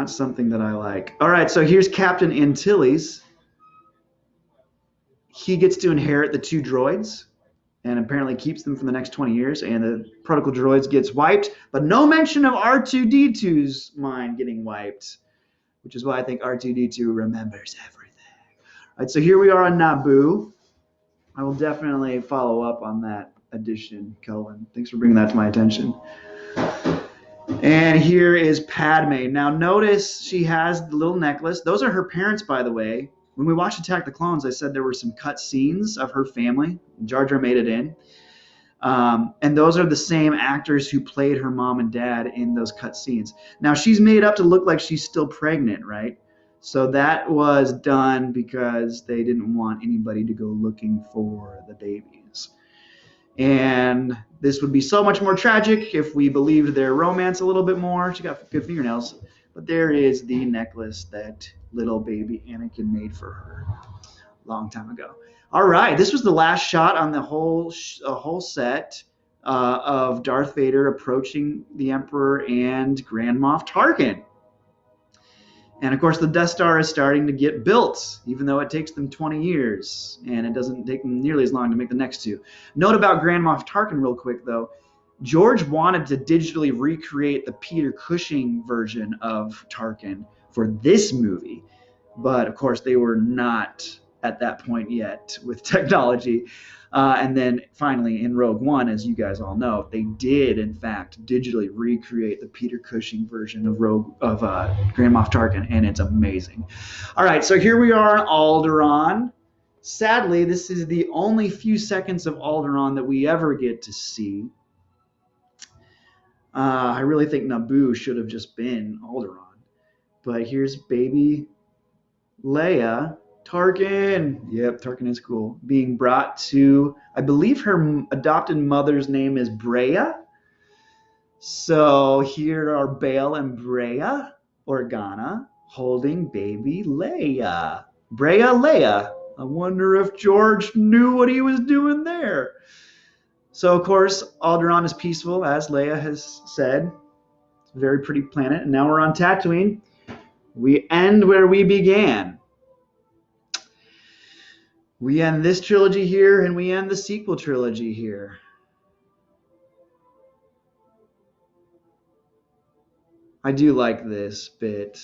something that I like. All right, so here's Captain Antilles. He gets to inherit the two droids and apparently keeps them for the next 20 years, and the protocol droids gets wiped, but no mention of R2-D2's mind getting wiped, which is why I think R2-D2 remembers everything. right, so here we are on Naboo. I will definitely follow up on that addition, Kelvin. Thanks for bringing that to my attention. And here is Padme. Now notice she has the little necklace. Those are her parents, by the way. When we watched Attack the Clones, I said there were some cut scenes of her family. Jar Jar made it in. And those are the same actors who played her mom and dad in those cut scenes. Now she's made up to look like she's still pregnant, right? So that was done because they didn't want anybody to go looking for the babies. And this would be so much more tragic if we believed their romance a little bit more. She got good fingernails. But there is the necklace that little baby Anakin made for her a long time ago. All right, this was the last shot on the whole set of Darth Vader approaching the Emperor and Grand Moff Tarkin. And of course, the Death Star is starting to get built, even though it takes them 20 years, and it doesn't take them nearly as long to make the next two. Note about Grand Moff Tarkin real quick, though. George wanted to digitally recreate the Peter Cushing version of Tarkin for this movie, but of course, they were not at that point yet with technology. And then finally in Rogue One, as you guys all know, they did in fact digitally recreate the Peter Cushing version of Grand Moff Tarkin, and it's amazing. All right, so here we are on Alderaan. Sadly, this is the only few seconds of Alderaan that we ever get to see. I really think Naboo should have just been Alderaan. But here's baby Leia. Tarkin. Yep, Tarkin is cool. Being brought to, I believe her adopted mother's name is Breya. So here are Bail and Breya Organa holding baby Leia. Breya Leia. I wonder if George knew what he was doing there. So, of course, Alderaan is peaceful, as Leia has said. It's a very pretty planet. And now we're on Tatooine. We end where we began. We end this trilogy here, and we end the sequel trilogy here. I do like this bit.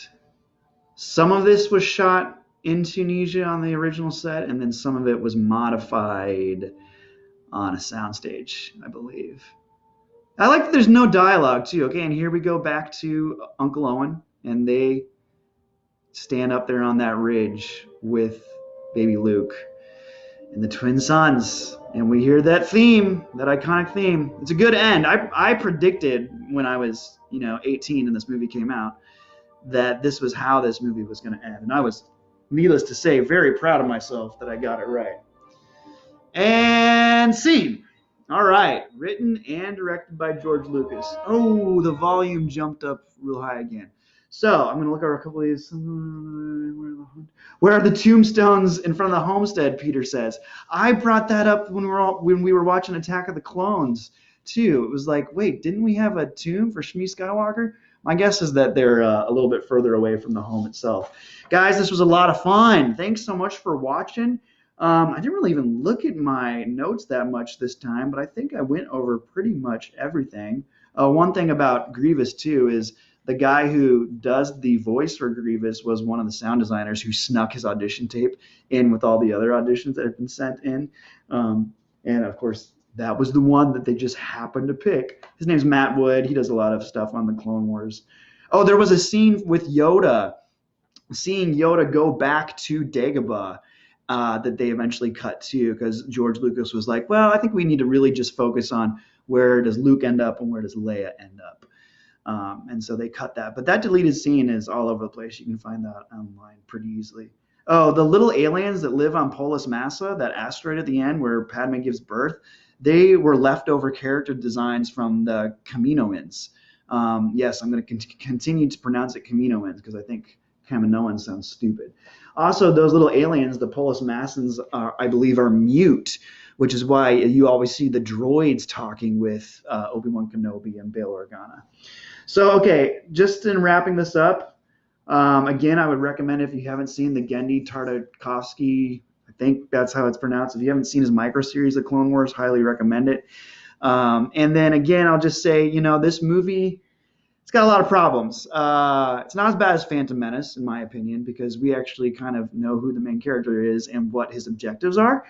Some of this was shot in Tunisia on the original set, and then some of it was modified on a soundstage, I believe. I like that there's no dialogue, too. Okay, and here we go back to Uncle Owen, and they stand up there on that ridge with baby Luke and the twin sons, and we hear that theme, that iconic theme. It's a good end. I predicted when I was 18 and this movie came out that this was how this movie was going to end, and I was, needless to say, very proud of myself that I got it right. And scene. All right, written and directed by George Lucas. Oh, the volume jumped up real high again. So I'm going to look over a couple of these. Where are the tombstones in front of the homestead? Peter says. I brought that up when we were watching Attack of the Clones too. It was like, wait, didn't we have a tomb for Shmi Skywalker? My guess is that they're a little bit further away from the home itself. Guys, this was a lot of fun. Thanks so much for watching. I didn't really even look at my notes that much this time, but I think I went over pretty much everything. One thing about Grievous too is the guy who does the voice for Grievous was one of the sound designers who snuck his audition tape in with all the other auditions that had been sent in. And of course, that was the one that they just happened to pick. His name's Matt Wood. He does a lot of stuff on the Clone Wars. Oh, there was a scene with Yoda, seeing Yoda go back to Dagobah that they eventually cut to, because George Lucas was like, well, I think we need to really just focus on where does Luke end up and where does Leia end up. And so they cut that. But that deleted scene is all over the place. You can find that online pretty easily. Oh, the little aliens that live on Polis Massa, that asteroid at the end where Padme gives birth, they were leftover character designs from the Kaminoans. Yes, I'm going to continue to pronounce it Kaminoans because I think Kaminoans sounds stupid. Also, those little aliens, the Polis Massans, I believe, are mute, which is why you always see the droids talking with Obi-Wan Kenobi and Bail Organa. So, okay, just in wrapping this up, again, I would recommend, if you haven't seen the Genndy Tartakovsky, I think that's how it's pronounced. If you haven't seen his micro-series, The Clone Wars, highly recommend it. And then, again, I'll just say, this movie, it's got a lot of problems. It's not as bad as Phantom Menace, in my opinion, because we actually kind of know who the main character is and what his objectives are.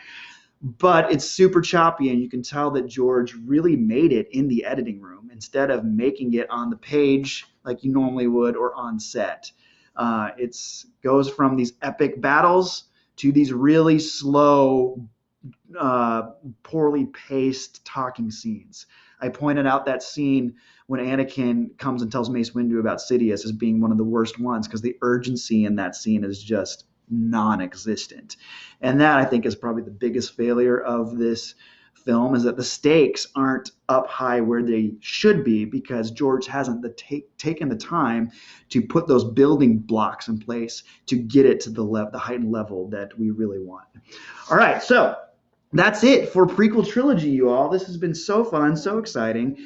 But it's super choppy, and you can tell that George really made it in the editing room instead of making it on the page like you normally would or on set. It goes from these epic battles to these really slow, poorly paced talking scenes. I pointed out that scene when Anakin comes and tells Mace Windu about Sidious as being one of the worst ones because the urgency in that scene is just non-existent. And that, I think, is probably the biggest failure of this film, is that the stakes aren't up high where they should be because George hasn't taken the time to put those building blocks in place to get it to the heightened level that we really want. All right, so that's it for prequel trilogy, you all. This has been so fun, so exciting.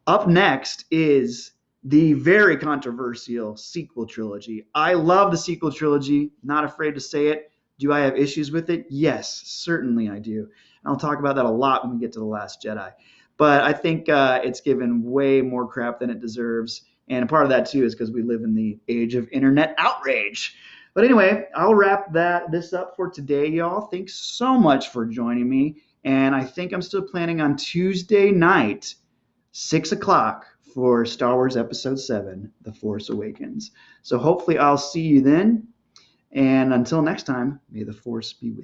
Up next is the very controversial sequel trilogy. I love the sequel trilogy, not afraid to say it. Do I have issues with it? Yes, certainly I do. And I'll talk about that a lot when we get to The Last Jedi. But I think it's given way more crap than it deserves. And part of that, too, is because we live in the age of internet outrage. But anyway, I'll wrap this up for today, y'all. Thanks so much for joining me. And I think I'm still planning on Tuesday night, 6 o'clock, for Star Wars Episode 7, The Force Awakens. So hopefully I'll see you then. And until next time, may the Force be with you.